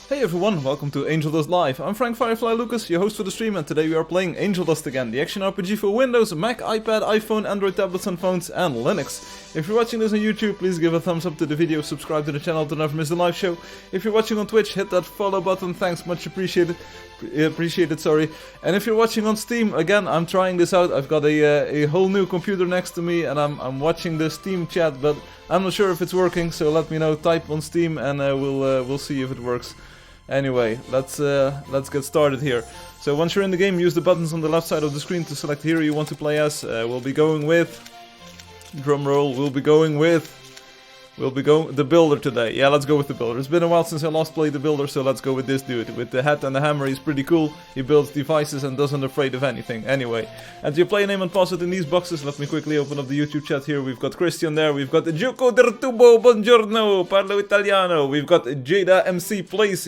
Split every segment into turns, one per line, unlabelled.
Hey everyone, welcome to Angeldust Live. I'm Frank Firefly Lucas, your host for the stream, and today we are playing Angeldust again, the action RPG for Windows, Mac, iPad, iPhone, Android tablets and phones, and Linux. If you're watching this on YouTube, please give a thumbs up to the video, subscribe to the channel to never miss the live show. If you're watching on Twitch, hit that follow button, thanks, much appreciated. And if you're watching on Steam, again, I'm trying this out. I've got a whole new computer next to me, and I'm watching the Steam chat, but I'm not sure if it's working, so let me know, type on Steam, and we'll see if it works. Anyway, let's get started here. So once you're in the game, use the buttons on the left side of the screen to select the hero you want to play as. We'll be going with... Drumroll, we'll be going the builder today. Yeah, let's go with the builder. It's been a while since I last played the builder, so let's go with this dude. With the hat and the hammer, he's pretty cool. He builds devices and doesn't afraid of anything. Anyway, enter your player name and password in these boxes. Let me quickly open up the YouTube chat here. We've got Christian there. We've got Gioco Dertubo, buongiorno, parlo italiano. We've got Jada MC Plays,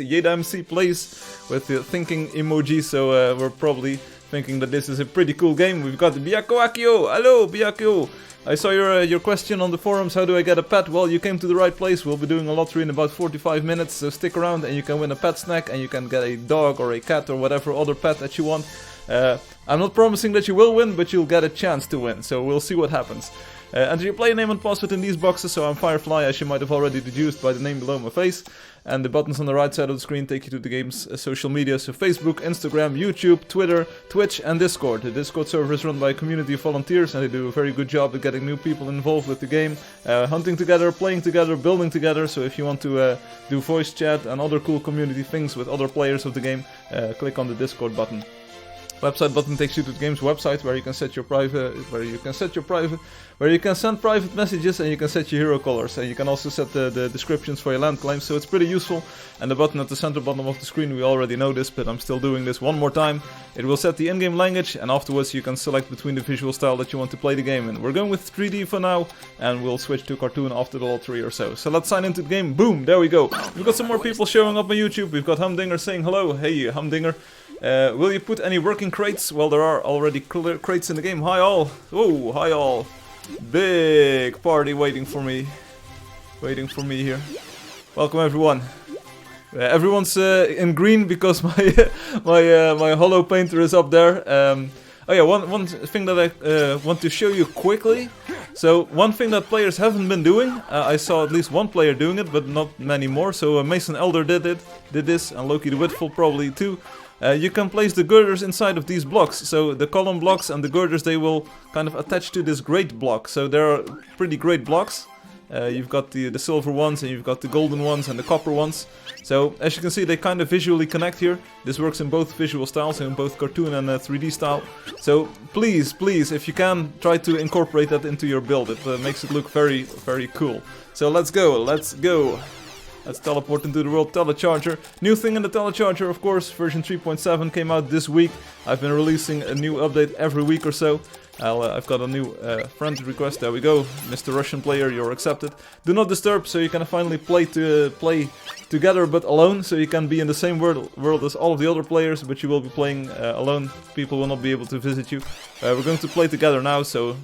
with the thinking emoji, so we're probably thinking that this is a pretty cool game. We've got Biako Akio. Hello, Biako. I saw your question on the forums, how do I get a pet? Well, you came to the right place. We'll be doing a lottery in about 45 minutes, so stick around and you can win a pet snack and you can get a dog or a cat or whatever other pet that you want. I'm not promising that you will win, but you'll get a chance to win, so we'll see what happens. Enter your player name and password in these boxes, so I'm Firefly, as you might have already deduced by the name below my face. And the buttons on the right side of the screen take you to the game's social media, so Facebook, Instagram, YouTube, Twitter, Twitch and Discord. The Discord server is run by a community of volunteers and they do a very good job at getting new people involved with the game. Hunting together, playing together, building together, so if you want to do voice chat and other cool community things with other players of the game, click on the Discord button. Website button takes you to the game's website where you can send private messages and you can set your hero colors, and you can also set the descriptions for your land claims, so it's pretty useful. And the button at the center bottom of the screen, we already know this, but I'm still doing this one more time. It will set the in-game language, and afterwards you can select between the visual style that you want to play the game in. We're going with 3D for now, and we'll switch to cartoon after the lottery or so. So let's sign into the game. Boom, there we go. We've got some more people showing up on YouTube. We've got Humdinger saying hello. Hey, Humdinger. Will you put any working crates? Well, there are already crates in the game. Hi all. Oh, hi all. Big party waiting for me here. Welcome everyone. Everyone's in green because my holo painter is up there. Oh yeah, one thing that I want to show you quickly. So one thing that players haven't been doing, I saw at least one player doing it, but not many more. So Mason Elder did this, and Loki the Whitful probably too. You can place the girders inside of these blocks, so the column blocks and the girders, they will kind of attach to this grate block. So there are pretty great blocks. You've got the silver ones, and you've got the golden ones and the copper ones. So as you can see, they kind of visually connect here. This works in both visual styles, in both cartoon and 3D style. So please, if you can, try to incorporate that into your build. It makes it look very, very cool. So let's go. Let's teleport into the world telecharger. New thing in the telecharger, of course, version 3.7 came out this week. I've been releasing a new update every week or so. I've got a new friend request. There we go, Mr. Russian player, you're accepted. Do not disturb, so you can finally play together but alone. So you can be in the same world as all of the other players, but you will be playing alone. People will not be able to visit you. We're going to play together now, so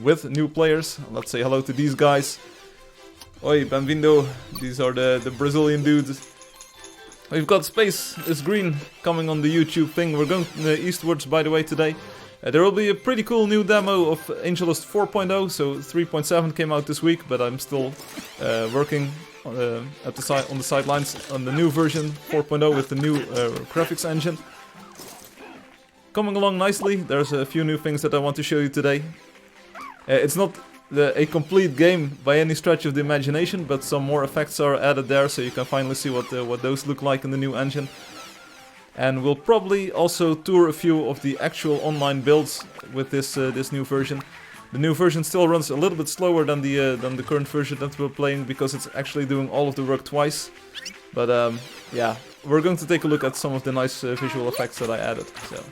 with new players. Let's say hello to these guys. Oi, bem-vindo. These are the Brazilian dudes. We've got Space is Green coming on the YouTube thing. We're going eastwards, by the way, today. There will be a pretty cool new demo of Angeldust 4.0, so 3.7 came out this week, but I'm still working on the sidelines on the new version 4.0 with the new graphics engine. Coming along nicely. There's a few new things that I want to show you today. It's not a complete game by any stretch of the imagination, but some more effects are added there, so you can finally see what those look like in the new engine. And we'll probably also tour a few of the actual online builds with this new version. The new version still runs a little bit slower than the current version that we're playing, because it's actually doing all of the work twice. But yeah, we're going to take a look at some of the nice visual effects that I added. So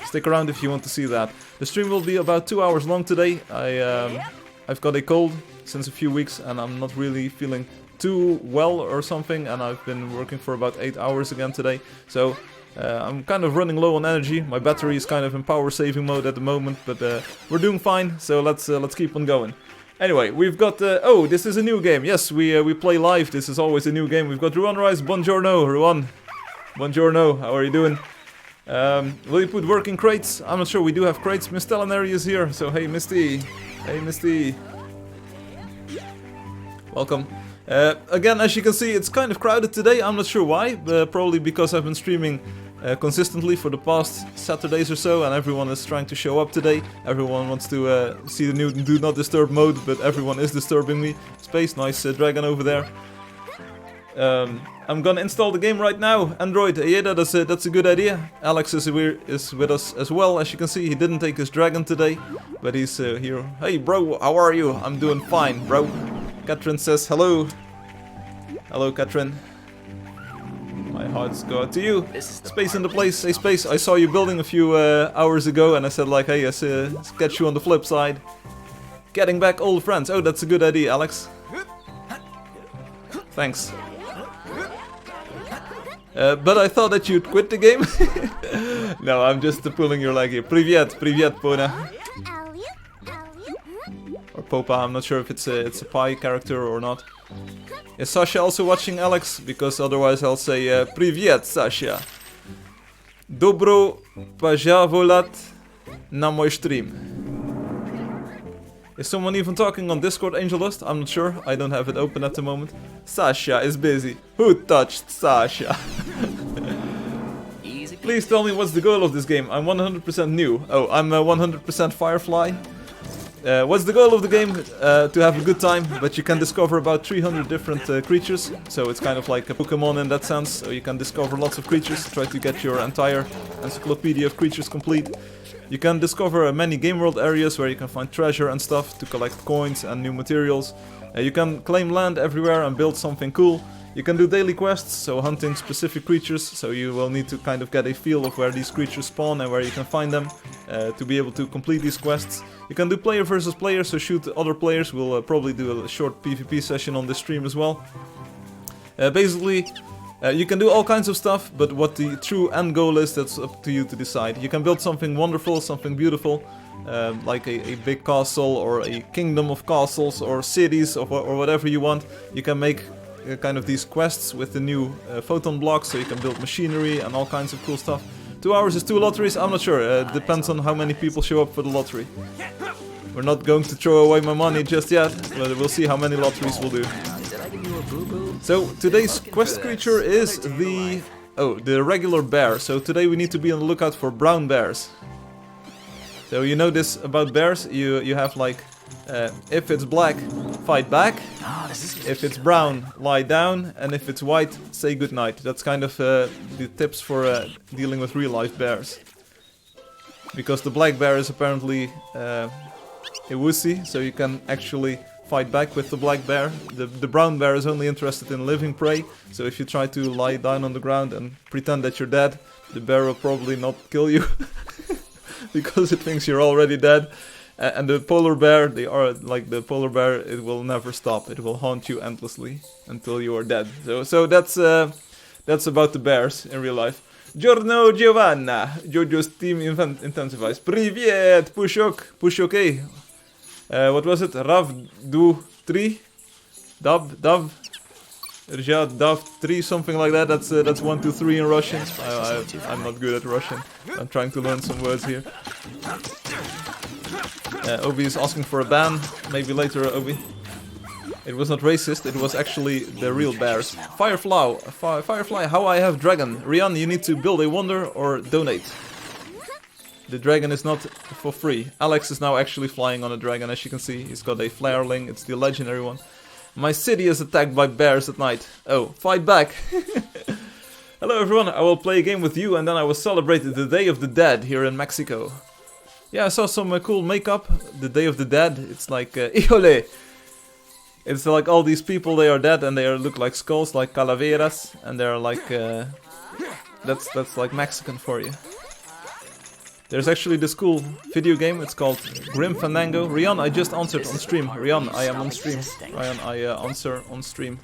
stick around if you want to see that. The stream will be about 2 hours long today. I've got a cold since a few weeks and I'm not really feeling too well or something, and I've been working for about 8 hours again today. So I'm kind of running low on energy. My battery is kind of in power saving mode at the moment, but we're doing fine, so let's keep on going. Anyway, we've got... oh, this is a new game. Yes, we play live. This is always a new game. We've got Ruan Rise. Buongiorno, Ruan. Buongiorno. How are you doing? Will you put working crates? I'm not sure. We do have crates. Miss Telenary is here. So, hey, Misty. Hey, Misty. Welcome. Again, as you can see, it's kind of crowded today. I'm not sure why. Probably because I've been streaming consistently for the past Saturdays or so, and everyone is trying to show up today. Everyone wants to see the new Do Not Disturb mode, but everyone is disturbing me. Space, nice dragon over there. I'm gonna install the game right now. Android, yeah, that's a good idea. Alex is with us as well. As you can see, he didn't take his dragon today, but he's here. Hey, bro, how are you? I'm doing fine, bro. Katrin says hello. Hello, Katrin. My hearts go out to you. Space in the place. Hey, Space, I saw you building a few hours ago, and I said like, hey, let's catch you on the flip side. Getting back old friends. Oh, that's a good idea, Alex. Thanks. But I thought that you'd quit the game. No, I'm just pulling your leg here. Привет, привет, Pona. Or Popa, I'm not sure if it's a pie character or not. Is Sasha also watching, Alex? Because otherwise I'll say Привет, Sasha. Dobro pожаловать на мой stream. Is someone even talking on Discord, Angeldust? I'm not sure. I don't have it open at the moment. Sasha is busy. Who touched Sasha? Please tell me what's the goal of this game. I'm 100% new. Oh, I'm 100% Firefly. What's the goal of the game? To have a good time, but you can discover about 300 different creatures. So it's kind of like a Pokemon in that sense. So you can discover lots of creatures, try to get your entire encyclopedia of creatures complete. You can discover many game world areas where you can find treasure and stuff to collect coins and new materials. You can claim land everywhere and build something cool. You can do daily quests, so hunting specific creatures, so you will need to kind of get a feel of where these creatures spawn and where you can find them to be able to complete these quests. You can do player versus player, so shoot other players. We'll probably do a short PvP session on this stream as well. Basically, you can do all kinds of stuff, but what the true end goal is, that's up to you to decide. You can build something wonderful, something beautiful, like a big castle or a kingdom of castles or cities or whatever you want. You can make kind of these quests with the new photon blocks, so you can build machinery and all kinds of cool stuff. 2 hours is 2 lotteries? I'm not sure, depends on how many people show up for the lottery. We're not going to throw away my money just yet, but we'll see how many lotteries we'll do. So today's quest creature is the regular bear. So today we need to be on the lookout for brown bears. So you know this about bears, you have like if it's black, fight back. If it's brown, lie down, and if it's white, say goodnight. That's kind of the tips for dealing with real life bears. Because the black bear is apparently a wussy, so you can actually fight back with the black bear. The brown bear is only interested in living prey, so if you try to lie down on the ground and pretend that you're dead, the bear will probably not kill you because it thinks you're already dead. And the polar bear, it will never stop. It will haunt you endlessly until you are dead. So that's about the bears in real life. Giorno Giovanna, Jojo's team intensifies. Привет, Pushok, what was it? Rav Du 3? Dav Rjad Dav 3, something like that. That's 1, 2, 3 in Russian. I'm not good at Russian. I'm trying to learn some words here. Obi is asking for a ban. Maybe later, Obi. It was not racist, it was actually the real bears. Firefly, how I have dragon. Rian, you need to build a wonder or donate. The dragon is not for free. Alex is now actually flying on a dragon, as you can see. He's got a flareling, it's the legendary one. My city is attacked by bears at night. Oh, fight back! Hello everyone, I will play a game with you and then I will celebrate the Day of the Dead here in Mexico. Yeah, I saw some cool makeup. The Day of the Dead, it's like, híjole! It's like all these people, they are dead and they look like skulls, like calaveras. And they're like, that's like Mexican for you. There's actually this cool video game, it's called Grim Fandango. Rian, I just answered on stream. Rian, I am on stream. Rian, I answer on stream.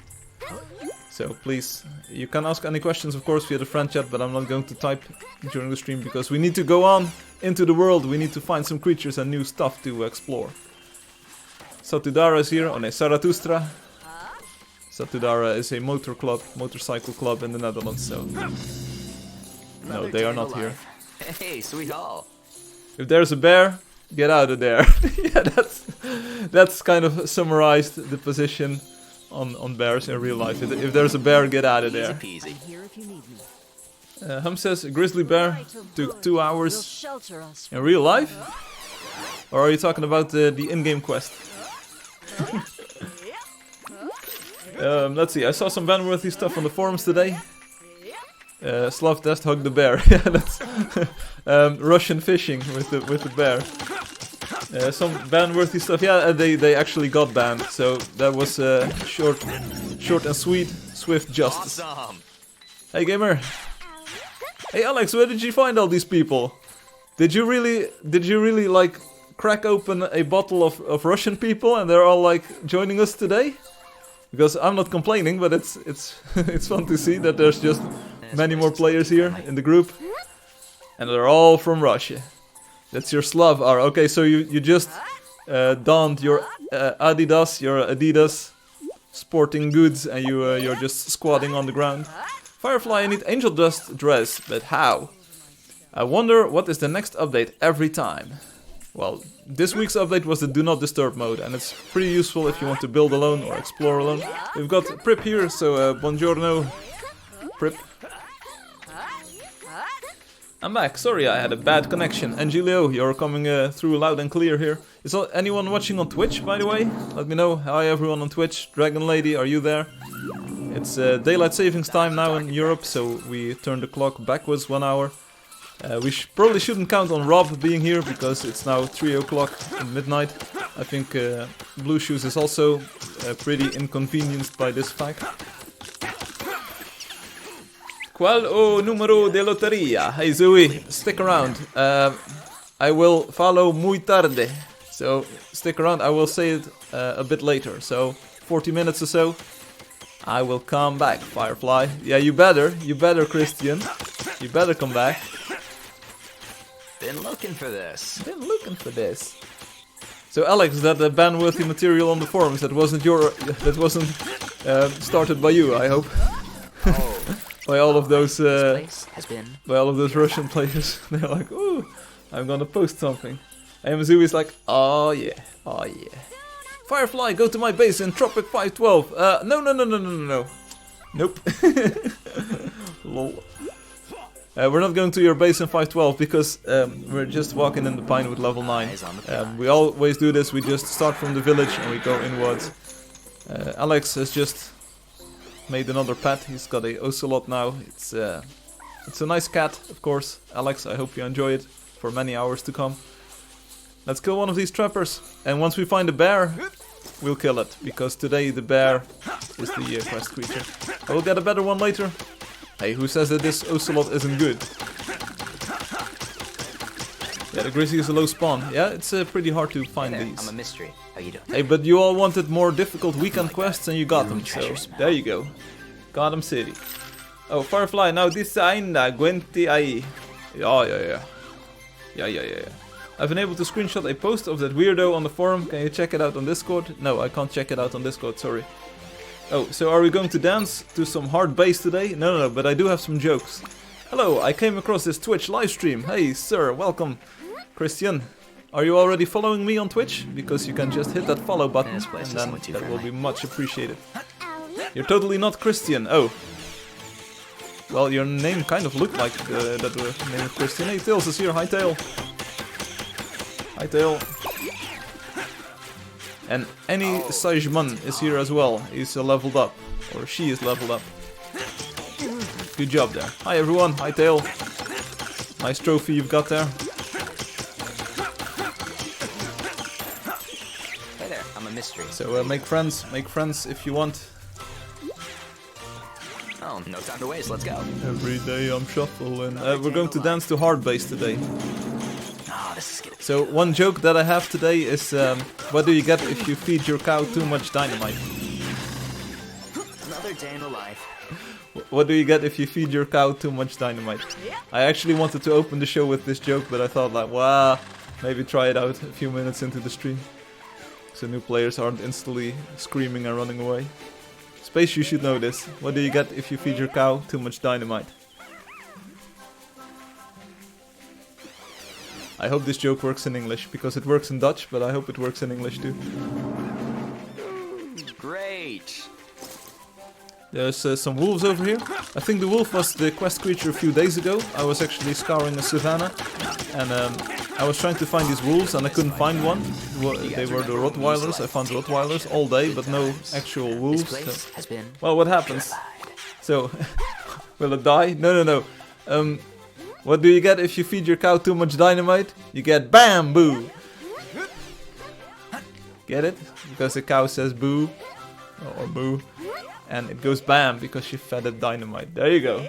So please, you can ask any questions of course via the friend chat, but I'm not going to type during the stream because we need to go on into the world. We need to find some creatures and new stuff to explore. Satudara is here. Oh no, Zarathustra. Satudara is a motorcycle club in the Netherlands, so... No, they are not here.
Hey, sweetheart.
If there's a bear, get out of there. Yeah, that's kind of summarized the position on bears in real life. If there's a bear, get out of there.
Easy peasy.
Hum says a grizzly bear took 2 hours in real life? Or are you talking about the in-game quest? Let's see, I saw some ban-worthy stuff on the forums today. Slav Test hug the bear. Yeah, that's Russian fishing with the bear. Some ban-worthy stuff. Yeah, they actually got banned. So that was short and sweet, swift justice.
Awesome.
Hey gamer. Hey Alex, where did you find all these people? Did you really like crack open a bottle of Russian people and they're all like joining us today? Because I'm not complaining, but it's it's fun to see that there's just many more players here in the group, and they're all from Russia. That's your Slav R. Okay, so you just donned your Adidas sporting goods, and you're just squatting on the ground. Firefly, I need Angeldust dress, but how? I wonder what is the next update every time. Well, this week's update was the Do Not Disturb mode, and it's pretty useful if you want to build alone or explore alone. We've got Prip here, so buongiorno, Prip. I'm back. Sorry, I had a bad connection. Angelio, you're coming through loud and clear here. Is anyone watching on Twitch, by the way? Let me know. Hi, everyone on Twitch. Dragon Lady, are you there? It's daylight savings time now in Europe, so we turn the clock backwards 1 hour. We probably shouldn't count on Rob being here, because it's now 3 o'clock in midnight. I think Blue Shoes is also pretty inconvenienced by this fact. Qual o numero de loteria? Hey Zoe, stick around. I will follow muy tarde. So stick around, I will say it a bit later. So 40 minutes or so, I will come back, Firefly. Yeah, you better, Christian. You better come back.
Been looking for this.
So Alex, that ban-worthy material on the forums, that wasn't started by you, I hope.
Oh.
By all of those
by
all of those Russian players. They're like, ooh, I'm gonna post something. And Mzui's like, oh yeah. Firefly, go to my base in Tropic 512. No. Nope. Lol. We're not going to your base in 512 because we're just walking in the pine with level 9. We always do this, we just start from the village and we go inwards. Alex has just made another pet, he's got a ocelot now. It's a nice cat, of course. Alex, I hope you enjoy it for many hours to come. Let's kill one of these trappers, and once we find a bear, we'll kill it, because today the bear is the quest creature. I will get a better one later. Hey, who says that this ocelot isn't good? Yeah, the grizzly is a low spawn. Yeah, it's pretty hard to find these.
I'm a mystery. How you doing?
Hey, but you all wanted more difficult weekend quests and you got them, so there you go. Gotham City. Oh, Firefly, now this ainda aguente aí. Yeah. I've been able to screenshot a post of that weirdo on the forum. Can you check it out on Discord? No, I can't check it out on Discord, sorry. Oh, so are we going to dance to some hard bass today? No, but I do have some jokes. Hello, I came across this Twitch livestream. Hey, sir, welcome. Christian, are you already following me on Twitch? Because you can just hit that follow button, and then that will be much appreciated. You're totally not Christian. Oh. Well, your name kind of looked like that name of Christian. Hey, Tails is here. Hi, Tail. Hi, Tail. And Annie Sajman is here as well. He's leveled up. Or she is leveled up. Good job there. Hi, everyone. Hi, Tail. Nice trophy you've got there.
Hey there, I'm a mystery.
So make friends if you want.
Oh, no time to waste, let's go.
Every day I'm shuffling. We're going to dance to hard bass today.
Oh, this is good.
So one joke that I have today is what do you get if you feed your cow too much dynamite?
Another day in the life.
What do you get if you feed your cow too much dynamite? I actually wanted to open the show with this joke, but I thought like, wow, maybe try it out a few minutes into the stream. So new players aren't instantly screaming and running away. Space, you should know this. What do you get if you feed your cow too much dynamite? I hope this joke works in English, because it works in Dutch, but I hope it works in English too.
Great.
There's some wolves over here. I think the wolf was the quest creature a few days ago. I was actually scouring a savannah, and I was trying to find these wolves, and I couldn't find one. They were the Rottweilers. I found Rottweilers all day, but no actual wolves. So. Well, what happens? So, will it die? No. What do you get if you feed your cow too much dynamite? You get bamboo. Get it? Because the cow says boo or boo. And it goes bam because she fed it dynamite. There you go.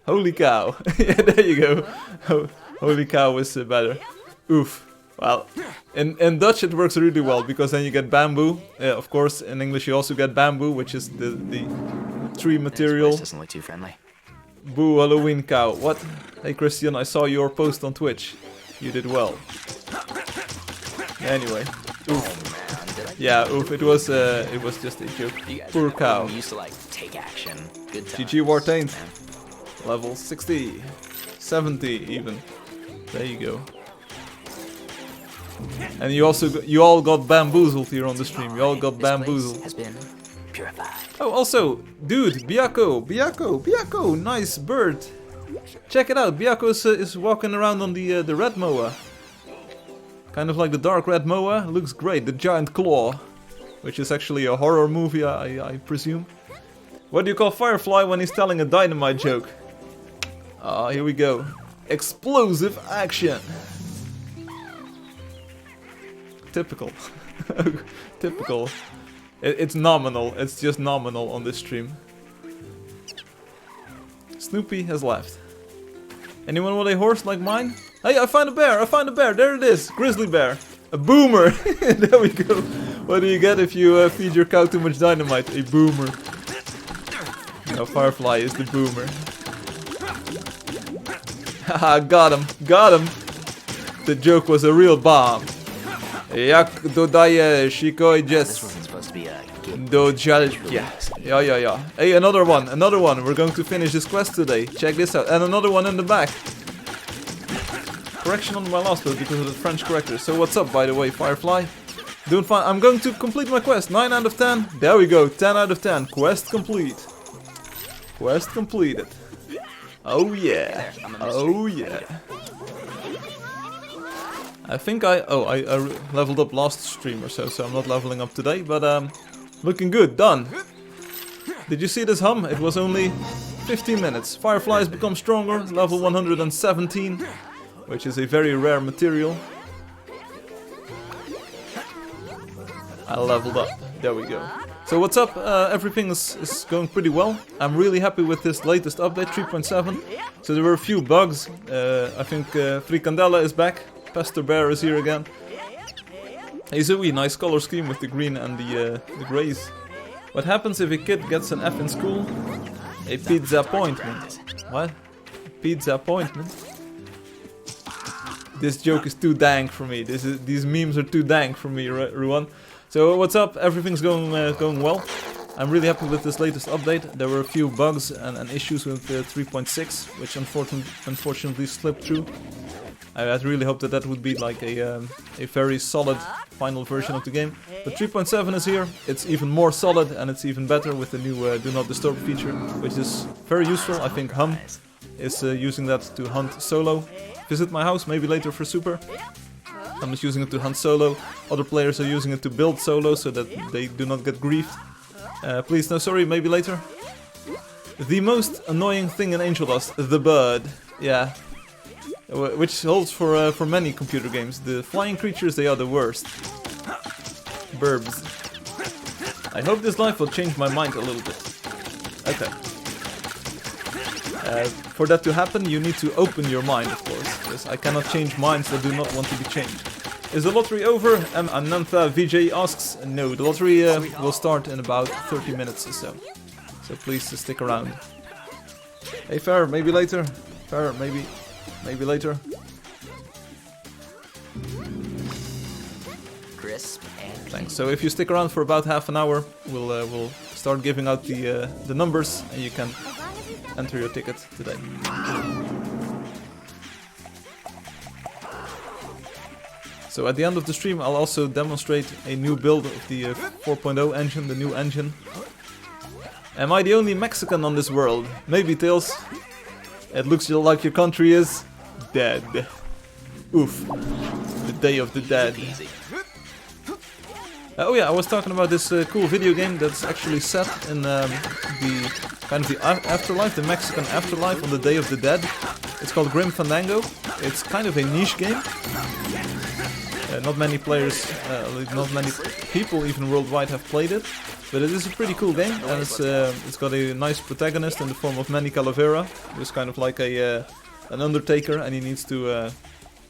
Holy cow. Yeah, there you go. Holy cow is better. Oof. Well, in Dutch it works really well because then you get bamboo. Of course, in English you also get bamboo, which is the tree material.
This doesn't look too friendly.
Boo, Halloween cow. What? Hey Christian, I saw your post on Twitch. You did well. Anyway. Oof. Yeah, oof, it was just a joke. Poor cow.
Used to like take action. Good times.
GG Wartained. Level 60. 70 even. There you go. And you all got bamboozled here on the stream. You all got bamboozled.
Has been purified.
Oh, also, dude, Biako, nice bird. Check it out. Biako is walking around on the red moa. Kind of like the dark red moa. Looks great. The giant claw, which is actually a horror movie, I presume. What do you call Firefly when he's telling a dynamite joke? Ah, here we go. Explosive action. Typical. Typical. It's nominal. It's just nominal on this stream. Snoopy has left. Anyone want a horse like mine? Hey, I found a bear! There it is! Grizzly bear! A boomer! There we go! What do you get if you feed your cow too much dynamite? A boomer. No, Firefly is the boomer. Haha, got him! The joke was a real bomb. Jak dodaje shikoi
This wasn't supposed to be a
Yeah. Hey, another one. We're going to finish this quest today. Check this out. And another one in the back. Correction on my last post because of the French corrector. So what's up, by the way, Firefly? Doing fine. I'm going to complete my quest. 9 out of 10. There we go. 10 out of 10. Quest complete. Quest completed. Oh yeah. Oh yeah. I think I leveled up last stream or so I'm not leveling up today, but looking good, done. Did you see this hum? It was only 15 minutes. Firefly has become stronger, level 117, which is a very rare material. I leveled up, there we go. So what's up? Everything is going pretty well. I'm really happy with this latest update, 3.7. So there were a few bugs. I think Fricandela is back. Pester Bear is here again. Hey Zoe, nice color scheme with the green and the greys. What happens if a kid gets an F in school? A pizza appointment. What? Pizza appointment? This joke is too dank for me. These memes are too dank for me, Ruan. So what's up? Everything's going well. I'm really happy with this latest update. There were a few bugs and issues with 3.6, which unfortunately slipped through. I had really hoped that would be like a very solid final version of the game. But 3.7 is here, it's even more solid and it's even better with the new Do Not Disturb feature, which is very useful. I think Hum is using that to hunt solo. Visit my house, maybe later for Super. Hum is using it to hunt solo, other players are using it to build solo so that they do not get griefed. Please, no sorry, maybe later. The most annoying thing in Angeldust, the bird. Yeah. Which holds for many computer games. The flying creatures, they are the worst. Burbs. I hope this life will change my mind a little bit. Okay. For that to happen, you need to open your mind, of course. Because I cannot change minds that do not want to be changed. Is the lottery over? Anantha VJ asks. No, the lottery will start in about 30 minutes or so. So please stick around. Hey Fair, maybe later. Fair, maybe later.
Crisp and
Thanks. So if you stick around for about half an hour, we'll start giving out the numbers, and you can enter your ticket today. So at the end of the stream, I'll also demonstrate a new build of the 4.0 engine, the new engine. Am I the only Mexican on this world? Maybe, Tails. It looks like your country is dead. Oof. The Day of the Dead. Oh yeah, I was talking about this cool video game that's actually set in the kind of the afterlife, the Mexican afterlife on the Day of the Dead. It's called Grim Fandango. It's kind of a niche game. Not many players, not many people even worldwide have played it, but it is a pretty cool game, and it's got a nice protagonist in the form of Manny Calavera, who's kind of like an undertaker, and he needs to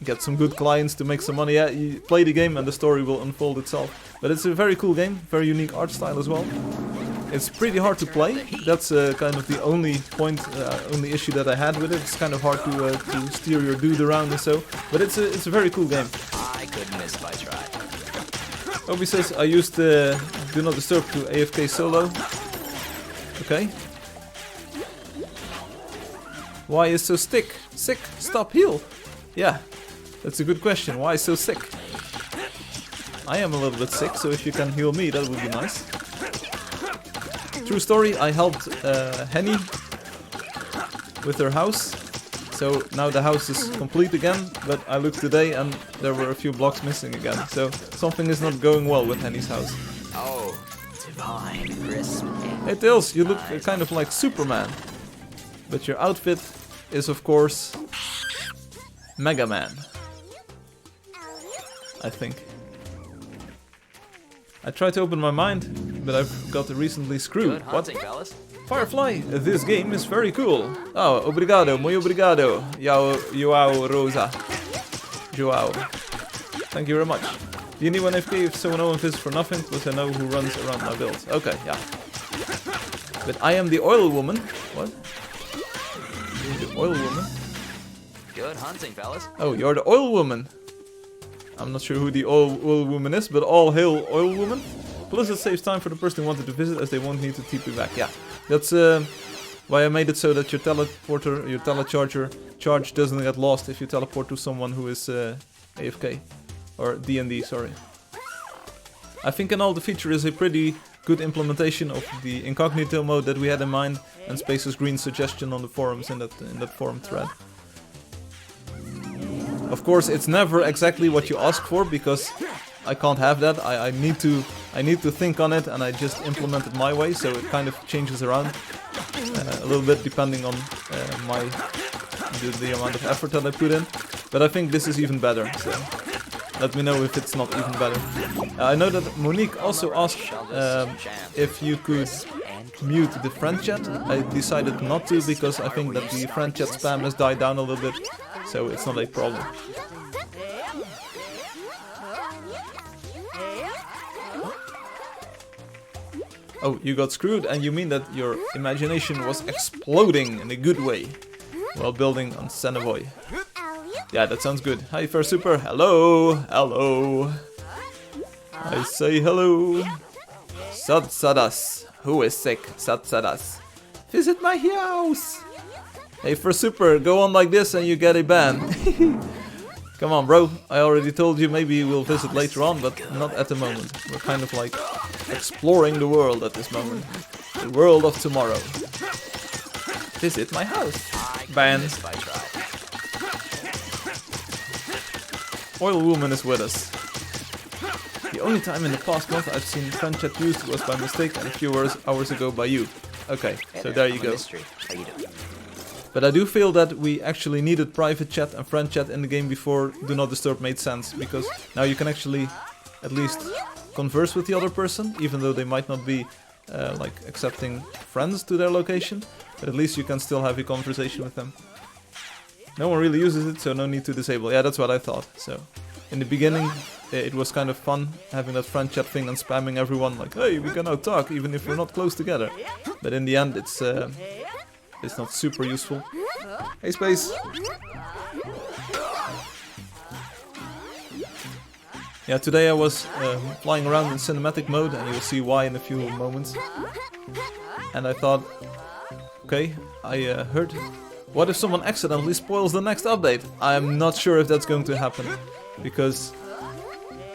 get some good clients to make some money. Yeah, you play the game and the story will unfold itself. But it's a very cool game, very unique art style as well. It's pretty hard to play. That's kind of the only only issue that I had with it. It's kind of hard to steer your dude around and so, but it's a very cool game.
I couldn't miss if I tried.
Obi says I used Do Not Disturb to AFK solo. Okay. Why is so sick? Stop, heal. Yeah, that's a good question. Why so sick? I am a little bit sick, so if you can heal me, that would be nice. True story, I helped Henny with her house. So now the house is complete again, but I looked today and there were a few blocks missing again. So something is not going well with Henny's house.
Oh, divine, crisp.
Hey Tails, you look kind of like Superman. But your outfit is of course Mega Man. I think. I tried to open my mind, but I've got recently screwed.
Good hunting, fellas.
Firefly, this game is very cool. Oh, obrigado, muy obrigado. Joao Rosa. Joao. Thank you very much. Do you need one FK if so no one visits for nothing? Plus I know who runs around my build. Okay, yeah. But I am the oil woman. What? You're the oil woman?
Good hunting, fellas.
Oh, you're the oil woman. I'm not sure who the oil woman is, but all hail oil woman. Plus it saves time for the person who wanted to visit as they won't need to TP back. Yeah, that's why I made it so that your teleporter, your telecharger charge doesn't get lost if you teleport to someone who is AFK. Or D&D, sorry. I think in all the feature is a pretty good implementation of the incognito mode that we had in mind, and Space's green suggestion on the forums in that forum thread. Of course, it's never exactly what you ask for, because I can't have that. I need to think on it, and I just implement it my way, so it kind of changes around a little bit depending on the amount of effort that I put in. But I think this is even better. So let me know if it's not even better. I know that Monique also asked if you could mute the friend chat. I decided not to, because I think that the friend chat spam has died down a little bit. So it's not a problem. Oh, you got screwed, and you mean that your imagination was exploding in a good way while building on Senavoy. Yeah, that sounds good. Hi, Fair Super. Hello. Hello. I say hello. Satsadas. Who is sick? Satsadas. Visit my house. Hey, for Super, go on like this and you get a ban. Come on, bro. I already told you maybe we'll visit later on, but not at the moment. We're kind of like exploring the world at this moment. The world of tomorrow. Visit my house. Ban. Oil Woman is with us. The only time in the past month I've seen friend chat used was by mistake and a few hours ago by you. Okay, so there you go.
How you doing?
But I do feel that we actually needed private chat and friend chat in the game before Do Not Disturb made sense, because now you can actually at least converse with the other person, even though they might not be like accepting friends to their location, but at least you can still have a conversation with them. No one really uses it, so no need to disable. Yeah, that's what I thought. So in the beginning it was kind of fun having that friend chat thing and spamming everyone like, hey, we can now talk even if we're not close together. But in the end it's not super useful. Hey, Space! Yeah, today I was flying around in cinematic mode, and you'll see why in a few moments. And I thought, okay, I heard, what if someone accidentally spoils the next update? I'm not sure if that's going to happen, because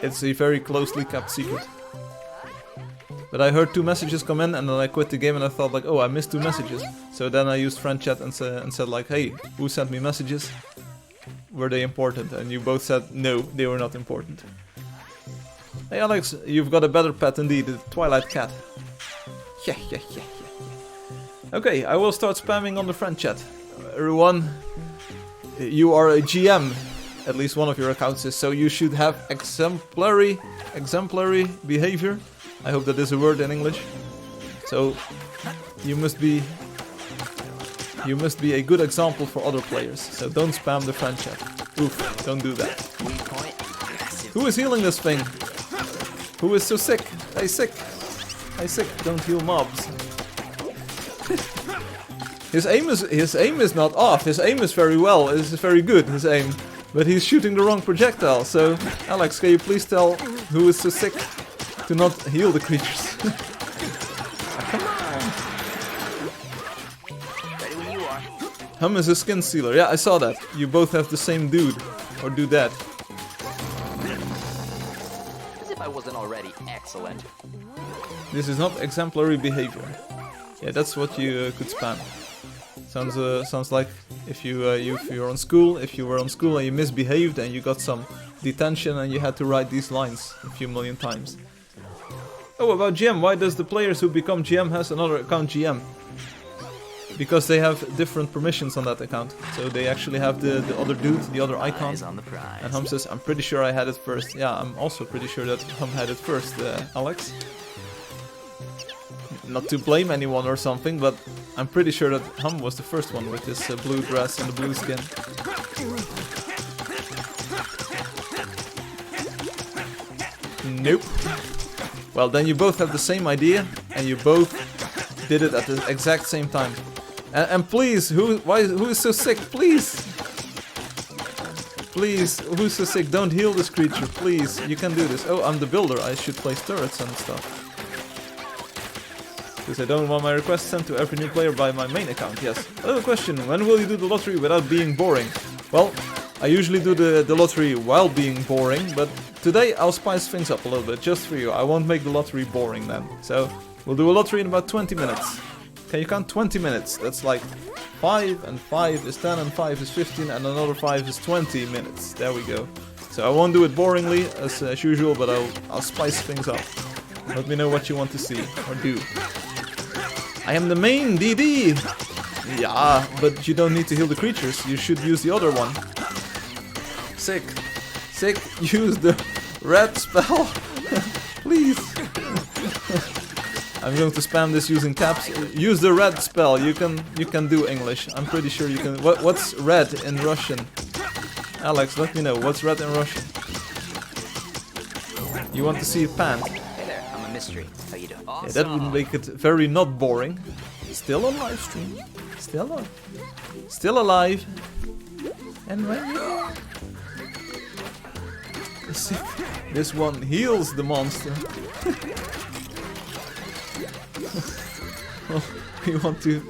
it's a very closely kept secret. But I heard 2 messages come in, and then I quit the game, and I thought like, oh, I missed 2 messages. So then I used friend chat and said like, hey, who sent me messages? Were they important? And you both said no, they were not important. Hey Alex, you've got a better pet indeed, the Twilight Cat. Yeah. Okay, I will start spamming on the friend chat. Everyone, you are a GM. At least one of your accounts is, so you should have exemplary behavior. I hope that is a word in English. So you must be a good example for other players. So don't spam the friend chat. Oof, don't do that. Who is healing this thing? Who is so sick? Hey sick. Don't heal mobs. His aim is not off. His aim is very well. It is very good, his aim. But he's shooting the wrong projectile. So Alex, can you please tell who is so sick to not heal the creatures? Come on.
Ready when you are.
Hum is a skin stealer. Yeah, I saw that. You both have the same dude. Or dudette.
As if I wasn't already excellent.
This is not exemplary behavior. Yeah, that's what you could spam. Sounds like if you were on school, and you misbehaved and you got some detention and you had to write these lines a few million times. Oh, about GM, why does the players who become GM has another account GM? Because they have different permissions on that account. So they actually have the other dude, the other icon.
Eyes on the prize.
And Hum says, I'm pretty sure I had it first. Yeah, I'm also pretty sure that Hum had it first, Alex. Not to blame anyone or something, but I'm pretty sure that Hum was the first one with this blue dress and the blue skin. Nope. Well, then you both have the same idea, and you both did it at the exact same time. And please, who is so sick? Please, who's so sick? Don't heal this creature, please. You can do this. Oh, I'm the builder. I should place turrets and stuff. Because I don't want my request sent to every new player by my main account. Yes. Another question. When will you do the lottery without being boring? Well, I usually do the lottery while being boring, but today I'll spice things up a little bit, just for you. I won't make the lottery boring then. So, we'll do a lottery in about 20 minutes. Can you count 20 minutes? That's like 5 and 5 is 10 and 5 is 15 and another 5 is 20 minutes. There we go. So I won't do it boringly as usual, but I'll spice things up. Let me know what you want to see or do. I am the main DD! Yeah, but you don't need to heal the creatures. You should use the other one. Sick. Use the red spell. Please. I'm going to spam this using caps. Use the red spell. You can do English. I'm pretty sure you can. What's red in Russian? Alex, let me know. What's red in Russian? You want to see a pant?
Hey there, I'm a mystery. How you doing?
Yeah, that would make it very not boring. Still on live stream. Still alive. And when you... This one heals the monster. We want to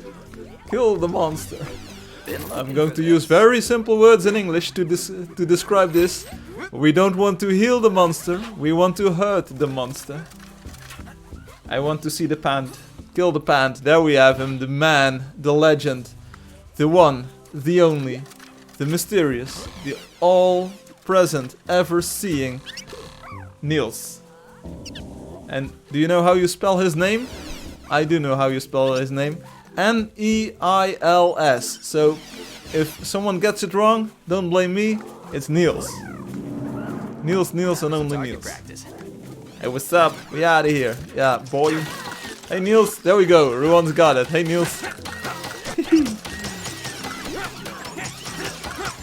kill the monster. I'm going to use very simple words in English to describe this. We don't want to heal the monster. We want to hurt the monster. I want to see the pant. Kill the pant. There we have him. The man. The legend. The one. The only. The mysterious. The all-present, ever-seeing Niels. And do you know how you spell his name? I do know how you spell his name. N-E-I-L-S. So, if someone gets it wrong, don't blame me. It's Niels. Niels, and only Niels. Hey, what's up? We out of here. Yeah, boy. Hey, Niels. There we go. Everyone's got it. Hey, Niels.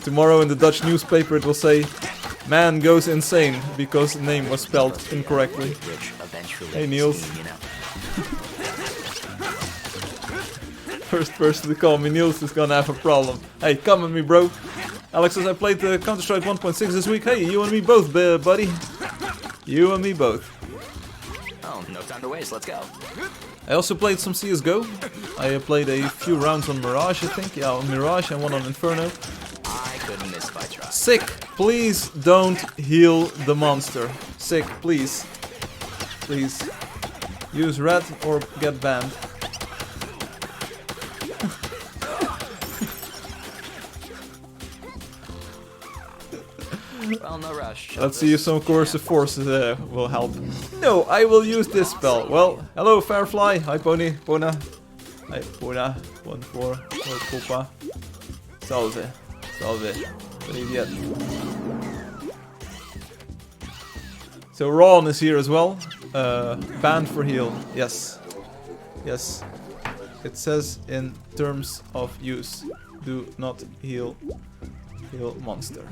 Tomorrow in the Dutch newspaper it will say, man goes insane because name was spelled incorrectly. Hey, Niels. First person to call me Niels is gonna have a problem. Hey, come at me, bro. Alex says I played Counter-Strike 1.6 this week. Hey, you and me both, buddy. You and me both.
Oh, no time to waste. Let's go.
I also played some CSGO. I played a few rounds on Mirage, I think. Yeah, on Mirage and one on Inferno.
I couldn't miss if I tried.
Sick, please don't heal the monster. Sick, please. Please. Use red or get banned.
Well, no rush.
Let's see if some coercive force will help. No, I will use this spell. Well, hello Firefly. Hi Pony. Pona. Hi Pona. 1-4. Culpa. Salve. Salve. Привет. So Ron is here as well. Banned for heal. Yes. Yes. It says in terms of use. Do not heal monster.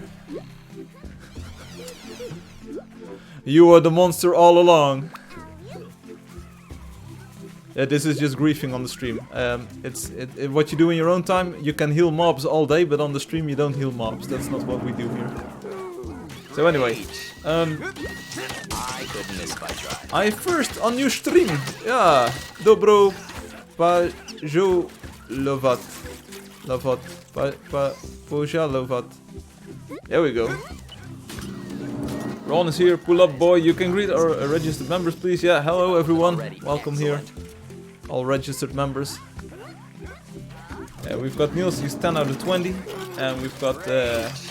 You are the monster all along. Yeah, this is just griefing on the stream. What you do in your own time, you can heal mobs all day, but on the stream you don't heal mobs. That's not what we do here. So anyway,
I couldn't miss if I tried.
I first on your stream. Yeah, dobro pajolovat. Pojolovat. There we go. Ron is here, pull up boy. You can greet our registered members please. Yeah, hello everyone. Welcome here. All registered members. We've got Niels, he's 10 out of 20. And we've got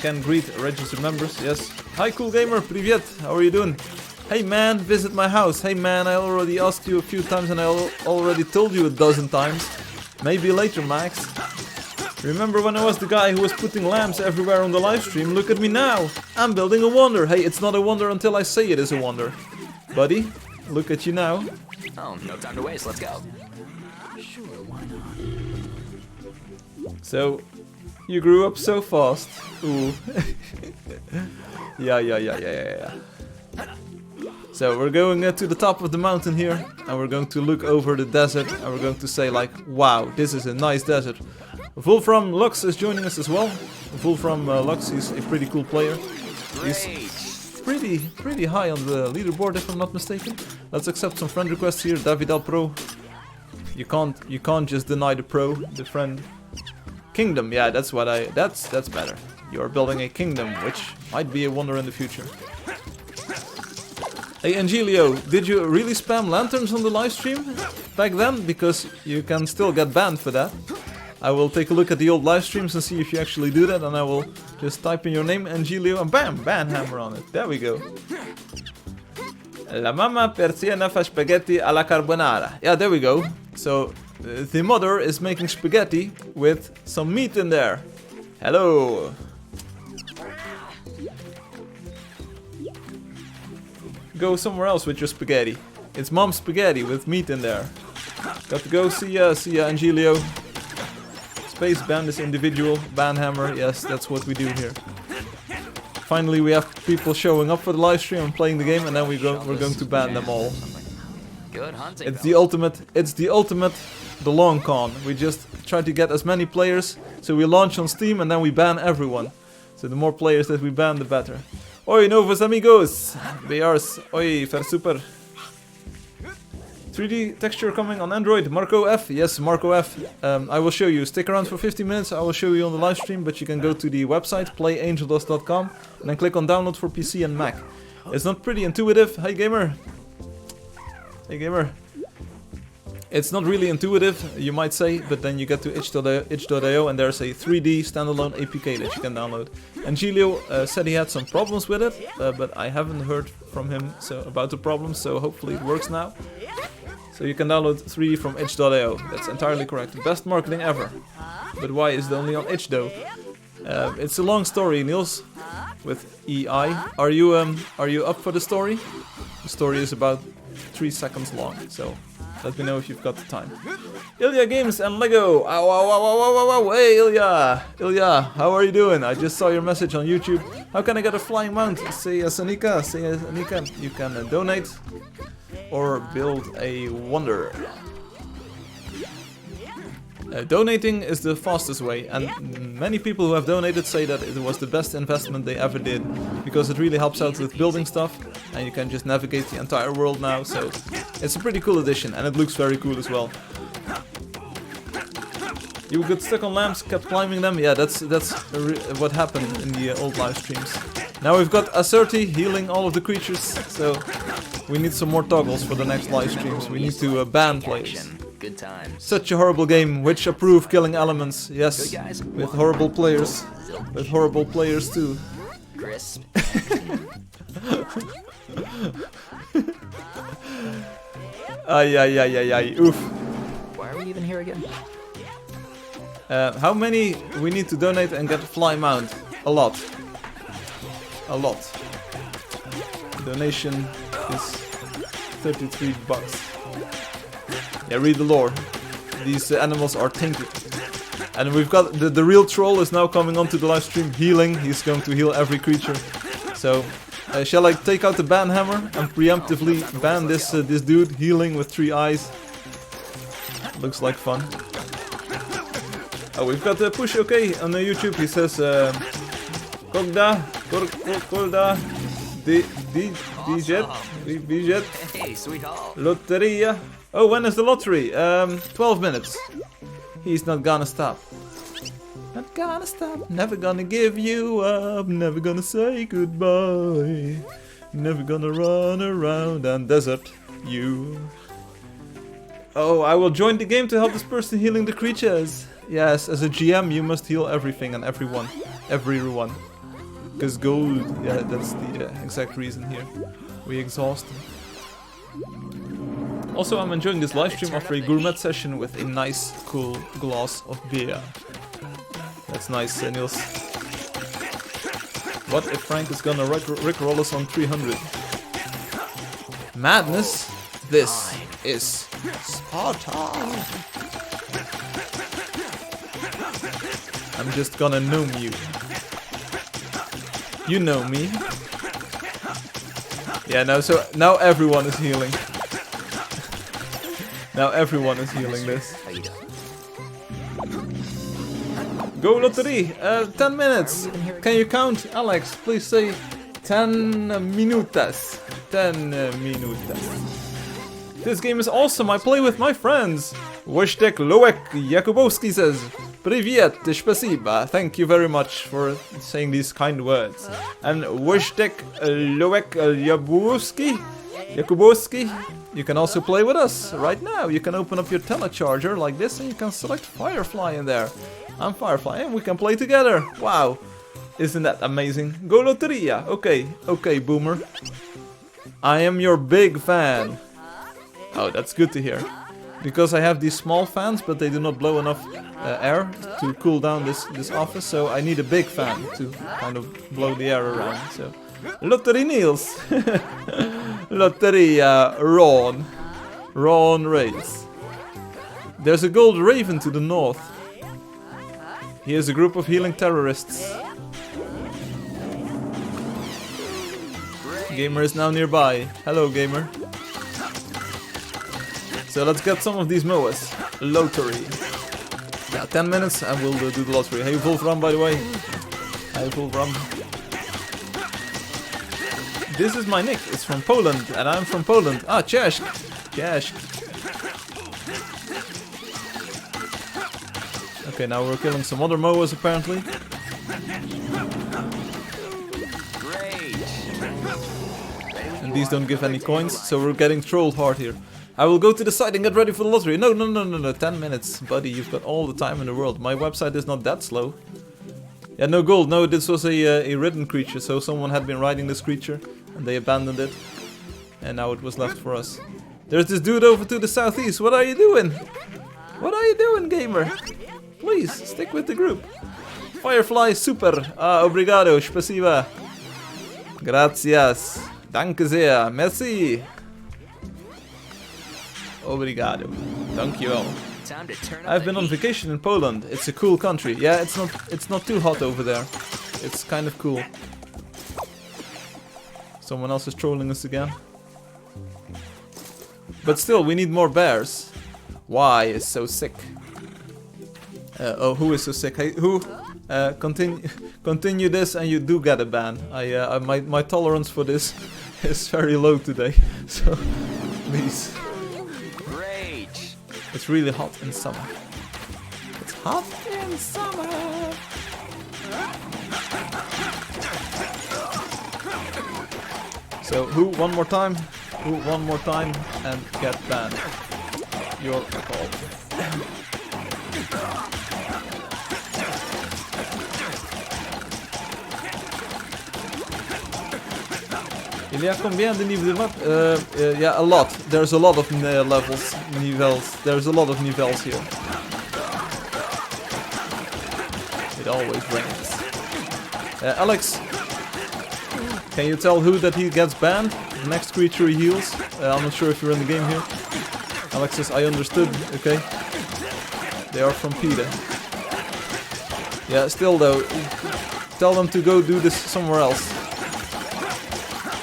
can greet registered members, yes. Hi cool gamer, привет, how are you doing? Hey man, visit my house. Hey man, I already asked you a few times and I already told you a dozen times. Maybe later, Max. Remember when I was the guy who was putting lamps everywhere on the live stream? Look at me now. I'm building a wonder. Hey, it's not a wonder until I say it is a wonder. Buddy, look at you now.
Oh, no time to waste. Let's go.
Sure, why not?
So, you grew up so fast. Ooh. Yeah. So we're going to the top of the mountain here. And we're going to look over the desert. And we're going to say like, wow, this is a nice desert. Wolfram Lux is joining us as well. Wolfram Lux, he's a pretty cool player. He's pretty high on the leaderboard if I'm not mistaken. Let's accept some friend requests here. Davidal Pro. You can't just deny the friend. Kingdom, yeah, that's better. You are building a kingdom, which might be a wonder in the future. Hey Angelio, did you really spam lanterns on the live stream back then? Because you can still get banned for that. I will take a look at the old live streams and see if you actually do that, and I will just type in your name, Angelio, and bam, ban hammer on it. There we go. La mamma persiana fa spaghetti alla carbonara. Yeah, there we go. So, the mother is making spaghetti with some meat in there. Hello. Go somewhere else with your spaghetti. It's mom's spaghetti with meat in there. Got to go. See ya, Angelio. Space ban this individual. Ban hammer. Yes, that's what we do here. Finally, we have people showing up for the live stream and playing the game, and then we're going to ban them all.
Good hunting.
It's the ultimate, the long con. We just try to get as many players, so we launch on Steam and then we ban everyone. So the more players that we ban, the better. Oi, novos amigos! BRs, oi, fer super. 3D texture coming on Android. Marco F. Yes, Marco F. I will show you. Stick around for 50 minutes. I will show you on the live stream, but you can go to the website, playangeldust.com, and then click on download for PC and Mac. It's not pretty intuitive. Hey, gamer. Hey, gamer. It's not really intuitive, you might say, but then you get to itch.io and there's a 3D standalone APK that you can download. And Gilio said he had some problems with it, but I haven't heard from him about the problems, so hopefully it works now. So you can download 3D from itch.io. That's entirely correct. Best marketing ever. But why is it only on itch though? It's a long story, Niels, with EI. Are you up for the story? The story is about 3 seconds long, so let me know if you've got the time. Ilya Games and Lego. Ow, ow, ow, ow, ow, ow, ow. Hey, Ilya. Ilya, how are you doing? I just saw your message on YouTube. How can I get a flying mount? Say Anika. You can donate or build a wonder. Donating is the fastest way, and many people who have donated say that it was the best investment they ever did, because it really helps out with building stuff. and you can just navigate the entire world now. So it's a pretty cool addition, and it looks very cool as well. You got stuck on lamps, kept climbing them. Yeah, that's what happened in the old live streams. Now we've got Asserti healing all of the creatures, so we need some more toggles for the next live streams. We need to ban players.
Good times.
Such a horrible game, which approve killing elements. Yes,
Good guys.
with horrible players. With horrible players too.
Crisp.
Ay, oof.
Why are we even here again?
How many we need to donate and get a fly mount? A lot. A lot. Donation is 33 bucks. Yeah, read the lore. These animals are tainted. And we've got the real troll is now coming onto the live stream healing. He's going to heal every creature. So, shall I take out the ban hammer and preemptively ban this dude healing with 3 eyes? Looks like fun. Oh, we've got the push okay on the YouTube. He says, Kogda, Dijet,
Hey, sweetheart.
Lotteria. Oh, when is the lottery? 12 minutes. He's not gonna stop. Not gonna stop. Never gonna give you up. Never gonna say goodbye. Never gonna run around and desert you. Oh, I will join the game to help this person healing the creatures. Yes, as a GM you must heal everything and everyone. Everyone. Because gold, yeah, that's the exact reason here. We exhaust them. Also, I'm enjoying this live stream after a gourmet session with a nice, cool glass of beer. That's nice, Niels. What if Frank is gonna rickroll us on 300? Madness? This is Sparta! I'm just gonna gnome you. You know me. Yeah, now everyone is healing. Now everyone is healing this.
How you doing?
Go lottery! 10 minutes! Can you count? Alex, please say 10 minutas. 10 minutas. This game is awesome, I play with my friends. Wojtek Loek Jakubowski says, Привет, спасибо. Thank you very much for saying these kind words. And Wojtek Loek Jakubowski, you can also play with us right now. You can open up your telecharger like this and you can select Firefly in there. I'm Firefly and we can play together. Wow, isn't that amazing? Go Lotteria. Okay, Boomer. I am your big fan. Oh, that's good to hear. Because I have these small fans, but they do not blow enough air to cool down this office, so I need a big fan to kind of blow the air around. So, Lottery Niels, Lotteria Ron Race. There's a gold raven to the north. Here's a group of healing terrorists. Gamer is now nearby. Hello, gamer. So let's get some of these MOAs. Lottery. Yeah, 10 minutes and we'll do the lottery. Hey, Wolfram, by the way. Hi, Wolfram. This is my nick. It's from Poland, and I'm from Poland. Ah, Czech. Okay, now we're killing some other MOAs, apparently. And these don't give any coins, so we're getting trolled hard here. I will go to the site and get ready for the lottery. No, 10 minutes, buddy, you've got all the time in the world. My website is not that slow. Yeah, no gold, no, this was a ridden creature, so someone had been riding this creature, and they abandoned it. And now it was left for us. There's this dude over to the southeast, what are you doing? What are you doing, gamer? Please, stick with the group. Firefly, super, obrigado, spasiba. Gracias, danke sehr, merci. Obrigado. Dankjewel. I've been on vacation in Poland. It's a cool country. Yeah, it's not too hot over there. It's kind of cool. Someone else is trolling us again. But still, we need more bears. Why is so sick? Oh, who is so sick? Hey, who? Continue this and you do get a ban. My tolerance for this is very low today, so please.
Great.
It's really hot in summer. It's hot in summer. So who one more time? Who one more time and get banned? Your call. Il y a combien de niveaux de map? Yeah, a lot. There's a lot of levels, nivels. There's a lot of nivels here. It always rains. Alex, can you tell who that he gets banned? The next creature he heals. I'm not sure if you're in the game here. Alex says, I understood. Okay. They are from Peter. Yeah, still though, tell them to go do this somewhere else.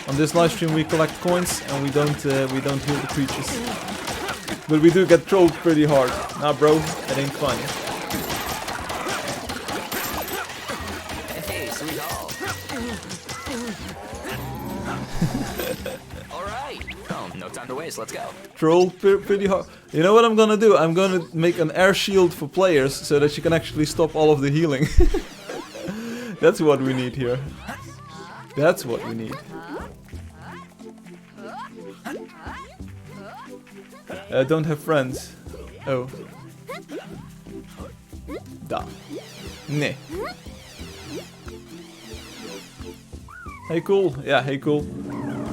On this live stream we collect coins and we don't heal the creatures. But we do get trolled pretty hard. Nah bro, it ain't fun.
Hey, sweet doll. Alright. Oh, no time to waste, let's go.
Troll pretty hard. You know what I'm gonna do? I'm gonna make an air shield for players so that you can actually stop all of the healing. That's what we need here. That's what we need. Don't have friends. Oh. Da. Nee. Hey cool. Yeah, hey cool.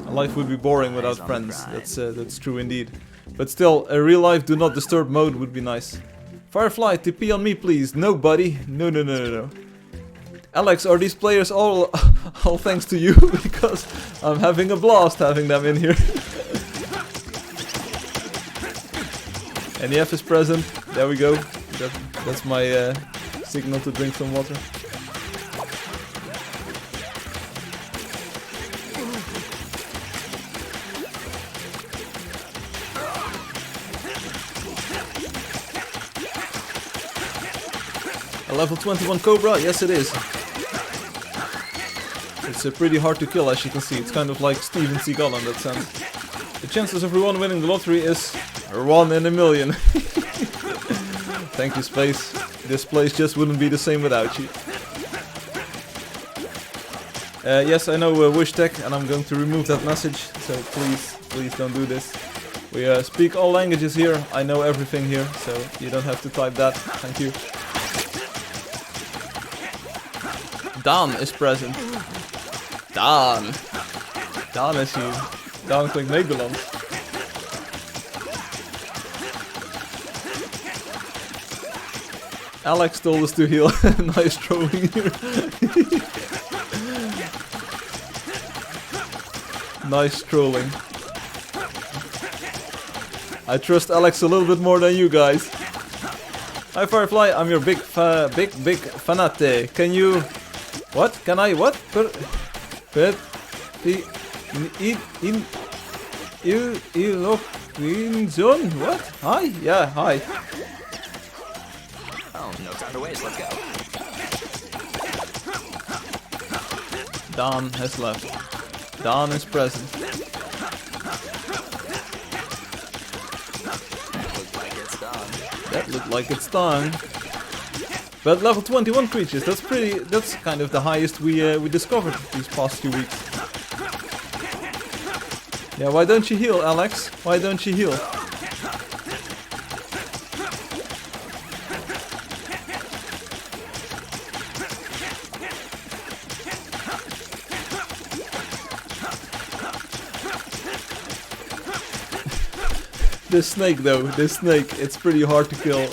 Life would be boring without friends. That's true indeed. But still, a real life do not disturb mode would be nice. Firefly, TP on me please. No buddy. No. Alex, are these players all thanks to you? Because I'm having a blast having them in here. NEF is present. There we go. That's my signal to drink some water. A level 21 Cobra? Yes it is. It's pretty hard to kill as you can see. It's kind of like Steven Seagal in that sense. The chances of everyone winning the lottery is 1 in a million. Thank you, Space. This place just wouldn't be the same without you. Yes, I know Wish Tech, and I'm going to remove that message. So please don't do this. We speak all languages here. I know everything here, so you don't have to type that. Thank you. Dan is present. Dan is hier. Dan klinkt Nederlands. Alex told us to heal. Nice trolling here. Nice trolling. I trust Alex a little bit more than you guys. Hi Firefly, I'm your big fanate. Can you... What? Can I what? What? Hi? Yeah, hi.
Oh, no time to waste, let's go.
Dan has left. Dan is present.
Looks like it's done.
That looked like it's done. But level 21 creatures, that's kind of the highest we discovered these past few weeks. Yeah, why don't you heal, Alex? Why don't you heal? This snake though, it's pretty hard to kill.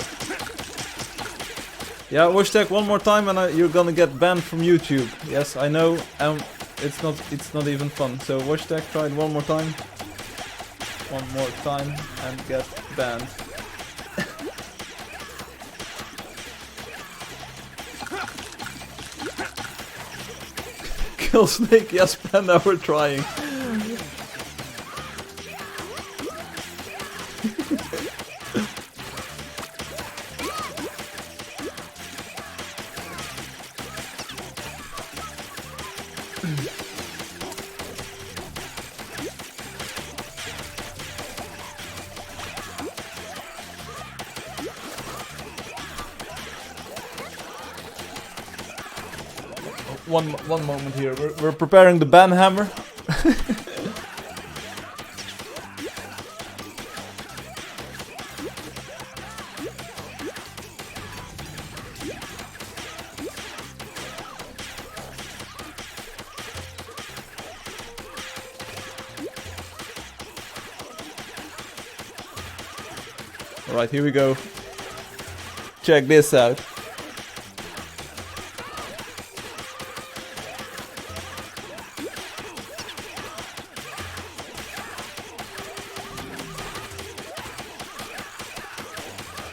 Yeah, Washtag one more time and you're gonna get banned from YouTube. Yes, I know. It's not even fun. So Washtag, try it one more time. One more time and get banned. Kill snake, yes, Panda, we're trying. one moment here. We're preparing the ban hammer. Alright, here we go. Check this out.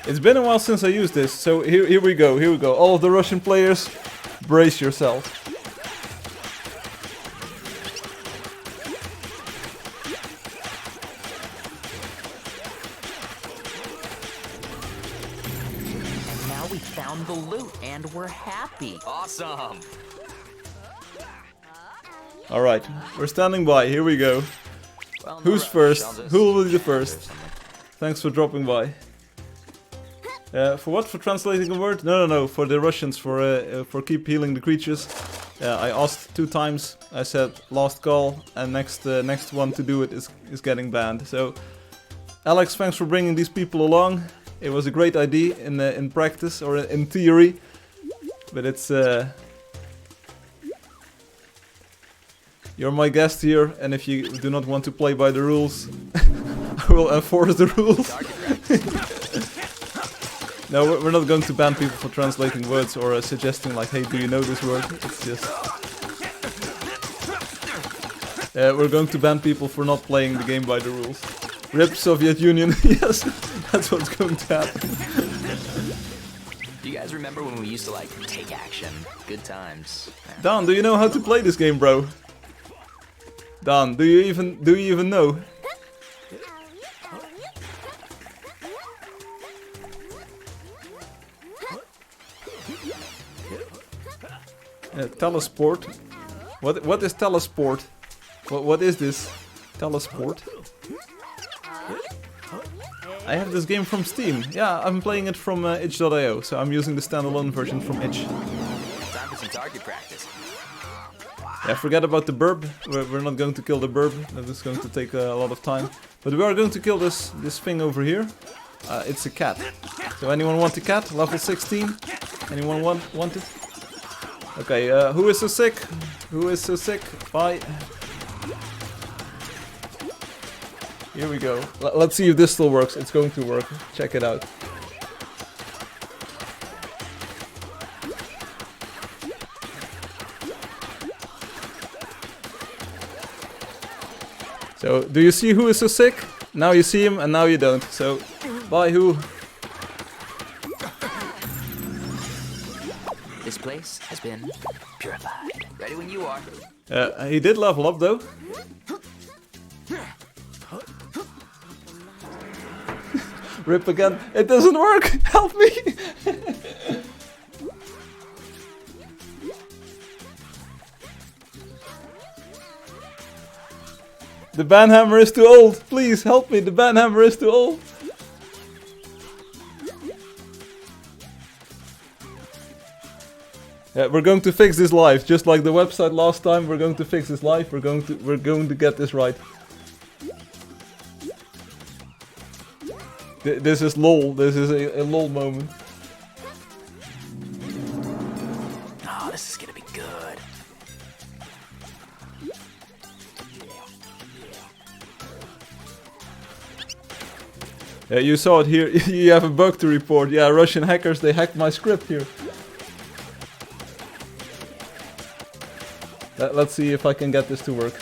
It's been a while since I used this, so here we go, here we go. All of the Russian players, brace yourself.
Now we found the loot and we're happy.
Awesome.
Alright, we're standing by, here we go.
Well, no
Who's
rush.
first?
I'll just
Who will be the
do
first?
something.
Thanks for dropping by. For what? For translating a word? No. For the Russians, for keep healing the creatures. I asked 2 times. I said last call, and next one to do it is getting banned. So, Alex, thanks for bringing these people along. It was a great idea in practice or in theory, but it's you're my guest here, and if you do not want to play by the rules, I will enforce the rules. No, we're not going to ban people for translating words or suggesting like, hey, do you know this word? It's just... we're going to ban people for not playing the game by the rules. RIP Soviet Union, yes, that's what's going to happen.
Do you guys remember when we used to like take action? Good times.
Dan, do you know how to play this game, bro? Dan, do you even know? Telesport. What is telesport? What is this? Telesport. I have this game from Steam. Yeah, I'm playing it from itch.io, so I'm using the standalone version from itch.
Time for some target practice.
Yeah, forget about the burb. We're not going to kill the burb. That is going to take a lot of time. But we are going to kill this thing over here. It's a cat. So anyone want a cat? Level 16? Anyone want it? Okay, who is so sick? Who is so sick? Bye. Here we go. Let's see if this still works. It's going to work. Check it out. So, do you see who is so sick? Now you see him and now you don't. So, bye who?
This place has been purified. Ready when you are.
He did level up though. Rip again. It doesn't work! Help me! The banhammer is too old! Please help me, the banhammer is too old! Yeah, we're going to fix this live, just like the website last time. We're going to fix this live. We're going to get this right. This is lol. This is a lol moment.
Oh, this is gonna be good.
Yeah, you saw it here. You have a bug to report. Yeah, Russian hackers, they hacked my script here. Let's see if I can get this to work.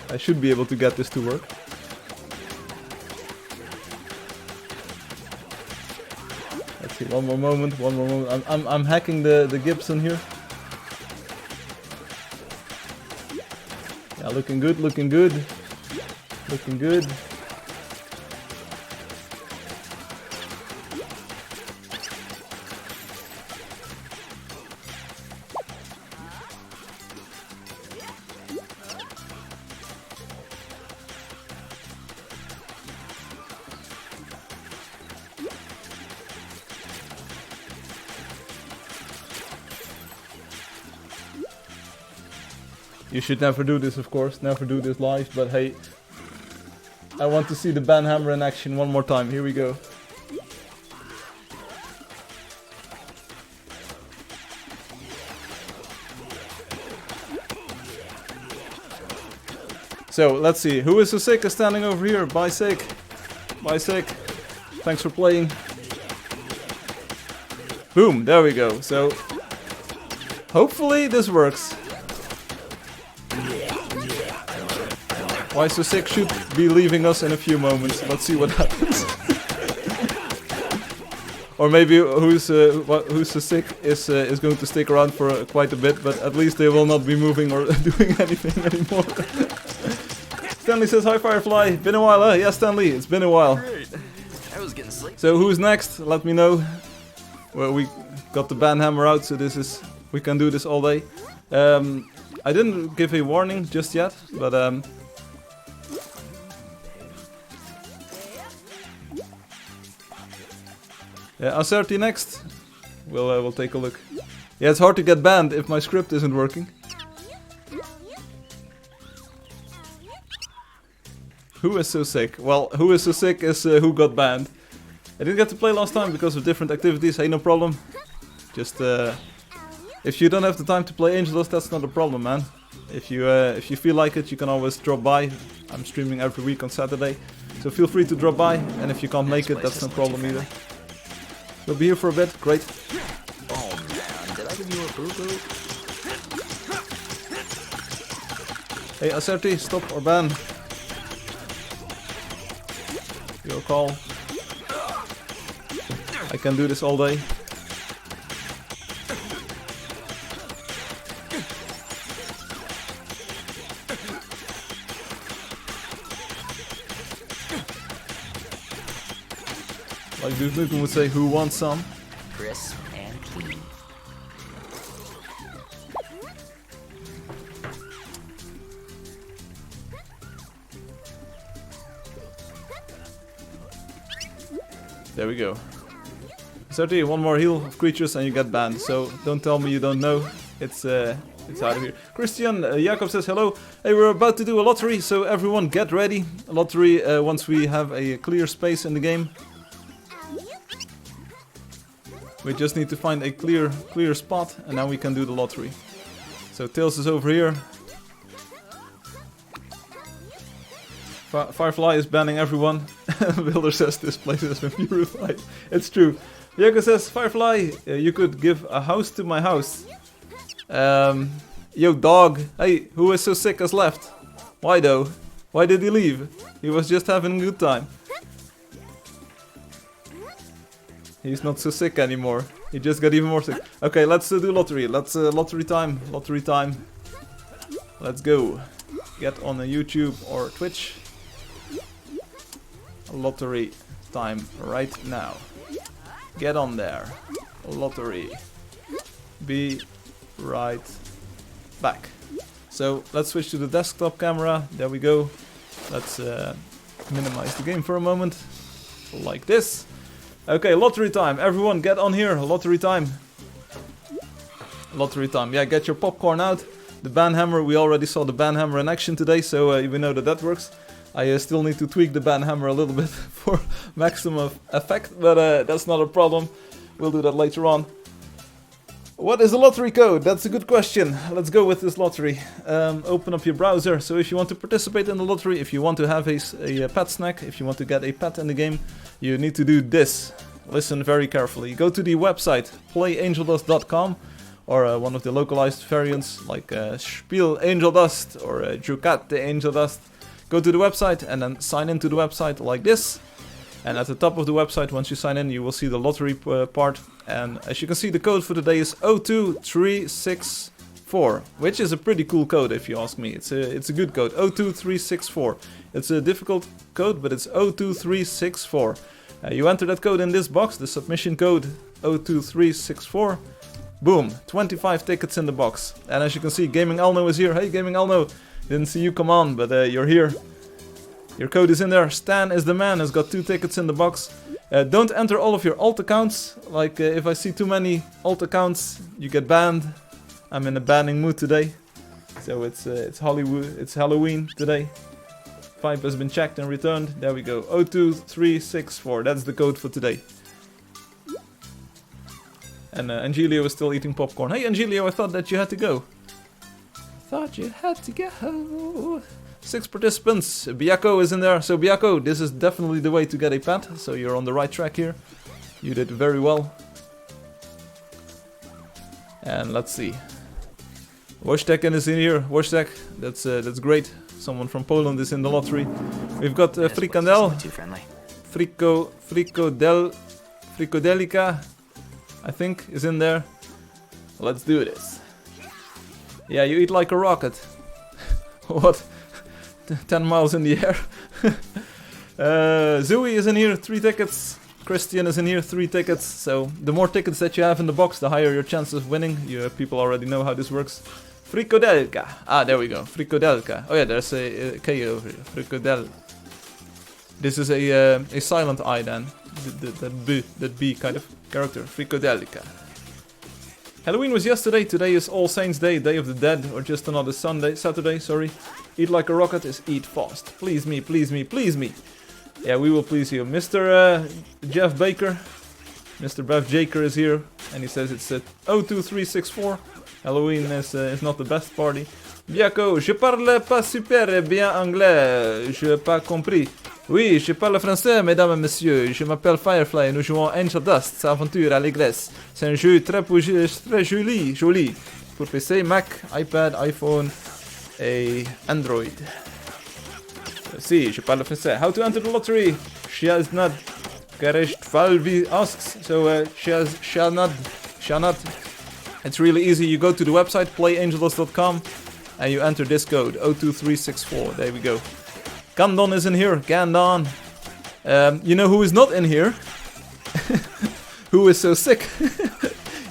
I should be able to get this to work. Let's see, one more moment. I'm hacking the Gibson here. Yeah, looking good. Looking good. You should never do this, of course. Never do this live, but hey. I want to see the ban hammer in action one more time. Here we go. So, let's see. Who is so sick is standing over here? Bye, sick. Bye, sick. Thanks for playing. Boom, there we go. So, hopefully this works. Why so sick should be leaving us in a few moments. Let's see what happens. Or maybe who's so sick is going to stick around for quite a bit, but at least they will not be moving or doing anything anymore. Stanley says, hi Firefly, been a while, huh? Yeah, Stanley, it's been a while.
Great. I was getting sleepy.
So who's next? Let me know. Well, we got the ban hammer out, so we can do this all day. I didn't give a warning just yet, but yeah, Acerti next. We'll take a look. Yeah, it's hard to get banned if my script isn't working. Who is so sick? Well, who is so sick is who got banned. I didn't get to play last time because of different activities. Hey, no problem. Just if you don't have the time to play Angeldust, that's not a problem, man. If you feel like it, you can always drop by. I'm streaming every week on Saturday, so feel free to drop by. And if you can't make it, that's no problem either. We'll be here for a bit. Great.
Oh man, did I give you a boo-boo?
Hey, Acerti, stop or ban. Your call. I can do this all day. Like Duke Nukem would say, who wants some?
Crisp and clean.
There we go. 30, one more heal of creatures and you get banned. So don't tell me you don't know. It's out of here. Christian Jakob says hello. Hey, we're about to do a lottery, so everyone get ready. A lottery once we have a clear space in the game. We just need to find a clear spot and now we can do the lottery. So Tails is over here. Firefly is banning everyone. Wilder says this place has been purified. It's true. Jakob says, Firefly, you could give a house to my house. Yo dog, hey, who is so sick as left? Why though? Why did he leave? He was just having a good time. He's not so sick anymore. He just got even more sick. Okay, let's do lottery. Let's lottery time. Lottery time. Let's go. Get on a YouTube or Twitch. Lottery time right now. Get on there. Lottery. Be right back. So let's switch to the desktop camera. There we go. Let's minimize the game for a moment. Like this. Okay, lottery time. Everyone get on here. Lottery time. Lottery time. Yeah, get your popcorn out. The ban hammer. We already saw the ban hammer in action today, so we know that works. I still need to tweak the ban hammer a little bit for maximum effect, but that's not a problem. We'll do that later on. What is the lottery code? That's a good question. Let's go with this lottery. Open up your browser. So if you want to participate in the lottery, if you want to have a pet snack, if you want to get a pet in the game, you need to do this. Listen very carefully. Go to the website playangeldust.com or one of the localized variants like Spiel Angeldust or Jucat Angeldust. Go to the website and then sign into the website like this. And at the top of the website, once you sign in, you will see the lottery part. And as you can see, the code for today is 02364, which is a pretty cool code if you ask me. It's a good code, 02364. It's a difficult code, but it's 02364. You enter that code in this box, the submission code 02364. Boom, 25 tickets in the box. And as you can see, Gaming Alno is here. Hey, Gaming Alno, didn't see you come on, but you're here. Your code is in there. Stan is the man, has got 2 tickets in the box. Don't enter all of your alt accounts. Like if I see too many alt accounts, you get banned. I'm in a banning mood today. So it's Hollywood. It's Halloween today. 5 has been checked and returned. There we go. 02364. That's the code for today. And Angelio is still eating popcorn. Hey Angelio, I thought that you had to go. Thought you had to go. 6 participants. Biako is in there. So Biako, this is definitely the way to get a pet. So you're on the right track here. You did very well. And let's see. Wojtek is in here. Wojtek, that's great. Someone from Poland is in the lottery. We've got Frikandel. Fricodelica, I think, is in there. Let's do this. Yeah, you eat like a rocket. What? 10 miles in the air. Zoe is in here, 3 tickets. Christian is in here, 3 tickets. So the more tickets that you have in the box, the higher your chance of winning. You people already know how this works. Fricodelka. Ah, there we go. Fricodelka. Oh yeah, there's a K over here. Fricodel. This is a silent I then. That B kind of character. Fricodelka. Halloween was yesterday. Today is All Saints Day, Day of the Dead, or just another Saturday, sorry. Eat like a rocket is eat fast. Please me, please me, please me. Yeah, we will please you. Mr. Jeff Baker. Mr. Bev Jaker is here, and he says it's 02364. Halloween is not the best party. Biako, je parle pas super bien anglais, je pas compris. Oui, je parle français, mesdames et messieurs. Je m'appelle Firefly et nous jouons Angeldust, c'est aventure à l'église. C'est un jeu très joli. Pour PC, Mac, iPad, iPhone et Android. Si, je parle français. How to enter the lottery? She has not. Garage Valvi asks, so shall not. It's really easy. You go to the website playangeldust.com and you enter this code 02364. There we go. Gandon is in here. Gandon. You know who is not in here? Who is so sick?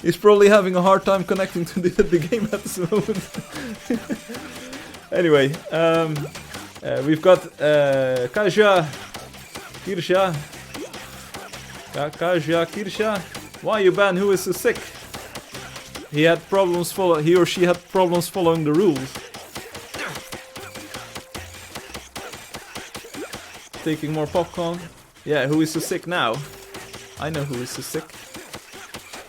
He's probably having a hard time connecting to the game at this moment. Anyway, we've got Kaja Kirsha. Kaja Kirsha. Why you banned? Who is so sick? He or she had problems following the rules. Taking more popcorn. Yeah, who is so sick now? I know who is so sick.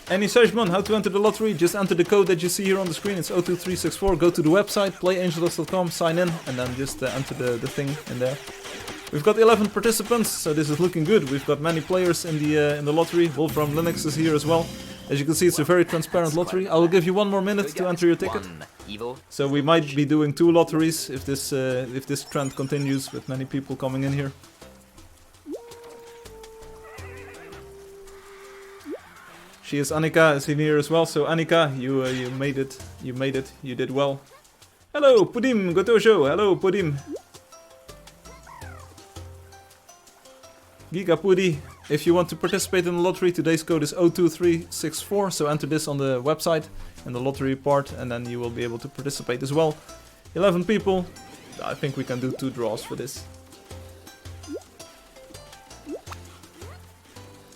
Any Sejmon, how to enter the lottery? Just enter the code that you see here on the screen. It's 02364. Go to the website, playangeldust.com, sign in, and then just enter the thing in there. We've got 11 participants, so this is looking good. We've got many players in the lottery. Wolfram Linux is here as well. As you can see, it's a very transparent lottery. I will give you 1 more minute to enter your ticket. So we might be doing 2 lotteries if this trend continues with many people coming in here. She is Annika is in here as well. So Annika, you made it. You made it. You did well. Hello, Pudim Gotojo. Hello, Pudim. Gigapudi. If you want to participate in the lottery, today's code is 02364. So enter this on the website in the lottery part, and then you will be able to participate as well. 11 people. I think we can do 2 draws for this.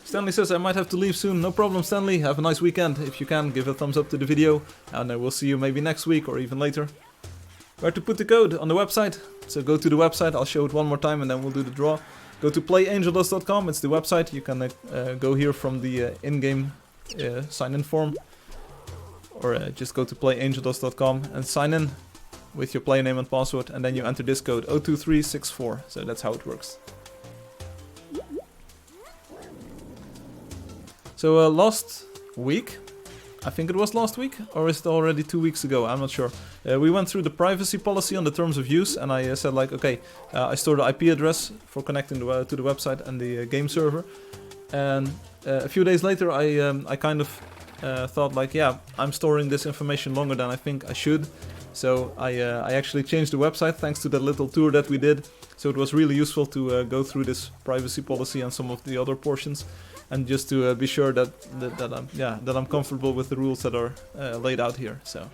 Stanley says I might have to leave soon. No problem, Stanley. Have a nice weekend. If you can, give a thumbs up to the video, and we'll see you maybe next week or even later. Where to put the code? On the website. So go to the website. I'll show it one more time, and then we'll do the draw. Go to playangeldust.com. It's the website. You can go here from the in-game sign-in form, or just go to playangeldust.com and sign in with your play name and password, and then you enter this code 02364. So that's how it works. So last week, I think it was last week, or is it already 2 weeks ago? I'm not sure. We went through the privacy policy on the terms of use, and I said like, okay, I store the IP address for connecting to the website and the game server. And a few days later, I kind of thought like, yeah, I'm storing this information longer than I think I should. So I actually changed the website thanks to that little tour that we did. So it was really useful to go through this privacy policy and some of the other portions. And just to be sure that I'm comfortable with the rules that are laid out here. So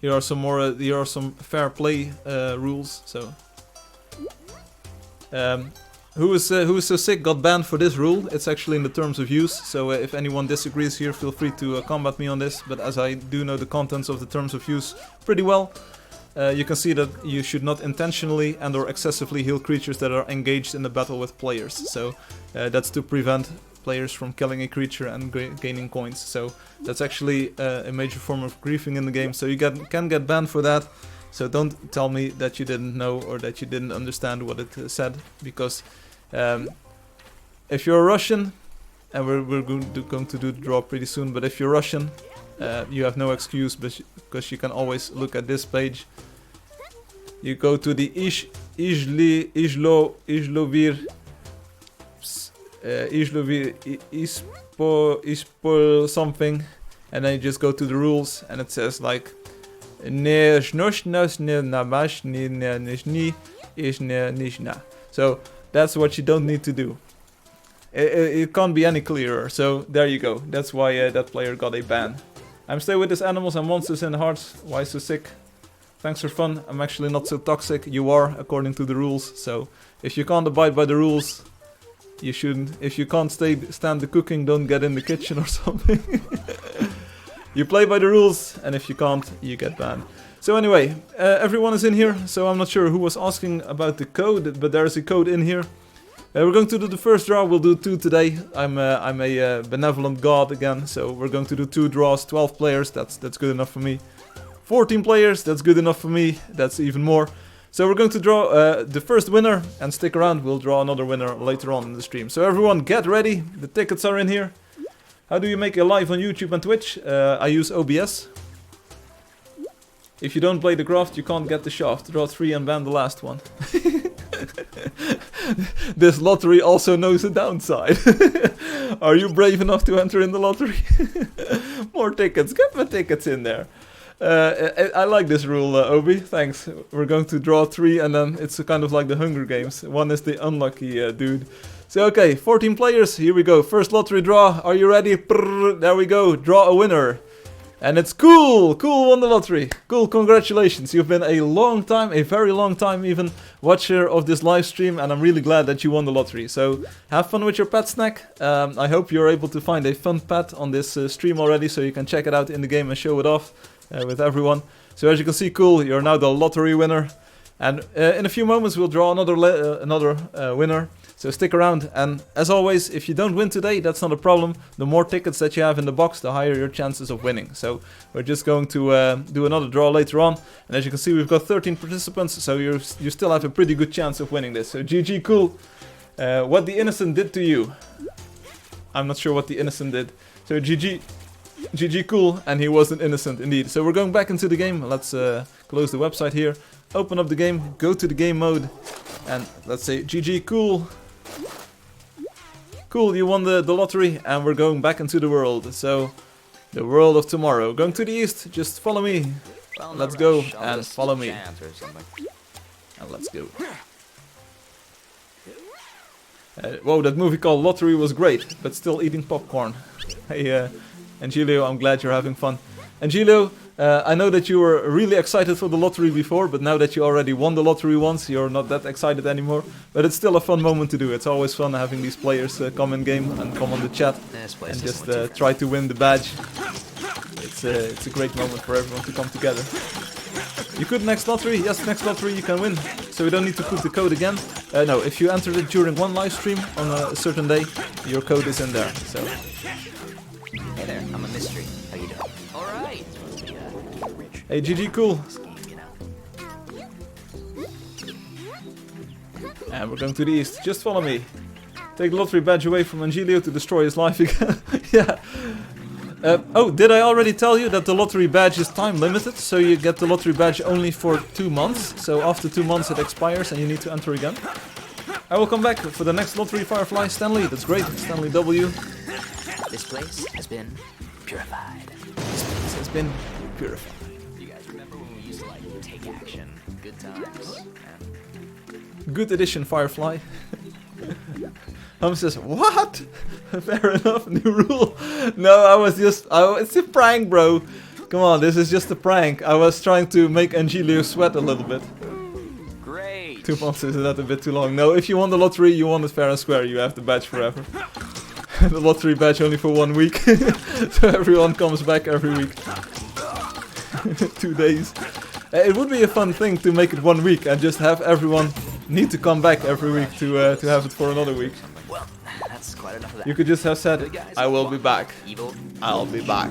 here are some more. Here are some fair play rules. So Who is so sick got banned for this rule. It's actually in the terms of use, so if anyone disagrees here, feel free to combat me on this. But as I do know the contents of the terms of use pretty well, you can see that you should not intentionally and or excessively heal creatures that are engaged in the battle with players. So that's to prevent players from killing a creature and gaining coins. So that's actually a major form of griefing in the game, so you can get banned for that. So don't tell me that you didn't know or that you didn't understand what it said, because if you're Russian, and we're going to do the draw pretty soon, but if you're Russian, you have no excuse, because you can always look at this page. You go to the Ispo something, and then you just go to the rules, and it says like so that's what you don't need to do. It can't be any clearer, so there you go. That's why that player got a ban. I'm stay with his animals and monsters in hearts. Why so sick? Thanks for fun. I'm actually not so toxic. You are, according to the rules. So if you can't abide by the rules, you shouldn't. If you can't stand the cooking, don't get in the kitchen or something. You play by the rules, and if you can't, you get banned. So anyway, everyone is in here, so I'm not sure who was asking about the code, but there is a code in here. We're going to do the first draw. We'll do 2 today. I'm a benevolent god again, so we're going to do 2 draws, 12 players. That's good enough for me. 14 players. That's good enough for me. That's even more. So we're going to draw the first winner, and stick around. We'll draw another winner later on in the stream. So everyone, get ready. The tickets are in here. How do you make a live on YouTube and Twitch? I use OBS. If you don't play the craft, you can't get the shaft. Draw 3 and ban the last one. This lottery also knows a downside. Are you brave enough to enter in the lottery? More tickets. Get my tickets in there. I like this rule, Obi. Thanks. We're going to draw 3, and then it's kind of like the Hunger Games. One is the unlucky dude. So okay, 14 players. Here we go. First lottery draw. Are you ready? Brrr, there we go. Draw a winner. And it's Cool! Cool won the lottery. Cool, congratulations. You've been a long time, a very long time even, watcher of this live stream, and I'm really glad that you won the lottery. So have fun with your pet snack. I hope you're able to find a fun pet on this stream already, so you can check it out in the game and show it off with everyone. So as you can see, Cool, you're now the lottery winner. And in a few moments we'll draw another winner. So stick around, and as always, if you don't win today, that's not a problem. The more tickets that you have in the box, the higher your chances of winning. So we're just going to do another draw later on, and as you can see, we've got 13 participants, so you still have a pretty good chance of winning this. So GG Cool. What the innocent did to you. I'm not sure what the innocent did. So GG Cool, and he wasn't innocent indeed. So we're going back into the game. Let's close the website here, open up the game, go to the game mode, and let's say GG Cool. Cool, you won the lottery, and we're going back into the world. So, the world of tomorrow. Going to the east, just follow me.
Well, no
Let's go,
rush. I'll
and
just
follow me.
chant or something.
And let's go. Whoa, that movie called Lottery was great, but still eating popcorn. Hey, Angelio, I'm glad you're having fun. Angelio, I know that you were really excited for the lottery before, but now that you already won the lottery once, you're not that excited anymore. But it's still a fun moment to do. It's always fun having these players come in game and come on the chat and just try to win the badge. It's a great moment for everyone to come together. You could next lottery? Yes, next lottery you can win. So you don't need to put the code again. No, if you entered it during one live stream on a certain day, your code is in there. So.
Hey there, I'm a mystery. How you doing? Alright.
Hey, GG Cool. And we're going to the east. Just follow me. Take the lottery badge away from Angelio to destroy his life again. Yeah. Oh, did I already tell you that the lottery badge is time limited? So you get the lottery badge only for 2 months. So after 2 months it expires and you need to enter again. I will come back for the next lottery, Firefly. Stanley, that's great. Stanley W.
This place has been purified.
This place has been purified.
You guys remember when we used to, like, take action? Good times.
Good addition, Firefly. Hum says, what? Fair enough, new rule. No, it's a prank, bro. Come on, this is just a prank. I was trying to make Angelio sweat a little bit.
Great.
2 months, isn't that a bit too long? No, if you won the lottery, you won it fair and square. You have the badge forever. The lottery badge only for 1 week. So everyone comes back every week. 2 days. It would be a fun thing to make it 1 week and just have everyone need to come back every week to have it for another week.
Well, that's quite enough of that.
You could just have said, I will be back.
Evil.
I'll be back.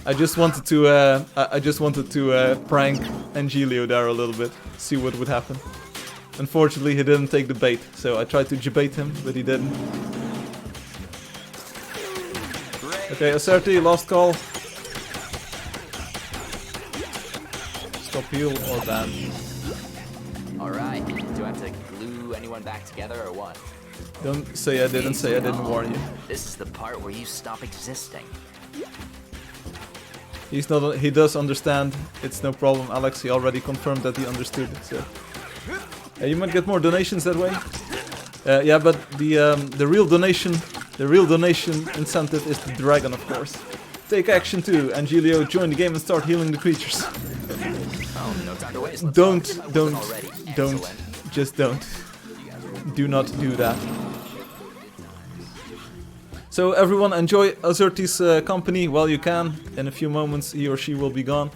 I just wanted to prank Angelio there a little bit, see what would happen. Unfortunately, he didn't take the bait, so I tried to debate him, but he didn't. Okay, Acerti, last call. Stop heal or ban.
Alright, do I have to glue anyone back together or what?
Don't say I didn't warn you.
This is the part where you stop existing.
He does understand. It's no problem, Alex. He already confirmed that he understood it. So you might get more donations that way. Yeah, but the real donation incentive is the dragon, of course. Take action too, Angelio. Join the game and start healing the creatures.
Oh, no time to waste.
Don't.
Excellent.
Just don't. Do not do that. So everyone enjoy Azurti's company while you can. In a few moments he or she will be gone.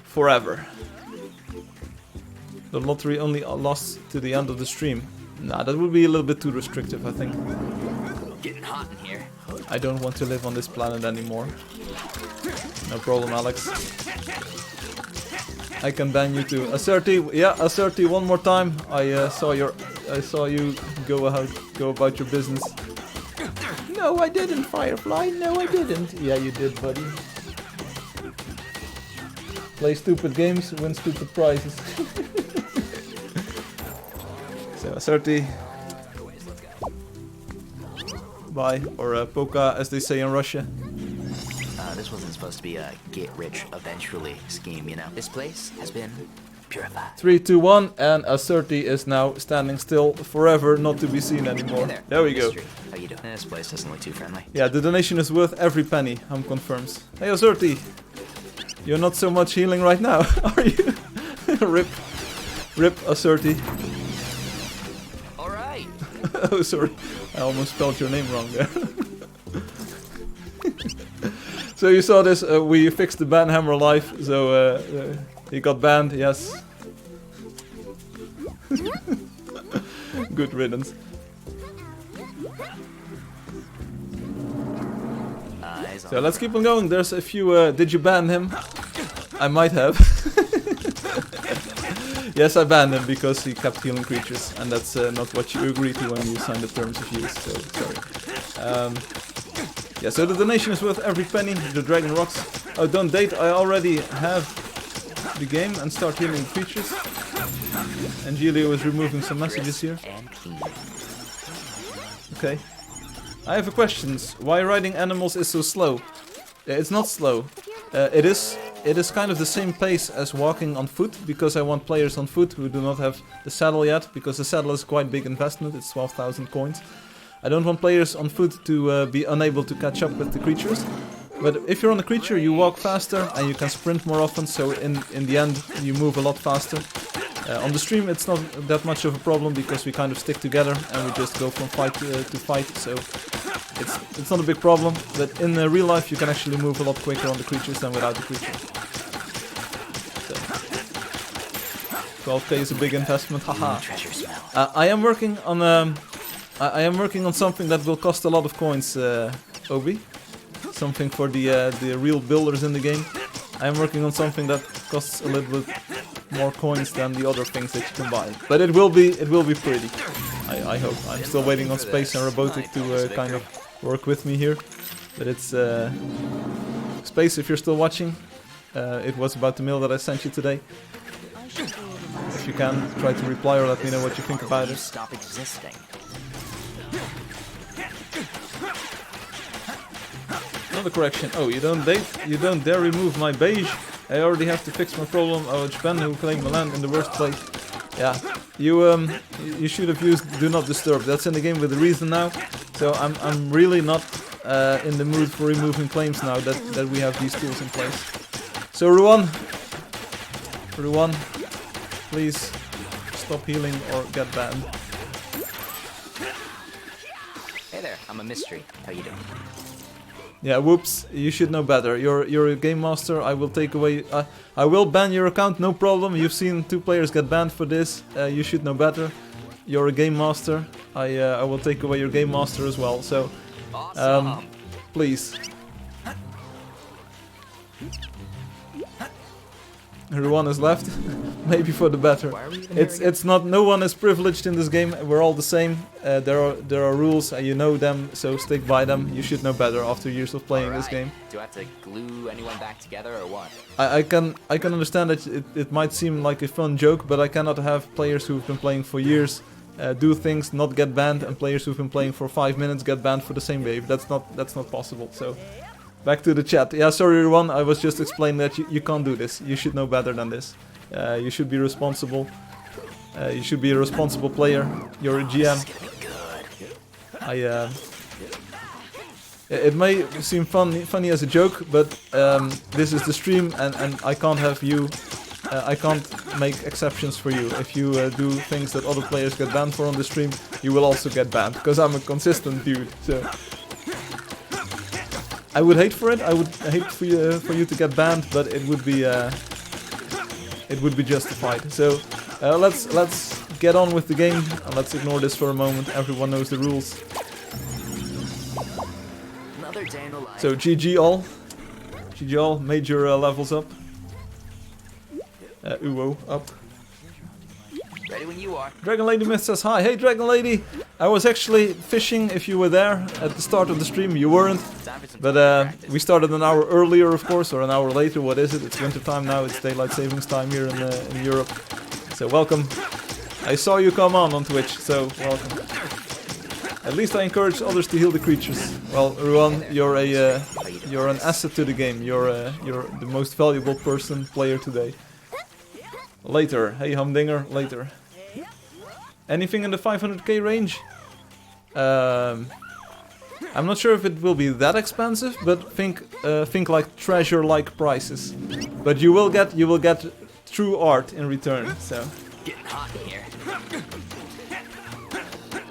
Forever. The lottery only lasts to the end of the stream. Nah, that would be a little bit too restrictive, I think.
Getting hot in here.
I don't want to live on this planet anymore. No problem, Alex. I can ban you too. Acerti, yeah, Acerti, one more time. I saw you go about your business. No, I didn't, Firefly. No, I didn't. Yeah, you did, buddy. Play stupid games, win stupid prizes. So, Acerti. Bye. Or Poka, as they say in Russia.
This wasn't supposed to be a get-rich-eventually scheme, you know. This place has been purified.
3, 2, 1, and Acerti is now standing still forever, not to be seen anymore.
Hey
There we go.
How you doing? This place doesn't look too friendly.
Yeah, the donation is worth every penny, confirms. Hey Acerti, you're not so much healing right now, are you? Rip Acerti.
Alright.
Oh, sorry, I almost spelled your name wrong there. So you saw this, we fixed the ban hammer live, so he got banned, yes. Good riddance. So let's keep on going. There's a few. Did you ban him? I might have. Yes, I banned him because he kept healing creatures, and that's not what you agreed to when you signed the terms of use. So sorry. Yeah, so the donation is worth every penny. The dragon rocks. Oh, don't date. I already have the game and start healing creatures. Angelio is removing some messages here. Okay. I have a question. Why riding animals is so slow? It's not slow. It is kind of the same pace as walking on foot, because I want players on foot who do not have the saddle yet, because the saddle is quite big investment. It's 12,000 coins. I don't want players on foot to be unable to catch up with the creatures. But if you're on a creature, you walk faster and you can sprint more often, so in the end you move a lot faster. On the stream it's not that much of a problem because we kind of stick together and we just go from fight to fight, so it's not a big problem. But in real life you can actually move a lot quicker on the creatures than without the creatures. So 12k is a big investment, haha. I am working on something that will cost a lot of coins, Obi. Something for the real builders in the game. I am working on something that costs a little bit more coins than the other things that you can buy. But it will be pretty. I hope. I'm still waiting on Space and Robotic to kind of work with me here. But it's Space, if you're still watching. It was about the mail that I sent you today. If you can, try to reply or let me know what you think about it.
Stop existing.
Another correction. Oh, you don't dare remove my beige. I already have to fix my problem. Oh, Japan who claimed my land in the worst place. Yeah, you should have used Do Not Disturb. That's in the game with a reason now. So I'm really not in the mood for removing claims now that we have these tools in place. So Ruan, please stop healing or get banned.
Hey there, I'm a mystery. How you doing?
Yeah, whoops, you should know better. You're a game master, I will take away... I will ban your account, no problem. You've seen 2 players get banned for this. You should know better. You're a game master. I will take away your game master as well, so...
Awesome.
Please. Everyone is left. Maybe for the better.
Why are we even here again?
It's not... No one is privileged in this game. We're all the same. There are rules and you know them, so stick by them. You should know better after years of playing this game.
Do I have to glue anyone back together or what?
I can understand that it might seem like a fun joke, but I cannot have players who've been playing for years do things, not get banned, and players who've been playing for 5 minutes get banned for the same behavior. That's not possible. So back to the chat. Yeah, sorry everyone. I was just explaining that you can't do this. You should know better than this. You should be responsible. You should be a responsible player. You're a GM. It may seem funny as a joke, but this is the stream, and I can't have you. I can't make exceptions for you. If you do things that other players get banned for on the stream, you will also get banned, because I'm a consistent dude. So I would hate for it. I would hate for you to get banned, but it would be justified. So let's get on with the game, and let's ignore this for a moment. Everyone knows the rules.
Another day in the life.
So GG all. GG all. Major levels up. Uwo up.
Ready when you are.
Dragon Lady Myth says hi. Hey Dragon Lady! I was actually fishing if you were there at the start of the stream. You weren't. But we started an hour earlier, of course, or an hour later. What is it? It's winter time now. It's daylight savings time here in Europe. So welcome. I saw you come on Twitch, so welcome. At least I encourage others to heal the creatures. Well, Ruan, you're an asset to the game. You're the most valuable player today. Later. Hey Humdinger, later. Anything in the 500k range? I'm not sure if it will be that expensive, but think like treasure-like prices. But you will get true art in return. So.
Getting hot in here.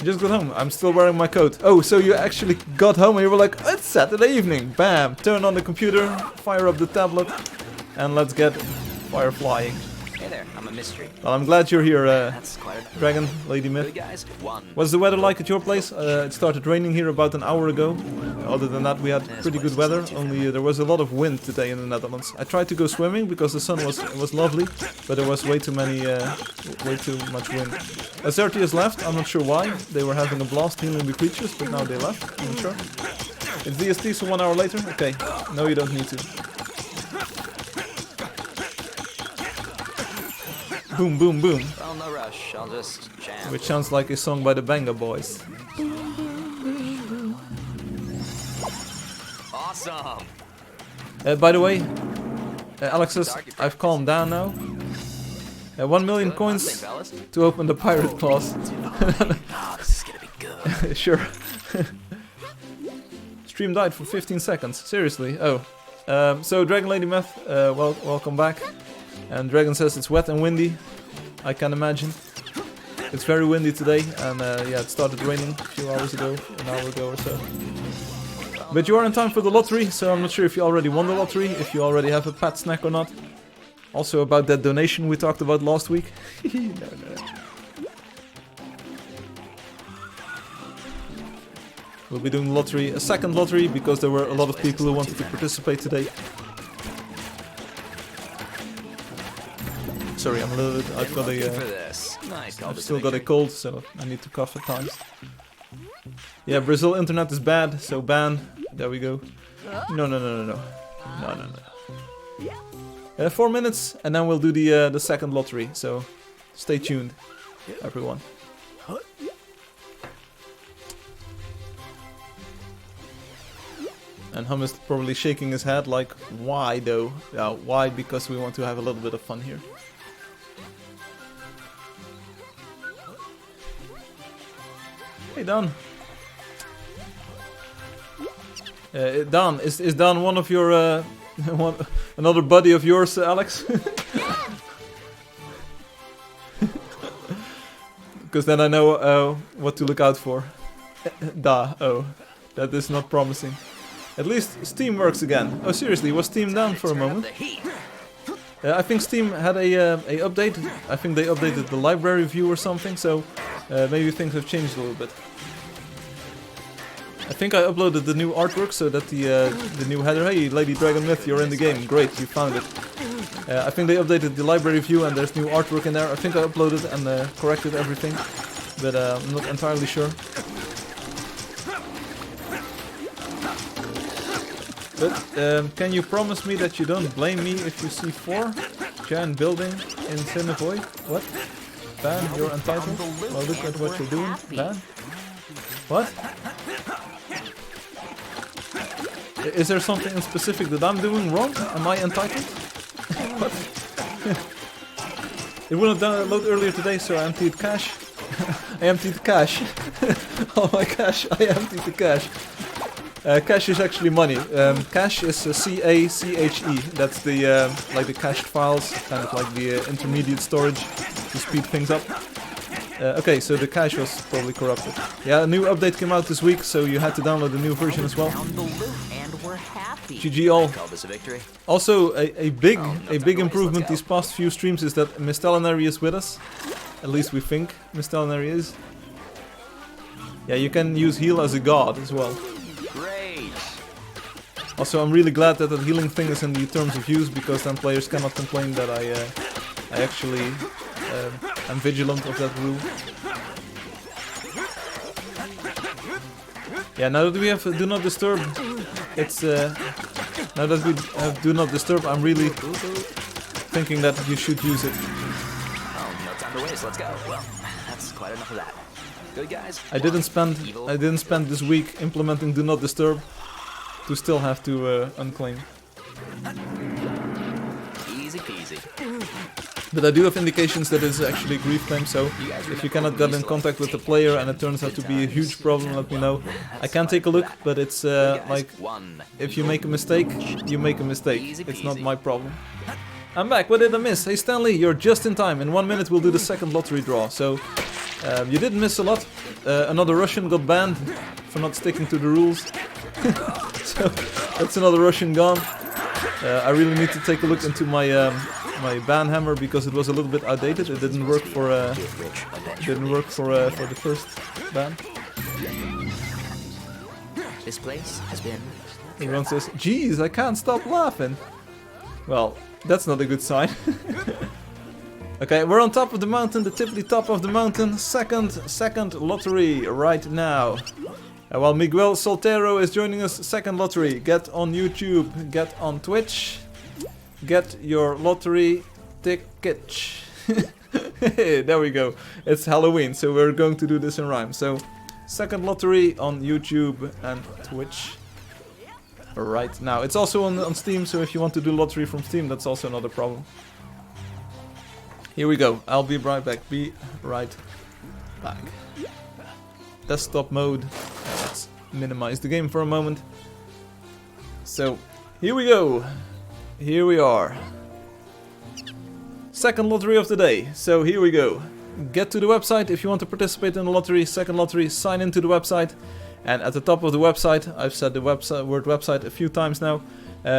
Just got home. I'm still wearing my coat. Oh, so you actually got home and you were like, it's Saturday evening. Bam! Turn on the computer, fire up the tablet, and let's get Fireflying.
Hey there, I'm a mystery.
Well, I'm glad you're here,
That's quite a...
Dragon Lady
Good
Myth.
guys, one.
What's the weather like at your place? It started raining here about an hour ago. Other than that, we had pretty good weather. Only there was a lot of wind today in the Netherlands. I tried to go swimming because the sun was lovely, but there was way too much wind. Azertius left. I'm not sure why. They were having a blast healing the creatures, but now they left. I'm not sure. It's DST, so 1 hour later. Okay. No, you don't need to. Boom, boom, boom.
Well, no rush. I'll just jam.
Which sounds like a song by the Banga Boys.
Awesome.
By the way, Alex says, I've calmed down now. 1 million coins to open the pirate class.
Oh, this is gonna be good.
Sure. Stream died for 15 seconds. Seriously. Oh. So Dragon Lady Meth, welcome back. And Dragon says it's wet and windy. I can imagine. It's very windy today, and yeah, it started raining a few hours ago, an hour ago or so. But you are in time for the lottery, so I'm not sure if you already won the lottery, if you already have a pet snack or not. Also about that donation we talked about last week. No. We'll be doing the lottery, a second lottery, because there were a lot of people who wanted to participate today. Sorry, I'm a little bit. I've still got a cold, so I need to cough at times. Yeah, Brazil internet is bad, so ban. There we go. No. 4 minutes, and then we'll do the second lottery. So stay tuned, everyone. And Hum is probably shaking his head like, why though? Yeah, why? Because we want to have a little bit of fun here. Hey Dan. Dan, is Dan one of your another buddy of yours, Alex? because then I know what to look out for. That is not promising. At least Steam works again. Oh, seriously, was Steam down for a moment? I think Steam had a update. I think they updated the library view or something, so maybe things have changed a little bit. I think I uploaded the new artwork so that the new header. Hey, Lady Dragon Myth, you're in the game. Great, you found it. I think they updated the library view and there's new artwork in there. I think I uploaded and corrected everything, but I'm not entirely sure. But can you promise me that you don't blame me if you see 4 giant building in Cinevoid? What? Ban, you're entitled? Well, look at what you're doing. Ban? What? Is there something in specific that I'm doing wrong? Am I entitled? What? It wouldn't download earlier today, so I emptied cache. I emptied cache. Oh my cache, I emptied the cache. Cache is actually money. Cache is C-A-C-H-E. That's the like the cached files, kind of like the intermediate storage to speed things up. Okay, so the cache was probably corrupted. Yeah, a new update came out this week, so you had to download the new version as well. GG all. Also, a big improvement these past few streams is that Mistellenary is with us. At least we think Mistellenary is. Yeah, you can use heal as a god as well. Also, I'm really glad that healing thing is in the terms of use, because then players cannot complain that I actually am vigilant of that rule. Yeah, now that we have Do Not Disturb, it's now that we have Do Not Disturb, I'm really thinking that you should use it.
Oh, no time to waste. Let's go. Well, that's quite enough of that. Good guys.
I didn't spend this week implementing Do Not Disturb to still have to unclaim.
Easy peasy.
But I do have indications that it's actually a grief claim, so if you cannot get in contact with the player and it turns out to be a huge problem, let me know. I can take a look, but it's like, if you make a mistake, you make a mistake. It's not my problem. I'm back, what did I miss? Hey Stanley, you're just in time. In 1 minute we'll do the second lottery draw, so you didn't miss a lot. Another Russian got banned for not sticking to the rules. So that's another Russian gone. I really need to take a look into my my ban hammer, because it was a little bit outdated. It didn't work for for the first ban.
This place has been.
Everyone says, "Geez, I can't stop laughing." Well, that's not a good sign. Okay, we're on top of the mountain, the tippity top of the mountain. Second lottery right now. While Miguel Soltero is joining us, second lottery. Get on YouTube, get on Twitch, get your lottery ticket. There we go. It's Halloween, so we're going to do this in rhyme. So, second lottery on YouTube and Twitch right now. It's also on Steam, so if you want to do lottery from Steam, that's also not a problem. Here we go. I'll be right back. Be right back. Desktop mode. Let's minimize the game for a moment. So, here we go. Here we are. Second lottery of the day. So, here we go. Get to the website if you want to participate in the lottery. Second lottery, sign into the website. And at the top of the website, I've said the word website a few times now.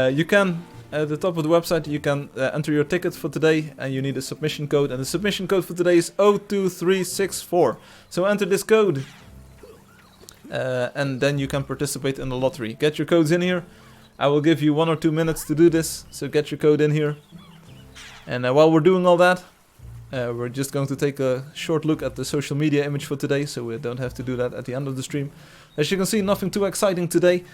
You can, at the top of the website, you can enter your ticket for today, and you need a submission code. And the submission code for today is 02364. So enter this code. And then you can participate in the lottery. Get your codes in here. I will give you 1 or 2 minutes to do this, so get your code in here. And while we're doing all that, we're just going to take a short look at the social media image for today, so we don't have to do that at the end of the stream. As you can see, nothing too exciting today.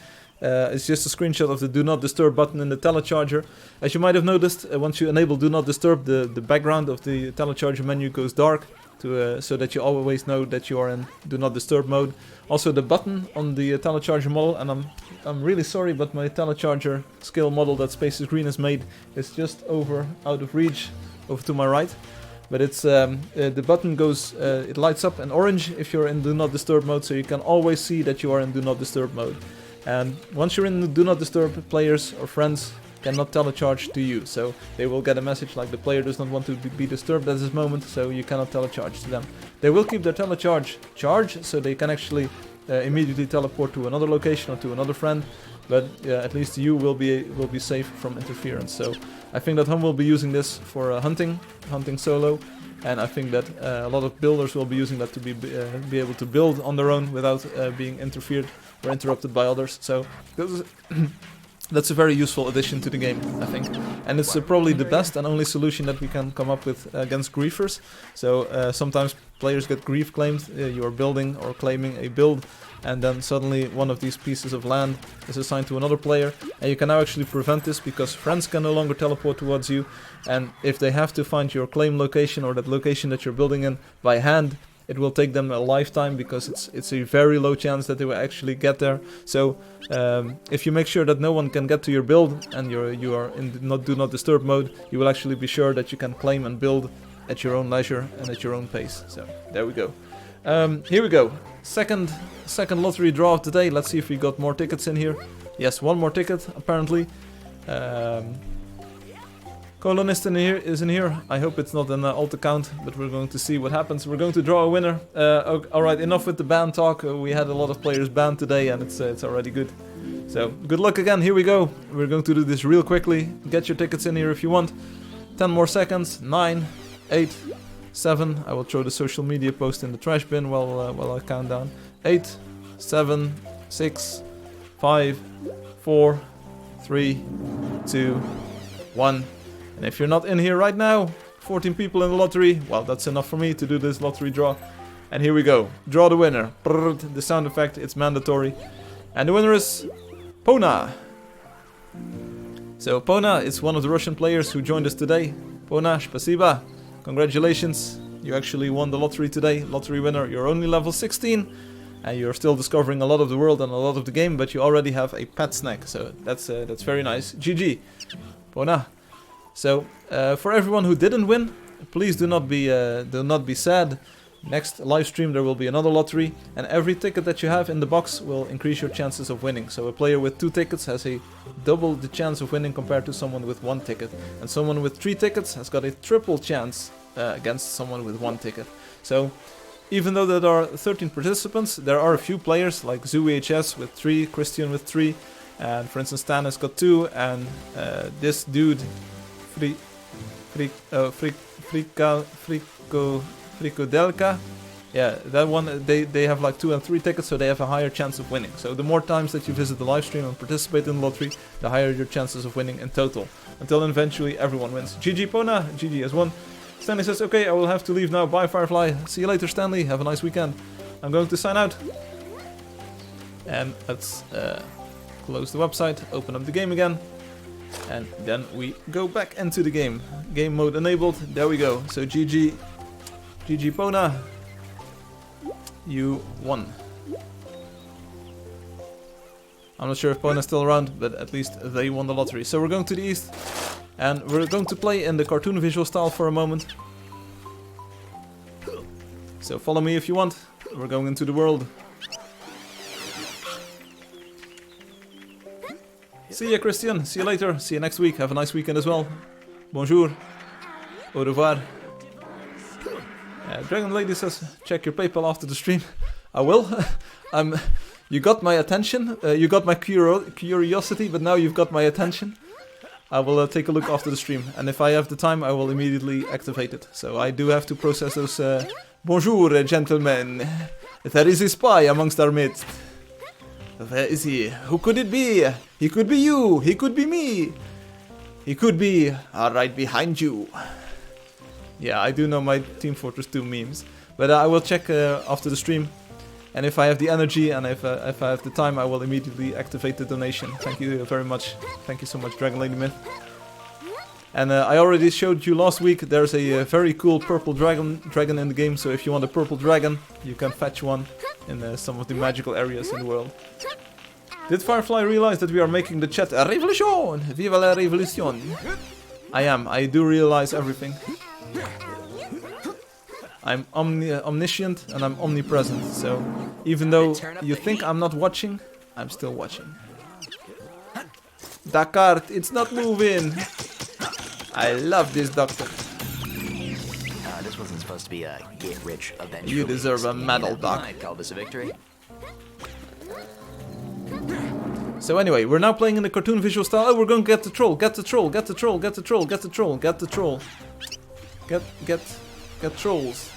It's just a screenshot of the Do Not Disturb button in the telecharger. As you might have noticed, once you enable Do Not Disturb, the background of the telecharger menu goes dark, so that you always know that you are in Do Not Disturb mode. Also, the button on the telecharger model, and I'm really sorry, but my telecharger scale model that Spaces Green has made is just out of reach, over to my right. But it's the button goes, it lights up in orange if you're in Do Not Disturb mode, so you can always see that you are in Do Not Disturb mode. And once you're in the Do Not Disturb, players or friends cannot telecharge to you. So they will get a message like the player does not want to be disturbed at this moment, so you cannot telecharge to them. They will keep their telecharge charged, so they can actually immediately teleport to another location or to another friend, but at least you will be safe from interference. So I think that Hum will be using this for hunting solo, and I think that a lot of builders will be using that to be able to build on their own without being interfered or interrupted by others. So that's a very useful addition to the game, I think. And it's probably the best and only solution that we can come up with against griefers. So sometimes players get grief claimed. You are building or claiming a build, and then suddenly one of these pieces of land is assigned to another player. And you can now actually prevent this because friends can no longer teleport towards you. And if they have to find your claim location or that location that you're building in by hand, it will take them a lifetime because it's a very low chance that they will actually get there. So if you make sure that no one can get to your build and you are in do not disturb mode, you will actually be sure that you can claim and build at your own leisure and at your own pace. So there we go. Here we go. Second lottery draw of the day. Let's see if we got more tickets in here. Yes, one more ticket apparently. Colonist is in here. I hope it's not an alt account, but we're going to see what happens. We're going to draw a winner. Alright, enough with the ban talk. We had a lot of players banned today and it's already good. So, good luck again. Here we go. We're going to do this real quickly. Get your tickets in here if you want. 10 more seconds. 9, 8, 7. I will throw the social media post in the trash bin while I count down. 8, 7, 6, 5, 4, 3, 2, 1. And if you're not in here right now, 14 people in the lottery, well, that's enough for me to do this lottery draw. And here we go. Draw the winner. Brrr, the sound effect, it's mandatory. And the winner is Pona. So Pona is one of the Russian players who joined us today. Pona, spasiba. Congratulations. You actually won the lottery today. Lottery winner. You're only level 16. And you're still discovering a lot of the world and a lot of the game, but you already have a pet snack. So that's very nice. GG. Pona. So, for everyone who didn't win, please do not be sad. Next live stream there will be another lottery, and every ticket that you have in the box will increase your chances of winning. So a player with 2 tickets has a double the chance of winning compared to someone with 1 ticket, and someone with 3 tickets has got a triple chance against someone with 1 ticket. So, even though there are 13 participants, there are a few players like ZooHS with 3, Christian with 3, and for instance Stan has got 2, and this dude Fricodelka, yeah, that one, they have like 2 and 3 tickets, so they have a higher chance of winning. So the more times that you visit the live stream and participate in the lottery, the higher your chances of winning in total, until eventually everyone wins. GG Pona, GG has won. Stanley says, okay, I will have to leave now. Bye Firefly. See you later Stanley, have a nice weekend. I'm going to sign out. And let's close the website, open up the game again. And then we go back into the game. Game mode enabled. There we go. So GG Pona. You won. I'm not sure if Pona's still around, but at least they won the lottery. So we're going to the east. And we're going to play in the cartoon visual style for a moment. So follow me if you want. We're going into the world. See ya, Christian. See you later. See you next week. Have a nice weekend as well. Bonjour. Au revoir. Dragon Lady says, check your PayPal after the stream. I will. You got my attention. You got my curiosity, but now you've got my attention. I will take a look after the stream. And if I have the time, I will immediately activate it. So I do have to process those... Bonjour, gentlemen. There is a spy amongst our midst. Where is he? Who could it be? He could be you. He could be me. He could be right behind you. Yeah, I do know my Team Fortress 2 memes. But I will check after the stream. And if I have the energy and if I have the time, I will immediately activate the donation. Thank you very much. Thank you so much, Dragon Lady Myth. And I already showed you last week, there's a very cool purple dragon in the game. So if you want a purple dragon, you can fetch one in some of the magical areas in the world. Did Firefly realize that we are making the chat a revolution? Viva la revolution! I do realize everything. I'm omniscient and I'm omnipresent, so even though you think I'm not watching, I'm still watching. that cart, it's not moving. I love this doctor.
This wasn't supposed to be a get rich eventually.
You deserve a
scheme,
medal, Doc.
I'd call this a victory.
So anyway, we're now playing in the cartoon visual style. Oh, we're going to get the troll, get the troll, get the troll, get the troll, get the troll, get the troll. Get trolls.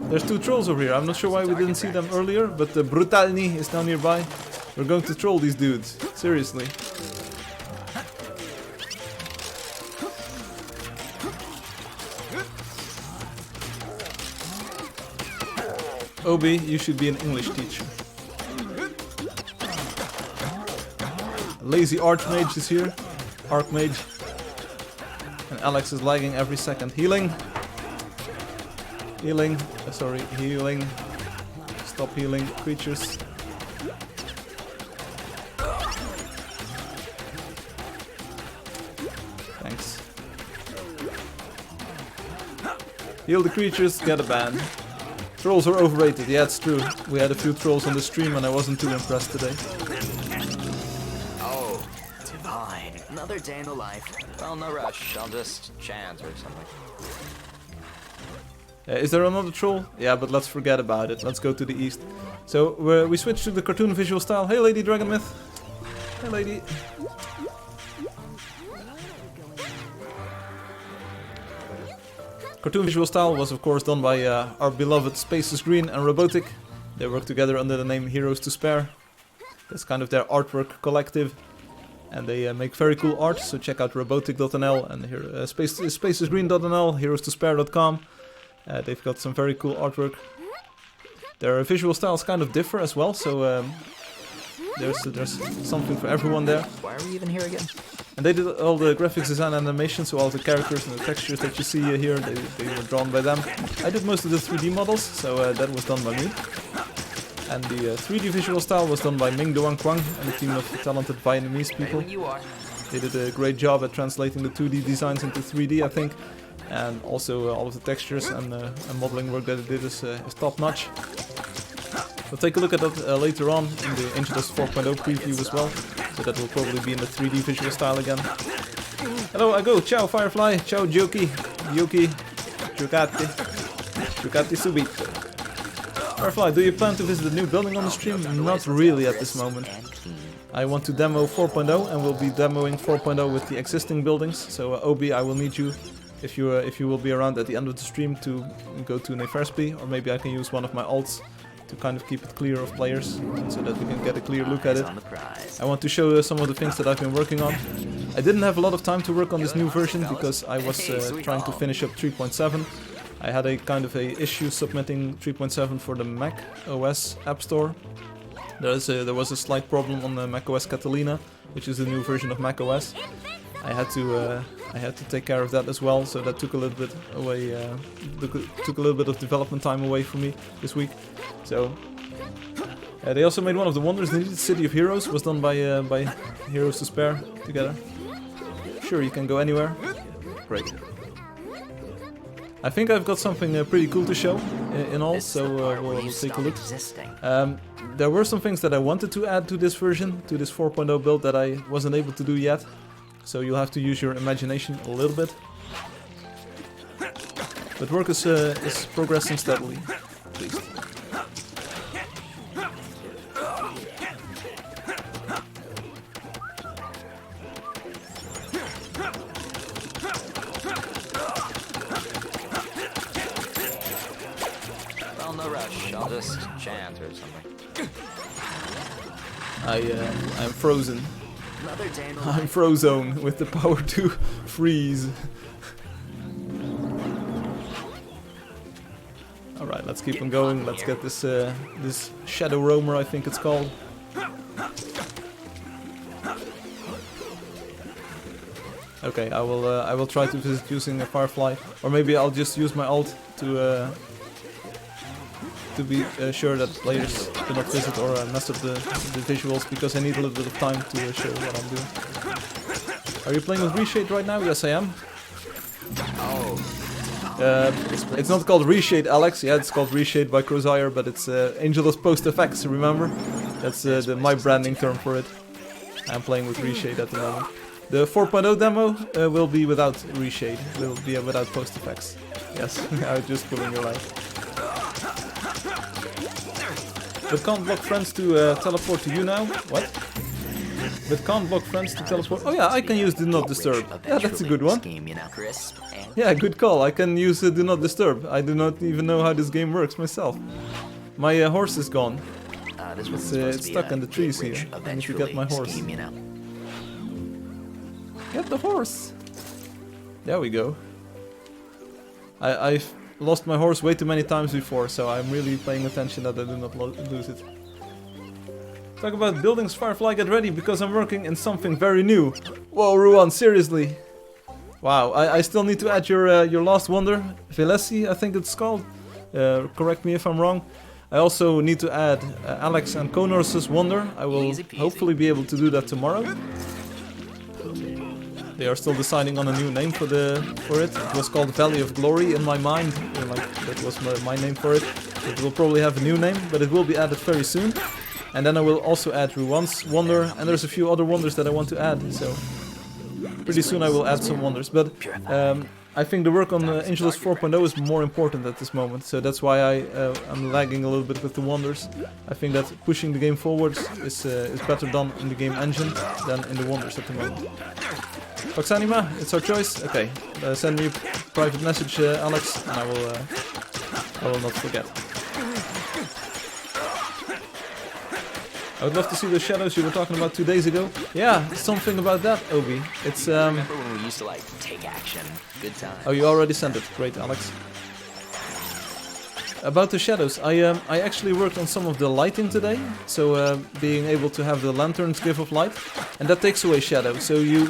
There's 2 trolls over here. I'm not sure why we didn't see them earlier, but the Brutalny is now nearby. We're going to troll these dudes. Seriously. Obi, you should be an English teacher. Lazy Archmage is here. Archmage. And Alex is lagging every second. Healing. Healing. Sorry, healing. Stop healing creatures. Thanks. Heal the creatures, get a ban. Trolls are overrated, yeah, it's true. We had a few trolls on the stream and I wasn't too impressed today.
Oh, divine. Another day in the life. Well, no rush. I'll just chant or something.
Is there another troll? Yeah, but let's forget about it. Let's go to the east. So, we switched to the cartoon visual style. Hey, Lady Dragonmyth. Hey, lady. Cartoon visual style was of course done by our beloved Spaces Green and Robotic. They work together under the name Heroes to Spare. That's kind of their artwork collective. And they make very cool art, so check out robotic.nl and spacesgreen.nl, heroes2spare.com. They've got some very cool artwork. Their visual styles kind of differ as well, so there's something for everyone there.
Why are we even here again?
And they did all the graphics design and animation, so all the characters and the textures that you see here, they were drawn by them. I did most of the 3D models, so that was done by me. And the 3D visual style was done by Ming Doan Kwang and a team of talented Vietnamese people. They did a great job at translating the 2D designs into 3D, I think. And also all of the textures and modeling work that it did is top notch. We'll take a look at that later on in the Angeldust 4.0 preview as well. So that will probably be in the 3D visual style again. Hello, I go. Ciao, Firefly. Ciao, Joki. Yoki. Giocati. Giocati subito. Firefly, do you plan to visit the new building on the stream? Not really at this moment. I want to demo 4.0 and we'll be demoing 4.0 with the existing buildings. So Obi, I will need you if you will be around at the end of the stream to go to Nefersby, or maybe I can use one of my alts to kind of keep it clear of players, so that we can get a clear look at it. I want to show some of the things that I've been working on. I didn't have a lot of time to work on this new version because I was trying to finish up 3.7. I had a kind of a issue submitting 3.7 for the Mac OS App Store. There was a slight problem on the Mac OS Catalina, which is the new version of Mac OS. I had to take care of that as well, so that took a little bit away. Took a little bit of development time away from me this week. So they also made one of the wonders needed. City of Heroes was done by Heroes to Spare together. Sure, you can go anywhere. Great. I think I've got something pretty cool to show in all, so we'll take a look. There were some things that I wanted to add to this version, to this 4.0 build, that I wasn't able to do yet. So you'll have to use your imagination a little bit. But work is progressing steadily, at least.
Well, no rush. I'll just chant or something.
I'm frozen. I'm Frozone with the power to freeze. Alright, let's keep on going. Let's get this this Shadow Roamer, I think it's called. Okay, I will try to visit using a Firefly, or maybe I'll just use my ult to be sure that players do not visit or mess up the visuals, because I need a little bit of time to show what I'm doing. Are you playing with Reshade right now? Yes, I am. It's not called Reshade, Alex. Yeah, it's called Reshade by Crozire, but it's Angeldust Post Effects, remember? That's my branding term for it. I'm playing with reshade at the moment. The 4.0 demo will be without reshade. Will be without post effects. Yes, I was just pulling your line. But can't block friends to teleport to you now? What? But can't block friends to teleport. Oh yeah, I can use Do Not Disturb. Yeah, that's a good one. Yeah, good call. I can use Do Not Disturb. I do not even know how this game works myself. My horse is gone. It's stuck in the trees here. I need to get my horse. Get the horse! There we go. I've lost my horse way too many times before, so I'm really paying attention that I do not lose it. Talk about buildings, Firefly, get ready, because I'm working in something very new. Whoa, Ruan, seriously? Wow, I still need to add your last wonder, Velesi, I think it's called. Correct me if I'm wrong. I also need to add Alex and Konor's wonder. I will hopefully be able to do that tomorrow. They are still deciding on a new name for it. It was called Valley of Glory in my mind. That was my name for it. It will probably have a new name, but it will be added very soon. And then I will also add Ruan's wonder, and there's a few other wonders that I want to add. So pretty soon I will add some wonders. But I think the work on Angeldust 4.0 is more important at this moment. So that's why I'm lagging a little bit with the wonders. I think that pushing the game forward is better done in the game engine than in the wonders at the moment. Foxanima, it's our choice. Okay, send me a private message, Alex, and I will not forget. I would love to see the shadows you were talking about 2 days ago. Yeah, something about that, Obi. It's
Remember when we used to like take action? Good time.
Oh, you already sent it. Great, Alex. About the shadows, I actually worked on some of the lighting today, so being able to have the lanterns give off light, and that takes away shadow. So you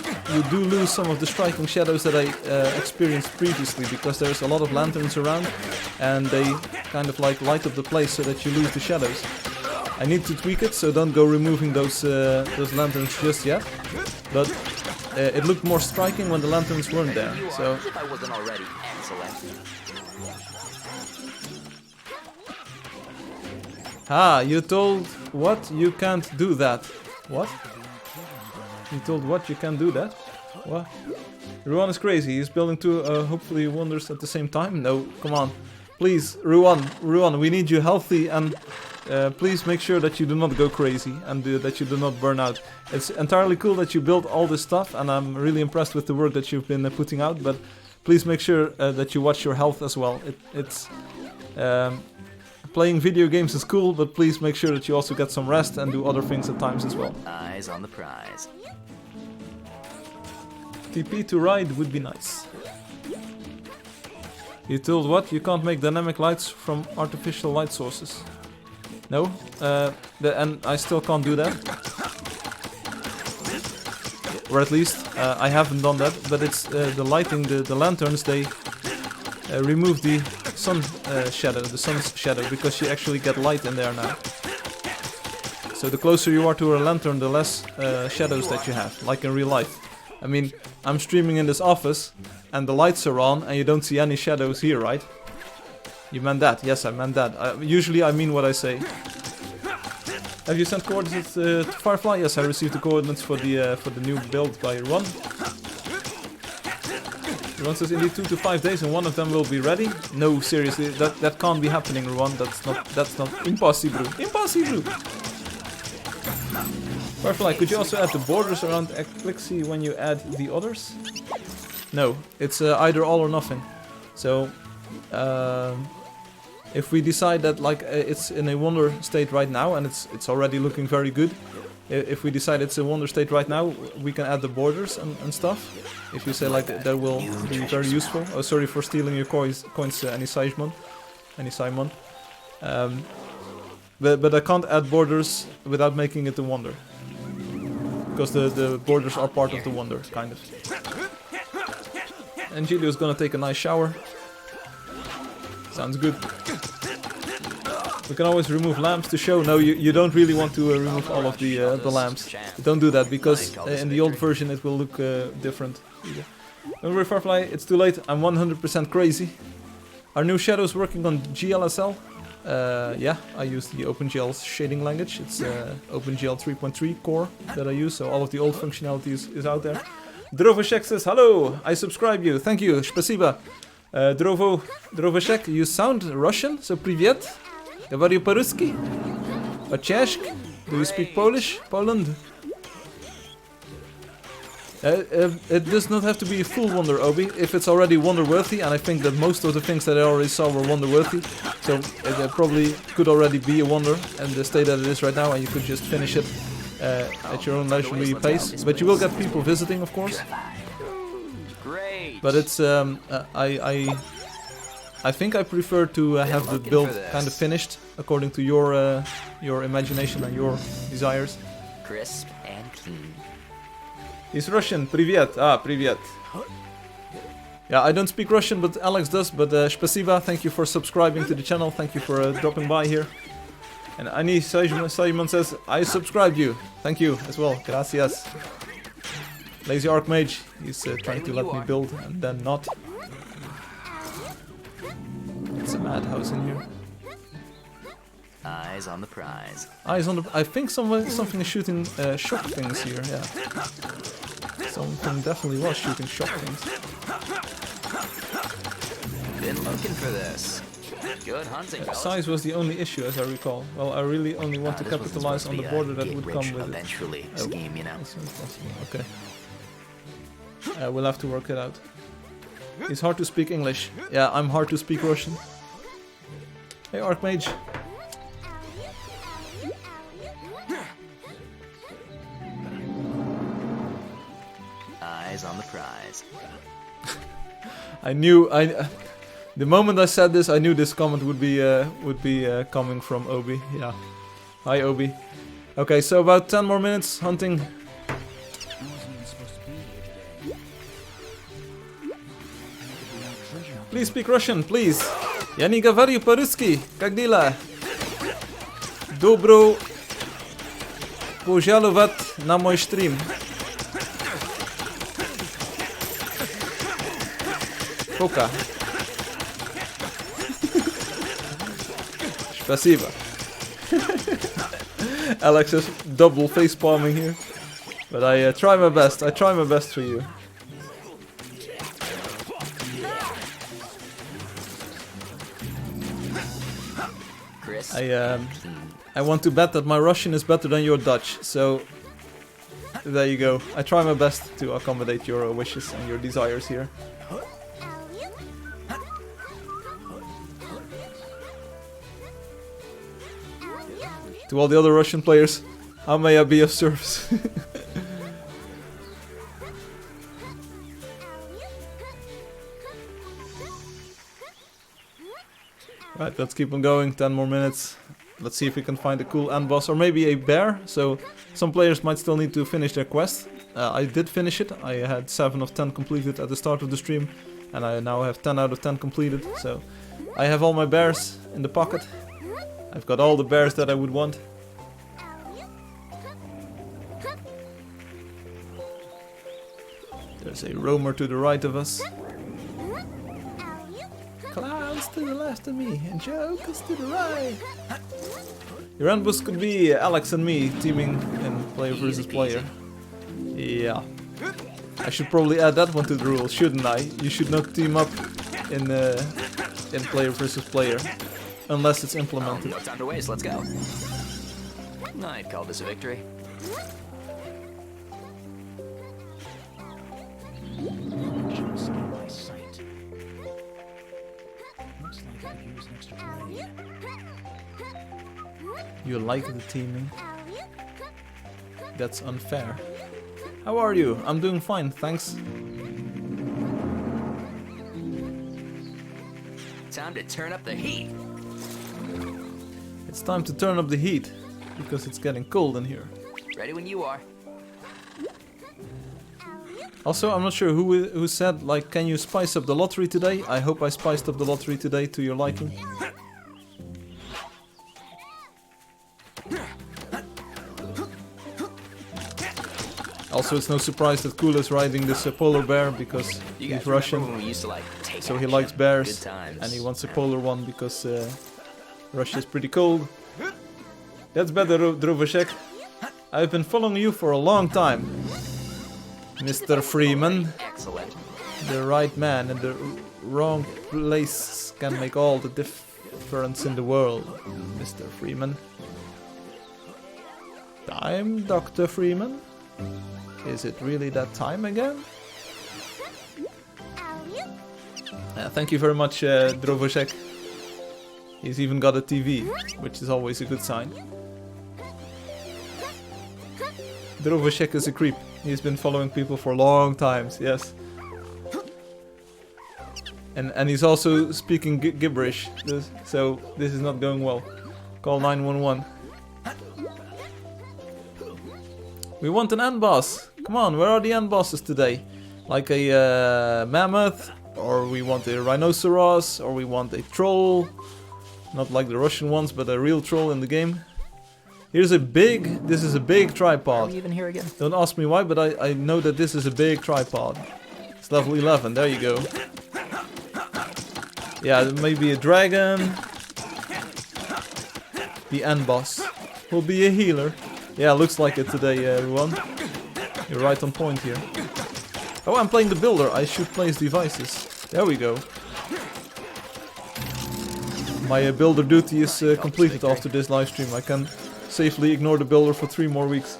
do lose some of the striking shadows that I experienced previously, because there's a lot of lanterns around, and they kind of like light up the place so that you lose the shadows. I need to tweak it, so don't go removing those lanterns just yet. But it looked more striking when the lanterns weren't there. So.
If I wasn't already excellent.
Ah, you told what? You can't do that. What? You told what? You can't do that? What? Ruan is crazy. He's building two, hopefully, wonders at the same time. No, come on. Please, Ruan, we need you healthy, and please make sure that you do not go crazy and that you do not burn out. It's entirely cool that you build all this stuff, and I'm really impressed with the work that you've been putting out, but please make sure that you watch your health as well. Playing video games is cool, but please make sure that you also get some rest and do other things at times as well.
Eyes on the prize.
TP to ride would be nice. You told what? You can't make dynamic lights from artificial light sources. No? And I still can't do that. Or at least, I haven't done that, but it's the lighting, the lanterns, they remove the sun shadow, the sun's shadow, because you actually get light in there now. So the closer you are to a lantern, the less shadows that you have, like in real life. I mean, I'm streaming in this office, and the lights are on, and you don't see any shadows here, right? You meant that? Yes, I meant that. Usually I mean what I say. Have you sent coordinates to Firefly? Yes, I received the coordinates for the new build by Ruan. Ruan says indeed 2 to 5 days and one of them will be ready. No, seriously, that can't be happening, Ruan. That's not impossible. Impossible. Firefly, could you also add the borders around Eclipsy when you add the others? No, it's either all or nothing. So, if we decide that like it's in a wonder state right now and it's already looking very good, if we decide it's a wonder state right now, we can add the borders and stuff. If you say like that will be very useful. Oh, sorry for stealing your coins, any Simon. But I can't add borders without making it a wonder. Because the borders are part of the wonder, kind of. And Giulio's gonna take a nice shower. Sounds good. We can always remove lamps to show. No, you don't really want to remove all of the lamps. Don't do that, because in the old version it will look different. Don't worry, Firefly, it's too late. I'm 100% crazy. Are new shadows working on GLSL? Yeah, I use the OpenGL shading language. It's OpenGL 3.3 core that I use, so all of the old functionality is out there. Drovashek says, hello, I subscribe you. Thank you, спасибо. Drovashek, you sound Russian, so привет. Говорю по-русски. По-чешски. Do you speak Polish? Poland? It does not have to be a full wonder, Obi, if it's already wonder-worthy, and I think that most of the things that I already saw were wonder-worthy, so it probably could already be a wonder in the state that it is right now, and you could just finish it at your own leisurely pace. But you will get people visiting, of course.
Great.
But it's I think I prefer to have the build kind of finished according to your imagination and your desires.
Crisp and clean.
He's Russian. Привет. Ah, привет. Yeah, I don't speak Russian, but Alex does. But спасибо. Thank you for subscribing to the channel. Thank you for dropping by here. And Ani Simon says, I subscribed you. Thank you as well. Gracias. Lazy Archmage. He's trying to let me build and then not. It's a madhouse in here.
Eyes on the prize.
Eyes on the... I think something is shooting shock things here, yeah. Something definitely was shooting shock things.
Been looking for this. Good hunting, fellas.
Size was the only issue, as I recall. Well, I really only want to capitalize on the border that would come with
eventually
it.
Scheme, you know.
As soon as possible. Okay. We'll have to work it out. It's hard to speak English. Yeah, I'm hard to speak Russian. Hey, Archmage.
Eyes on the prize.
I knew the moment I said this, I knew this comment would be coming from Obi. Yeah. Hi, Obi. Okay, so about 10 more minutes hunting. Please speak Russian, please. Я не говорю по-русски. Как дела? Добро пожаловать на мой стрим. Пока. Спасибо. Alex is double face palming here. But I try my best. I try my best for you. I want to bet that my Russian is better than your Dutch, so there you go. I try my best to accommodate your wishes and your desires here. To all the other Russian players, how may I be of service? Right, let's keep on going, 10 more minutes. Let's see if we can find a cool end boss, or maybe a bear, so some players might still need to finish their quest. I did finish it, I had 7 of 10 completed at the start of the stream, and I now have 10 out of 10 completed, so I have all my bears in the pocket. I've got all the bears that I would want. There's a roamer to the right of us. Clowns to the left of me, and jokers to the right. Your ambush could be Alex and me teaming in player versus player. Yeah. I should probably add that one to the rules, shouldn't I? You should not team up in player versus player. Unless it's implemented.
No time to waste, let's go. I'd call this a victory.
You like the teaming? That's unfair. How are you? I'm doing fine, thanks.
Time to turn up the heat.
It's time to turn up the heat, because it's getting cold in here.
Ready when you are.
Also, I'm not sure who said, like, can you spice up the lottery today? I hope I spiced up the lottery today to your liking. Also, it's no surprise that Kula is riding this polar bear because he's Russian,
when we used to, like, take
so he
action?
likes bears,
Good times.
and he wants a polar one because Russia is pretty cold. That's better, Drovashek. I've been following you for a long time, Mr. Freeman.
Excellent.
The right man in the wrong place can make all the difference in the world, Mr. Freeman. Time, Dr. Freeman? Is it really that time again? Thank you very much, Drovashek. He's even got a TV, which is always a good sign. Drovashek is a creep. He's been following people for long times, yes. And he's also speaking gibberish, so this is not going well. Call 911. We want an end boss. Come on, where are the end bosses today? Like a mammoth, or we want a rhinoceros, or we want a troll. Not like the Russian ones, but a real troll in the game. This is a big tripod.
Are we even here again?
Don't ask me why, but I know that this is a big tripod. It's level 11, there you go. Yeah, maybe a dragon. The end boss will be a healer. Yeah, looks like it today, everyone. You're right on point here. Oh, I'm playing the builder. I should place devices. There we go. My builder duty is completed after this live stream. I can safely ignore the builder for 3 more weeks.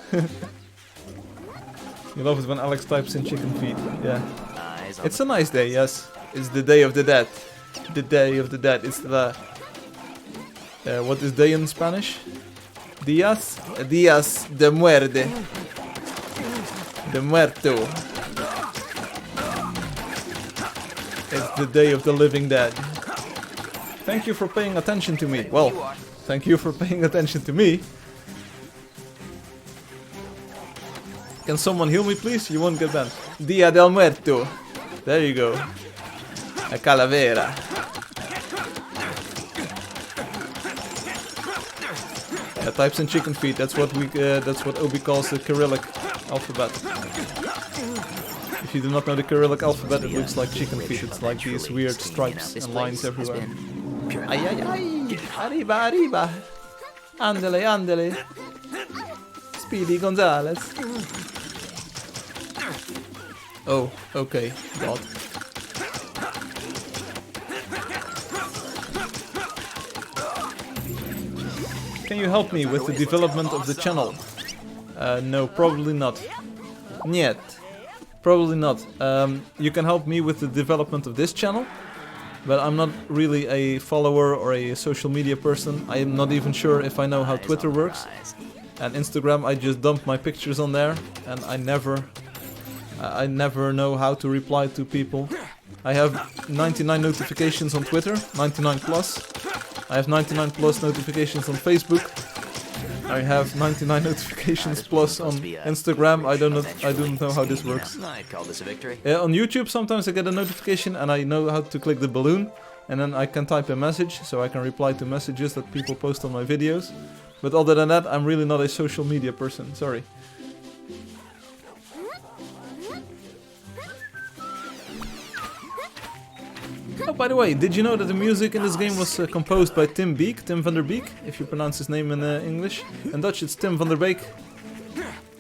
You love it when Alex types in chicken feet. Yeah. It's a nice day, yes. It's the Day of the Dead. The Day of the Dead. It's the... what is day in Spanish? Días? Días de muerte. De muerto. It's the Day of the Living Dead. Thank you for paying attention to me. Well, thank you for paying attention to me. Can someone heal me, please? You won't get banned. Dia del Muerto. There you go. A calavera. Yeah, types in chicken feet. That's what Obi calls the Cyrillic alphabet. If you do not know the Cyrillic alphabet, it looks like chicken feet. It's like these weird stripes and lines everywhere. Ay, ay, ay! Arriba, arriba! Andele, andele! Speedy Gonzales! Oh, okay, God. Can you help me with the development of the channel? No, probably not. Niet. Probably not. You can help me with the development of this channel, but I'm not really a follower or a social media person. I am not even sure if I know how Twitter works. And Instagram, I just dump my pictures on there, and I never know how to reply to people. I have 99 notifications on Twitter, 99 plus. I have 99 plus notifications on Facebook. I have 99 notifications plus on Instagram. I don't know how this works.
I'd call this a victory.
On YouTube, sometimes I get a notification and I know how to click the balloon, and then I can type a message, so I can reply to messages that people post on my videos. But other than that, I'm really not a social media person. Sorry. Oh, by the way, did you know that the music in this game was composed by Tim van der Beek, if you pronounce his name in English. In Dutch it's Tim van der Beek.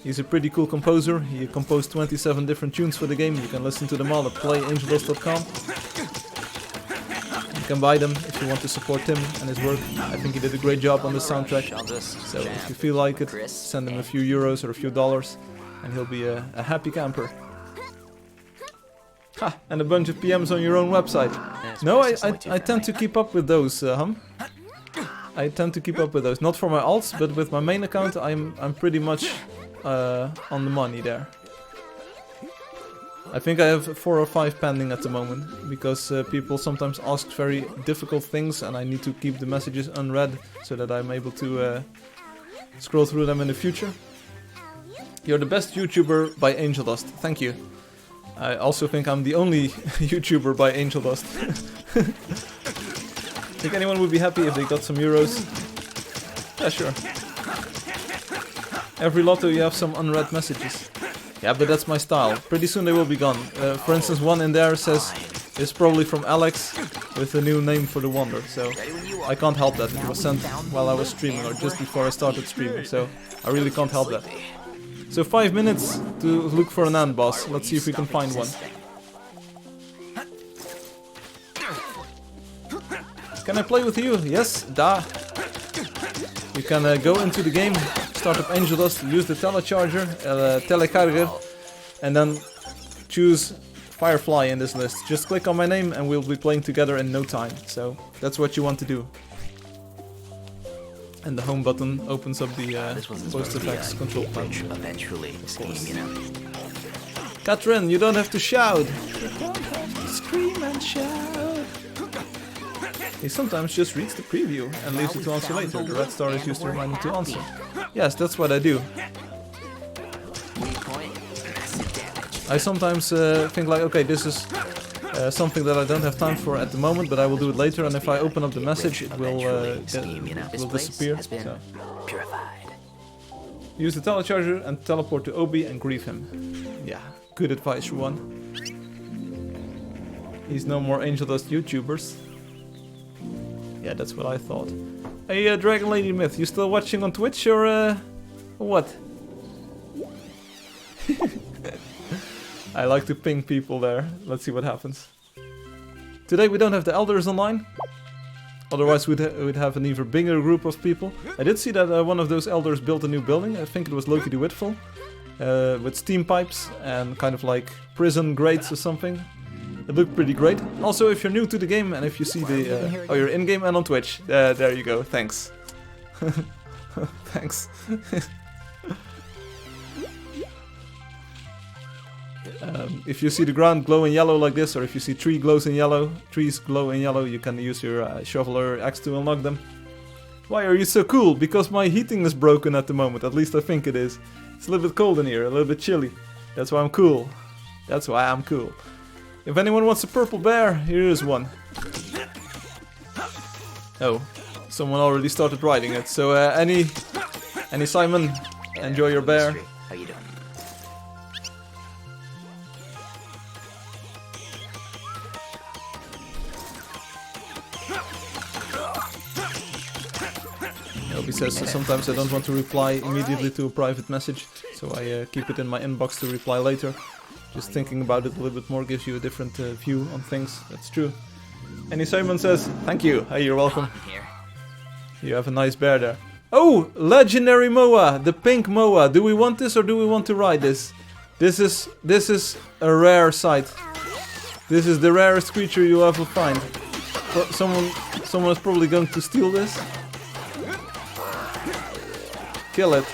He's a pretty cool composer. He composed 27 different tunes for the game. You can listen to them all at playangeldust.com. You can buy them if you want to support him and his work. I think he did a great job on the soundtrack. So if you feel like it, send him a few euros or a few dollars and he'll be a happy camper. Ha! And a bunch of PMs on your own website. No, I tend to keep up with those, Hum. I tend to keep up with those. Not for my alts, but with my main account, I'm pretty much on the money there. I think I have 4 or 5 pending at the moment, because people sometimes ask very difficult things and I need to keep the messages unread so that I'm able to scroll through them in the future. You're the best YouTuber by Angeldust. Thank you. I also think I'm the only YouTuber by Angeldust. Think anyone would be happy if they got some euros? Yeah, sure. Every lotto you have some unread messages. Yeah, but that's my style. Pretty soon they will be gone. For instance, one in there says it's probably from Alex with a new name for the wonder. So I can't help that. It was sent while I was streaming or just before I started streaming, so I really can't help that. So 5 minutes to look for an end boss. Let's see if we can find one. Can I play with you? Yes, da. You can go into the game, start up Angeldust, use the telecharger, telecarger, and then choose Firefly in this list. Just click on my name and we'll be playing together in no time. So that's what you want to do. And the home button opens up the post effects control panel.
Eventually, scheme, you know.
Katrin, you don't have to shout. You don't have to scream and shout. He sometimes just reads the preview and leaves it to answer later. The red star is used to remind him to answer. Yes, that's what I do. I sometimes think like, okay, this is something that I don't have time for at the moment, but I will do it later. And if I open up the message, it will disappear. So. Use the telecharger and teleport to Obi and grieve him. Yeah, good advice, Ruan. He's no more Angeldust YouTubers. Yeah, that's what I thought. Hey, Dragon Lady Myth, you still watching on Twitch or what? I like to ping people there. Let's see what happens. Today we don't have the elders online. Otherwise we'd have an even bigger group of people. I did see that one of those elders built a new building. I think it was Loki the Whitful. With steam pipes and kind of like prison grates or something. It looked pretty great. Also, if you're new to the game and if you see the... oh, you're in-game and on Twitch. There you go. Thanks. Thanks. If you see the ground glow in yellow like this, or if you see trees glow in yellow, you can use your shovel or axe to unlock them. Why are you so cool? Because my heating is broken at the moment. At least I think it is. It's a little bit cold in here, a little bit chilly. That's why I'm cool. That's why I'm cool. If anyone wants a purple bear, here is one. Oh, someone already started riding it. So any Simon, enjoy your bear.
How you doing?
Obi says sometimes I don't want to reply immediately to a private message, so I keep it in my inbox to reply later. Just thinking about it a little bit more gives you a different view on things. That's true. Any Simon says, thank you. Hey, you're welcome. You have a nice bear there. Oh, legendary Moa, the pink Moa. Do we want this or do we want to ride this? This is a rare sight. This is the rarest creature you'll ever find. Someone is probably going to steal this. Kill it.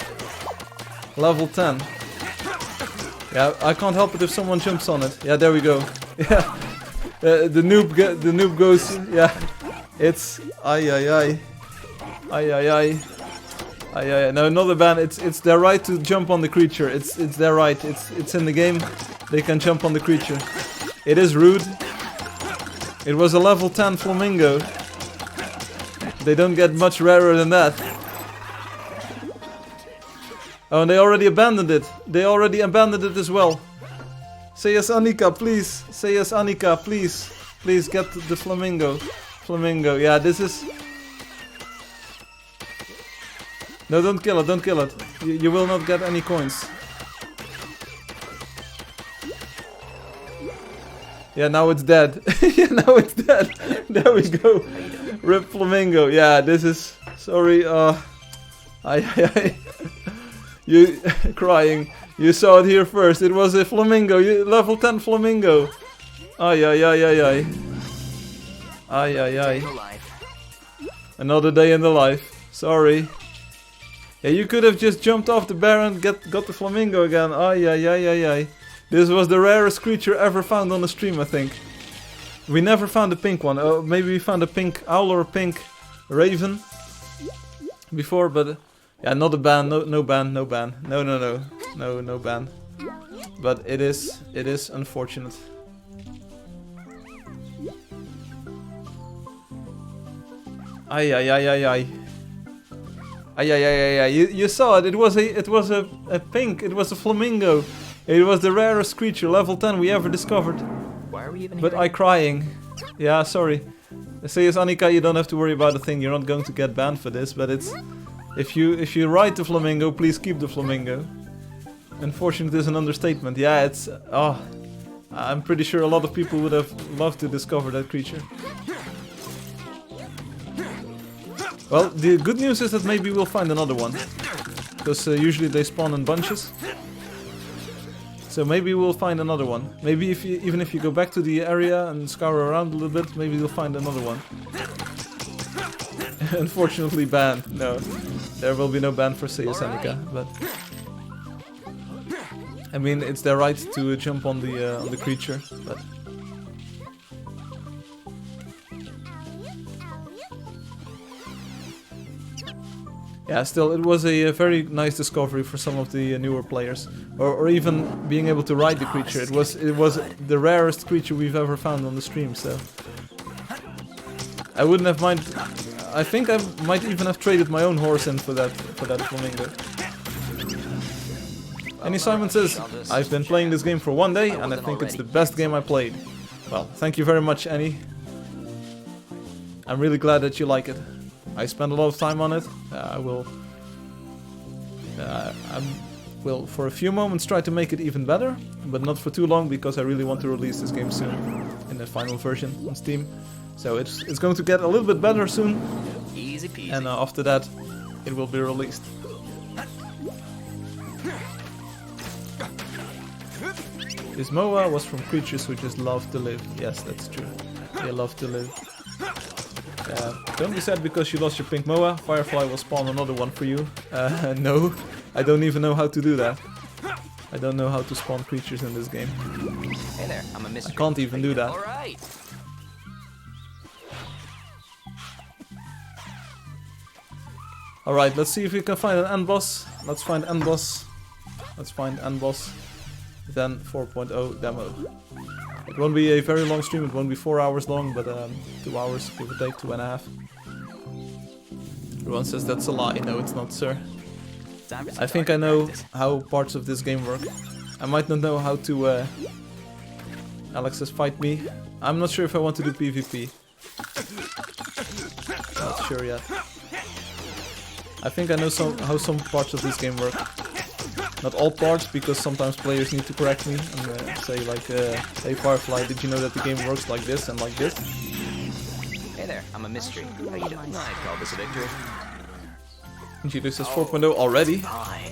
Level 10. Yeah, I can't help it if someone jumps on it. Yeah, there we go. Yeah, the noob goes. Yeah, it's ay. No, not a ban. It's their right to jump on the creature. It's their right. It's in the game. They can jump on the creature. It is rude. It was a level 10 flamingo. They don't get much rarer than that. Oh, and they already abandoned it. They already abandoned it as well. Say yes, Annika, please. Say yes, Annika, please. Please get the flamingo. Flamingo, yeah, this is... No, don't kill it, don't kill it. You will not get any coins. Yeah, now it's dead. Yeah, now it's dead. There we go. Rip flamingo. Yeah, this is... Sorry, You crying. You saw it here first. It was a flamingo. Level 10 flamingo. Ay. Another day in the life. Sorry. Yeah, you could have just jumped off the bear and got the flamingo again. Ay. This was the rarest creature ever found on the stream, I think. We never found a pink one. Maybe we found a pink owl or a pink raven before, but... Yeah, not a ban, no ban. No ban. But it is unfortunate. Ay. You saw it. It was a pink. It was a flamingo. It was the rarest creature, level 10 we ever discovered.
Why are we even
But
here?
I crying. Yeah, sorry. Say as Annika, you don't have to worry about a thing. You're not going to get banned for this, but it's if you ride the flamingo, please keep the flamingo. Unfortunate is an understatement. Yeah, it's I'm pretty sure a lot of people would have loved to discover that creature. Well, the good news is that maybe we'll find another one, because usually they spawn in bunches. So maybe we'll find another one. Maybe even if you go back to the area and scour around a little bit, maybe you'll find another one. Unfortunately banned. No, there will be no ban for Seasanica, but I mean it's their right to jump on the creature, but yeah, still, it was a very nice discovery for some of the newer players, or even being able to ride the creature. It was the rarest creature we've ever found on the stream, so I wouldn't have mind. I think I might even have traded my own horse in for that flamingo. Annie Simon says, "I've been playing this game for 1 day, and I think it's the best game I played." Well, thank you very much, Annie. I'm really glad that you like it. I spent a lot of time on it. I will for a few moments try to make it even better, but not for too long, because I really want to release this game soon in the final version on Steam. So it's going to get a little bit better soon,
Easy peasy.
and after that it will be released. This Moa was from creatures who just love to live. Yes, that's true. They love to live. Don't be sad because you lost your pink Moa. Firefly will spawn another one for you. No, I don't even know how to do that. I don't know how to spawn creatures in this game.
Hey there, I'm a mystery.
I can't even do that.
All right.
Alright, let's see if we can find an end boss. Let's find end boss. Let's find end boss. Then 4.0 demo. It won't be a very long stream, it won't be 4 hours long, but 2 hours, give or take, 2.5. Everyone says that's a lie. No, it's not, sir. I think I know how parts of this game work. I might not know how to... Alex says fight me. I'm not sure if I want to do PvP. Not sure yet. I think I know how some parts of this game work. Not all parts, because sometimes players need to correct me and say like, hey Firefly, did you know that the game works like this and like this?
Hey there, I'm a mystery. How you doing? I call this a victory.
Angeldust says 4.0 already.
Fine.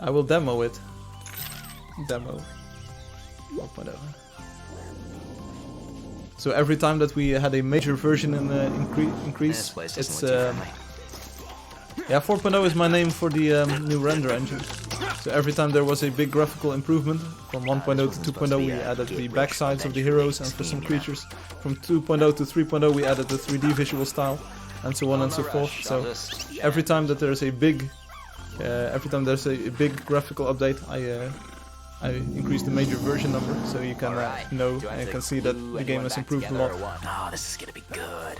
I will demo it. Demo 4.0. So every time that we had a major version in increase, it's yeah, 4.0 is my name for the new render engine. So every time there was a big graphical improvement, from 1.0 to 2.0 we added the backsides of the heroes and for some creatures. From 2.0 to 3.0 we added the 3D visual style, and so on and so forth. So every time that there's a big, graphical update, I increase the major version number, so you can know and can see that the game has improved a lot.
Oh, this is gonna be good.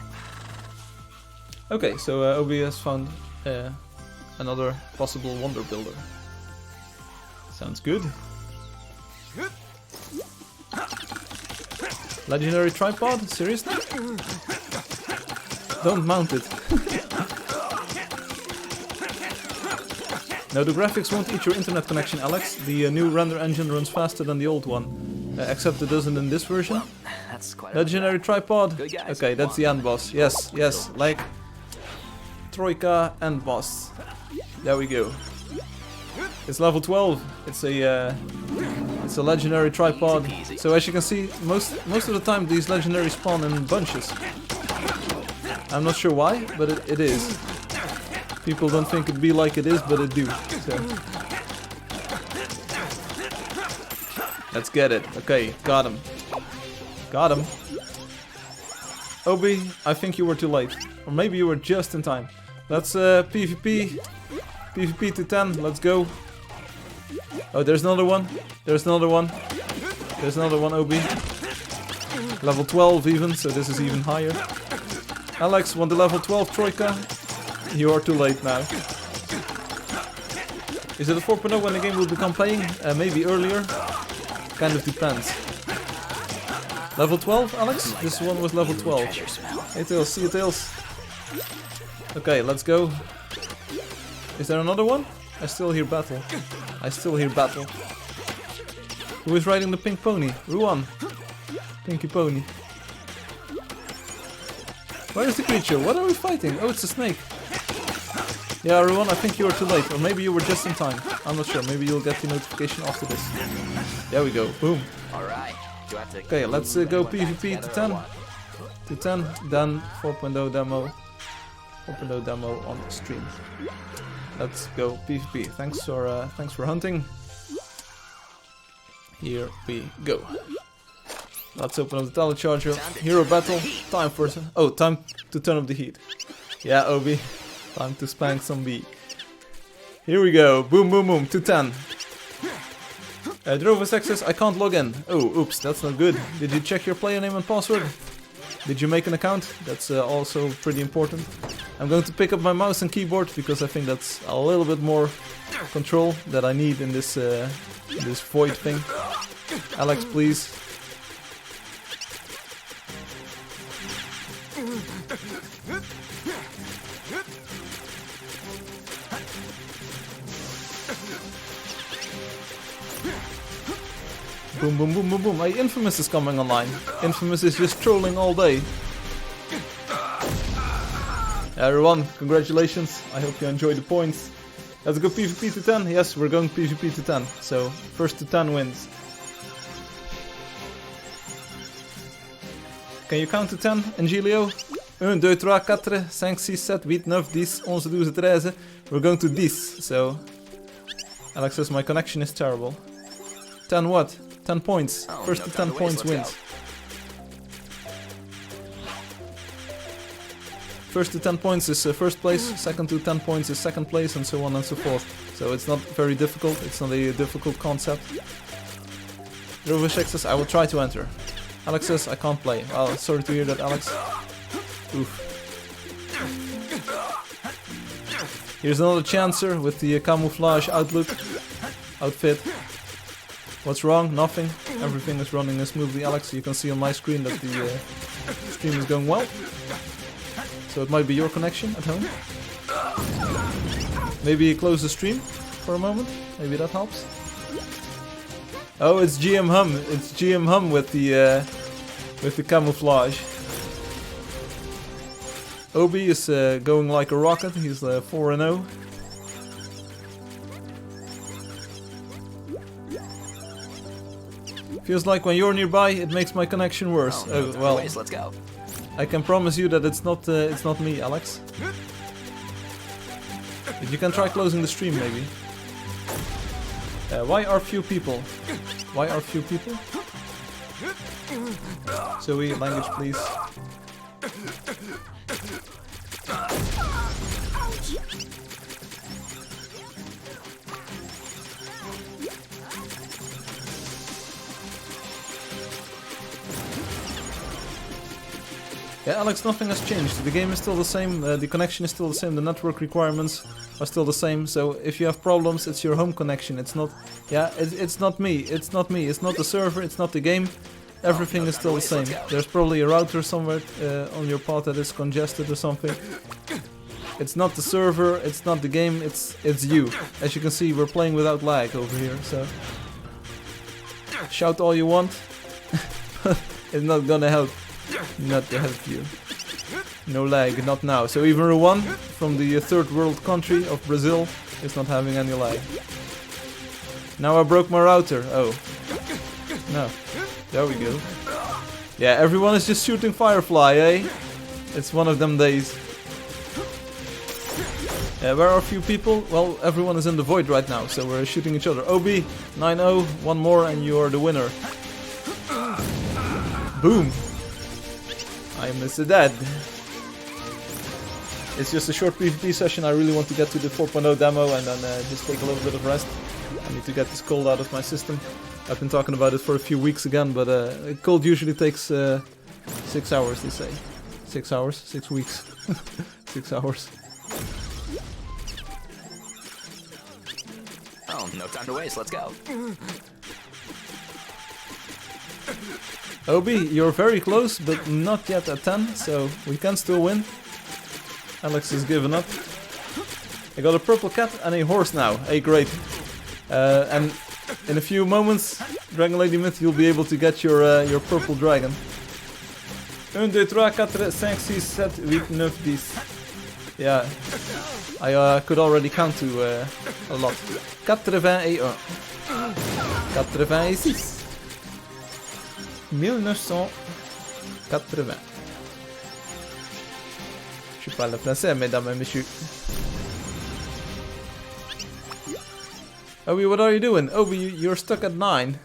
Okay, so Obi has found another possible wonder builder. Sounds good. Legendary tripod? Seriously? Don't mount it. No, the graphics won't eat your internet connection, Alex. The new render engine runs faster than the old one. Except it doesn't in this version.
That's quite
Legendary tripod. Okay, that's the end boss. Yes, yes, like Troika end boss. There we go. It's level 12. It's a legendary tripod. So as you can see, most of the time these legendaries spawn in bunches. I'm not sure why, but it is. People don't think it'd be like it is, but it do. So. Let's get it. Okay, got him. Got him. Obi, I think you were too late. Or maybe you were just in time. Let's PvP. PvP to 10, let's go. Oh, there's another one. There's another one. There's another one, Obi. Level 12 even, so this is even higher. Alex, want the level 12 Troika? You are too late now. Is it a 4.0 when the game will become playing? Maybe earlier. Kind of depends. Level 12, Alex? This one was level 12.
Treasure smell.
Hey Tails, see you Tails. Okay, let's go. Is there another one? I still hear battle. I still hear battle. Who is riding the pink pony? Ruan. Pinky pony. Where is the creature? What are we fighting? Oh, it's a snake. Yeah, Ruan, I think you were too late. Or maybe you were just in time. I'm not sure. Maybe you'll get the notification after this. There we go. Boom.
Alright.
Okay, let's go PvP to 10. To 10, then 4.0 demo. 4.0 demo on stream. Let's go PvP. Thanks for hunting. Here we go. Let's open up the telecharger. Hero battle. Time for time to turn up the heat. Yeah, Obi. Time to spank some B. Here we go. Boom, boom, boom. To 10. Drovis access. I can't log in. Oh, oops. That's not good. Did you check your player name and password? Did you make an account? That's also pretty important. I'm going to pick up my mouse and keyboard because I think that's a little bit more control that I need in this this void thing. Alex, please. Boom, boom, boom, boom, boom. My Infamous is coming online. Infamous is just trolling all day. Everyone, congratulations. I hope you enjoyed the points. Let's go PvP to 10. Yes, we're going PvP to 10. So, first to 10 wins. Can you count to 10, Angelio? 1, 2, 3, 4, 5, 6, 7, 8, 9, 10, 11, 12, 13. We're going to this. So, Alex says my connection is terrible. 10 what? 10 points. First to 10 points wins. First to 10 points is first place, second to 10 points is second place, and so on and so forth. So it's not very difficult, it's not a difficult concept. Rovish says, I will try to enter. Alex says, I can't play. Well, sorry to hear that, Alex. Oof. Here's another chancer with the camouflage outfit. What's wrong? Nothing. Everything is running smoothly, Alex. You can see on my screen that the stream is going well. So it might be your connection at home. Maybe close the stream for a moment. Maybe that helps. Oh, it's GM Hum. It's GM Hum with the camouflage. Obi is going like a rocket. He's 4-0. Feels like when you're nearby, it makes my connection worse. Oh well.
Let's go.
I can promise you that it's not me, Alex. But you can try closing the stream, maybe. Why are few people? Why are few people? Zoe, language, please. Yeah, Alex, nothing has changed. The game is still the same, the connection is still the same, the network requirements are still the same. So if you have problems, it's your home connection. It's not, yeah, it's not me. It's not me. It's not the server. It's not the game. Everything is still the same. There's probably a router somewhere on your pod that is congested or something. It's not the server. It's not the game. It's you. As you can see, we're playing without lag over here. So shout all you want, but it's not gonna help. Not to help you. No lag, not now. So even Ruan from the third world country of Brazil is not having any lag. Now I broke my router. Oh. No. There we go. Yeah, everyone is just shooting Firefly, eh? It's one of them days. Where are a few people? Well, everyone is in the void right now, so we're shooting each other. OB, 9-0, one more and you are the winner. Boom. I'm Mr. Dead. It's just a short PvP session. I really want to get to the 4.0 demo and then just take a little bit of rest. I need to get this cold out of my system. I've been talking about it for a few weeks again, but a cold usually takes 6 hours, they say. 6 hours? 6 weeks. 6 hours.
Oh, no time to waste. Let's go.
Obi, you're very close, but not yet at 10, so we can still win. Alex is giving up. I got a purple cat and a horse now. Hey, great. And in a few moments, Dragon Lady Myth, you'll be able to get your purple dragon. 1, 2, 3, 4, 5, 6, 7, 8, 9, 10. Yeah, I could already count to a lot. 81. 86. 1980. Je parle français, mesdames et messieurs. Obi, what are you doing? Obi, you're stuck at 9.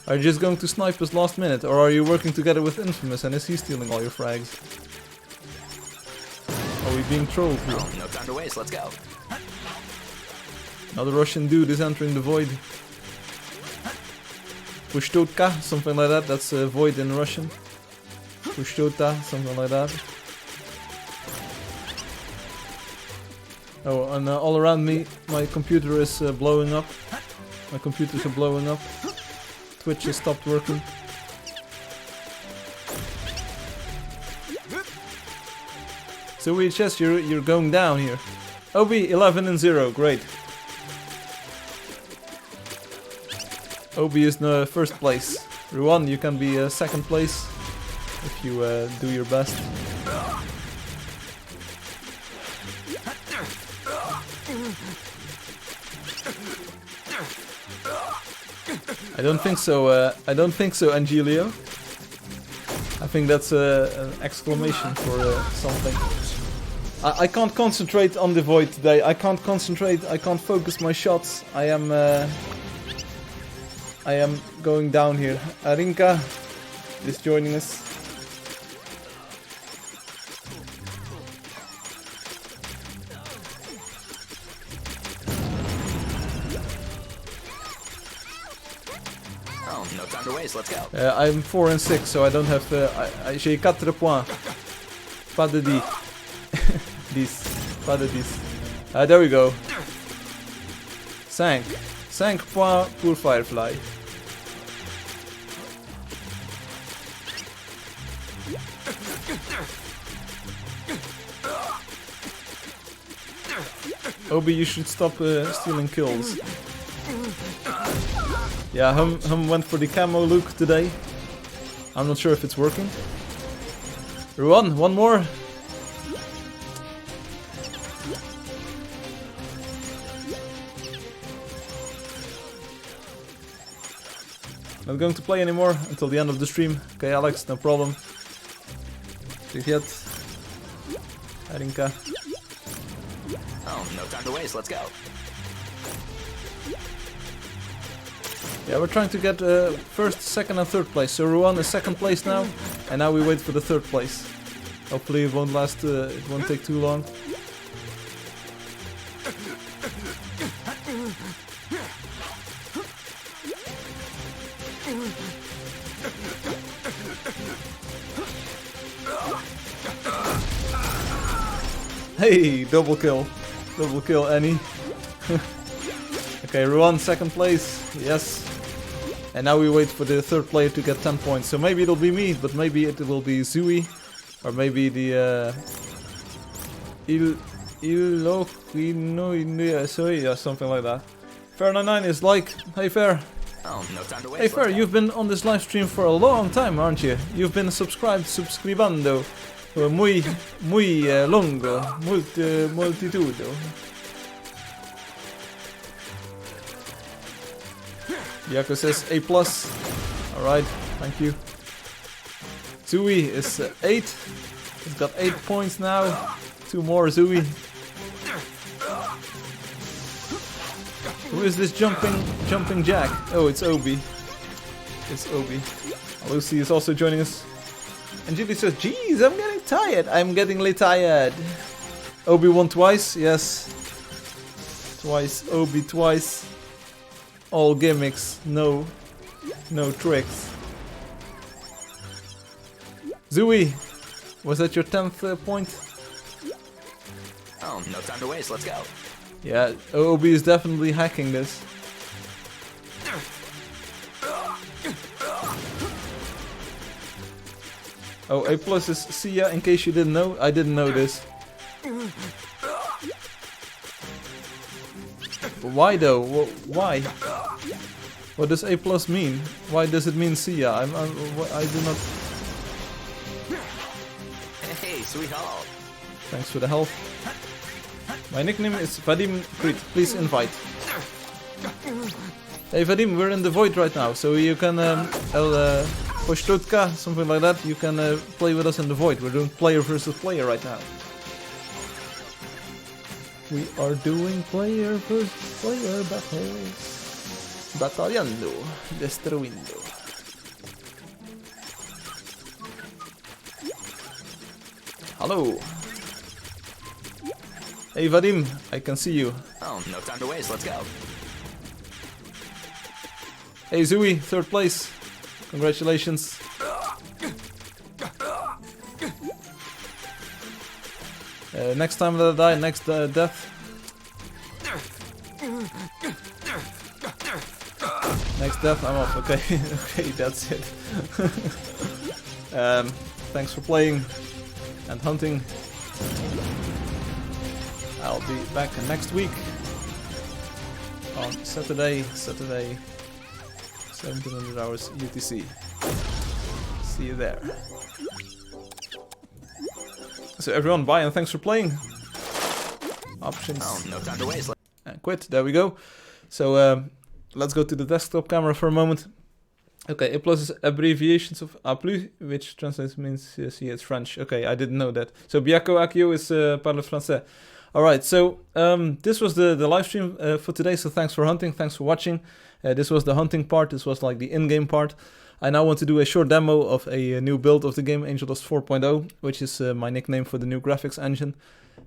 Are you just going to snipe us last minute, or are you working together with Infamous and is he stealing all your frags? Are we being trolled here?
Oh, no time to waste, let's go.
Another Russian dude is entering the void. Pushtotka, something like that. That's void in Russian. Pushtota, something like that. Oh, and all around me, my computer is blowing up. My computers are blowing up. Twitch has stopped working. So VHS, you're going down here. Obi 11 and 0, great. Obi is in the first place. Ruan, you can be second place if you do your best. I don't think so. I don't think so, Angelio. I think that's an exclamation for something. I can't concentrate on the void today. I can't concentrate. I can't focus my shots. I am going down here. Arinka is joining us.
Oh, no time to waste, let's go.
I'm 4 and 6, so I don't have. J'ai 4 points. Pas de 10. 10. Pas de 10. There we go. 5. 5 points pour Firefly. Obi, you should stop stealing kills. Yeah, Hum went for the camo look today. I'm not sure if it's working. Ruan, one more. Not going to play anymore until the end of the stream. Okay, Alex, no problem. Привет. Arinka.
Oh, no time to waste, let's go.
Yeah, we're trying to get first, second and third place. So Ruan is second place now, and now we wait for the third place. Hopefully it won't last, it won't take too long. Hey, double kill Annie. Okay, Ruan second place, yes. And now we wait for the third player to get 10 points. So maybe it'll be me, but maybe it will be Zui. Or maybe the or something like that. Fair99 is like, hey Fair.
Oh, no time to waste.
Hey Fair, you've been on this live stream for a long time, aren't you? You've been subscribando. Muy longo, multitudo. Yako says A+. Alright, thank you. Zui is 8. He's got 8 points now. 2 more, Zui. Who is this jumping jack? Oh, it's Obi. It's Obi. Lucy is also joining us. And Julie says, geez, I'm getting tired. I'm getting tired. Obi won twice, yes. Twice, Obi twice. All gimmicks, no tricks. Zui, was that your 10th point?
Oh, no time to waste, let's go.
Yeah, Obi is definitely hacking this. Oh, A plus is Sia, in case you didn't know. I didn't know this. Why though? Why? What does A plus mean? Why does it mean Sia? I do not...
Hey, sweet haul.
Thanks for the help. My nickname is Vadim Krit. Please invite. Hey Vadim, we're in the void right now, so you can Poshtutka, something like that. You can play with us in the void. We're doing player versus player right now. We are doing player versus player battles. Batallando, destruyendo. Hello. Hey Vadim, I can see you.
Oh, no time to waste. Let's go.
Hey Zooey, 3rd place. Congratulations. Next time that I die, next death. Next death, I'm off. Okay, okay, that's it. Thanks for playing and hunting. I'll be back next week on Saturday, 1700 hours UTC. See you there. So everyone, bye and thanks for playing. Options.
Oh, no time to waste.
And quit. There we go. So let's go to the desktop camera for a moment. Okay, A plus is abbreviations of A plus, which translates means see it's French. Okay, I didn't know that. So Biako Akio is parle français. Alright, so this was the live stream for today, so thanks for hunting, thanks for watching. This was the hunting part, this was like the in-game part. I now want to do a short demo of a new build of the game, Angeldust 4.0, which is my nickname for the new graphics engine.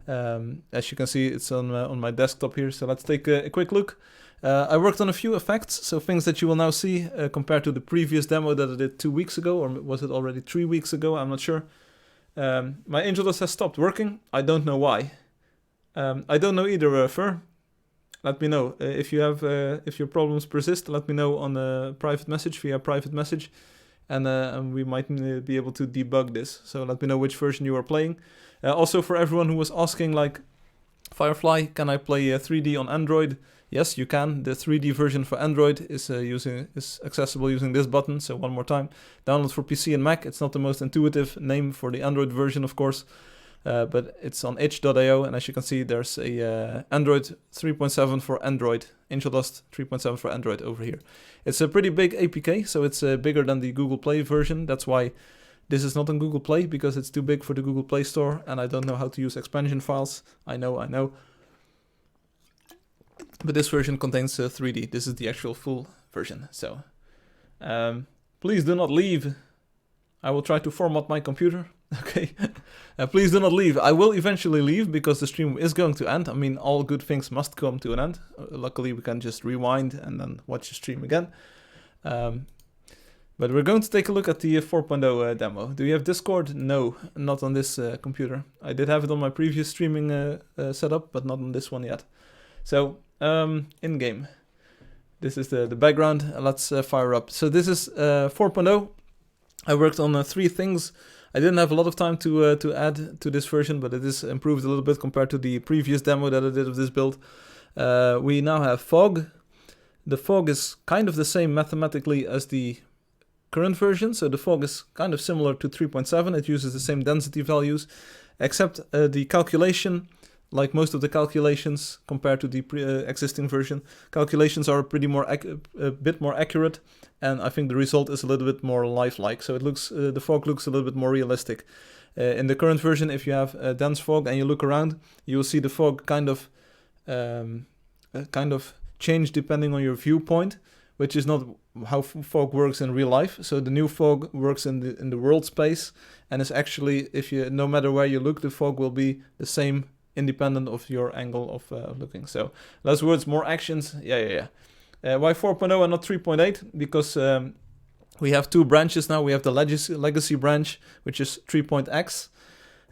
As you can see, it's on my desktop here, so let's take a quick look. I worked on a few effects, so things that you will now see compared to the previous demo that I did 2 weeks ago, or was it already 3 weeks ago, I'm not sure. My Angeldust has stopped working, I don't know why. I don't know either, Fur. Let me know if you have if your problems persist. Let me know on a private message via private message, and we might be able to debug this. So let me know which version you are playing. Also, for everyone who was asking, like, Firefly, can I play 3D on Android? Yes, you can. The 3D version for Android is accessible using this button. So one more time, download for PC and Mac. It's not the most intuitive name for the Android version, of course. But it's on itch.io, and as you can see, there's a Android 3.7 for Android, Angeldust 3.7 for Android over here. It's a pretty big APK, so it's bigger than the Google Play version. That's why this is not on Google Play, because it's too big for the Google Play Store, and I don't know how to use expansion files. I know. But this version contains 3D. This is the actual full version. So please do not leave. I will try to format my computer. Okay, please do not leave. I will eventually leave because the stream is going to end. I mean, all good things must come to an end. Luckily, we can just rewind and then watch the stream again. But we're going to take a look at the 4.0 demo. Do you have Discord? No, not on this computer. I did have it on my previous streaming setup, but not on this one yet. So, in-game. This is the background. Let's fire up. So this is 4.0. I worked on 3 things. I didn't have a lot of time to add to this version, but it is improved a little bit compared to the previous demo that I did of this build. We now have fog. The fog is kind of the same mathematically as the current version, so the fog is kind of similar to 3.7. It uses the same density values, except the calculation, like most of the calculations compared to the existing version, calculations are pretty a bit more accurate, and I think the result is a little bit more lifelike. So it looks, the fog looks a little bit more realistic. In the current version, if you have a dense fog and you look around, you will see the fog kind of change depending on your viewpoint, which is not how fog works in real life. So the new fog works in the world space, and is actually, no matter where you look, the fog will be the same, independent of your angle of looking. So less words, more actions. Yeah. Why 4.0 and not 3.8? Because we have 2 branches now. We have the legacy branch, which is 3.x.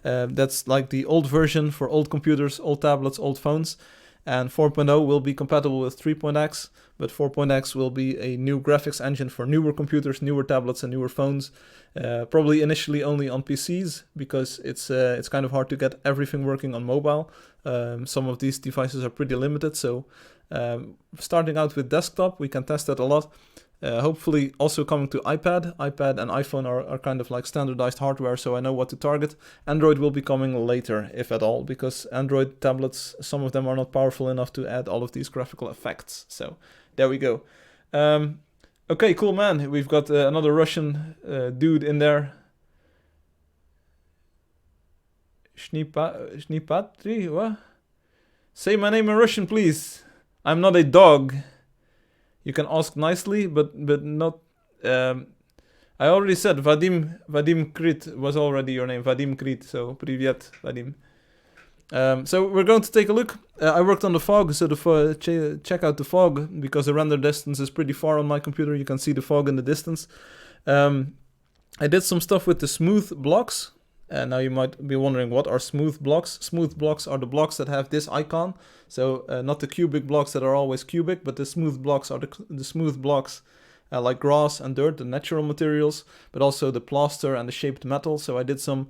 That's like the old version for old computers, old tablets, old phones. and 4.0 will be compatible with 3.x, but 4.x will be a new graphics engine for newer computers, newer tablets, and newer phones. Probably initially only on PCs, because it's kind of hard to get everything working on mobile. Some of these devices are pretty limited, so starting out with desktop, we can test that a lot. Hopefully also coming to iPad. iPad and iPhone are kind of like standardized hardware, so I know what to target. Android will be coming later, if at all, because Android tablets, some of them are not powerful enough to add all of these graphical effects. So there we go. Okay, cool, man. We've got another Russian dude in there. Shnipatri? What? Say my name in Russian, please. I'm not a dog. You can ask nicely, but not... I already said Vadim Krit was already your name. Vadim Krit, so привет, Vadim. So we're going to take a look. I worked on the fog, so check out the fog, because the render distance is pretty far on my computer. You can see the fog in the distance. I did some stuff with the smooth blocks. Now you might be wondering, what are smooth blocks? Smooth blocks are the blocks that have this icon. So not the cubic blocks that are always cubic, but the smooth blocks are the smooth blocks like grass and dirt, the natural materials, but also the plaster and the shaped metal. So I did some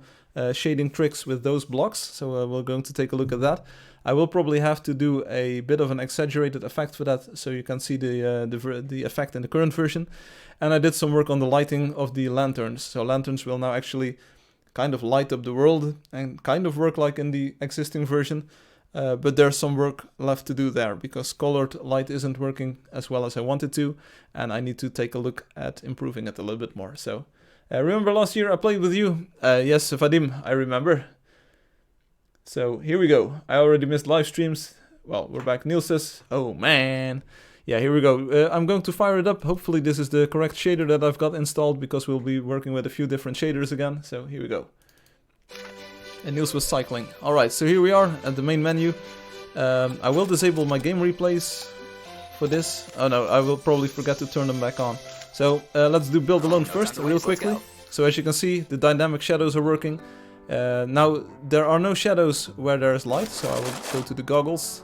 shading tricks with those blocks. So we're going to take a look at that. I will probably have to do a bit of an exaggerated effect for that, so you can see the effect in the current version. And I did some work on the lighting of the lanterns. So lanterns will now actually kind of light up the world and kind of work like in the existing version, but there's some work left to do there, because colored light isn't working as well as I wanted to, and I need to take a look at improving it a little bit more. So remember last year I played with you? Yes, Vadim, I remember. So here we go. I already missed live streams. Well, we're back. Neil says, oh man. Yeah, here we go. I'm going to fire it up. Hopefully this is the correct shader that I've got installed, because we'll be working with a few different shaders again. So here we go. And Niels was cycling. Alright, so here we are at the main menu. I will disable my game replays for this. Oh no, I will probably forget to turn them back on. So let's do build alone first, real quickly. So as you can see, the dynamic shadows are working. Now, there are no shadows where there is light, so I will go to the goggles.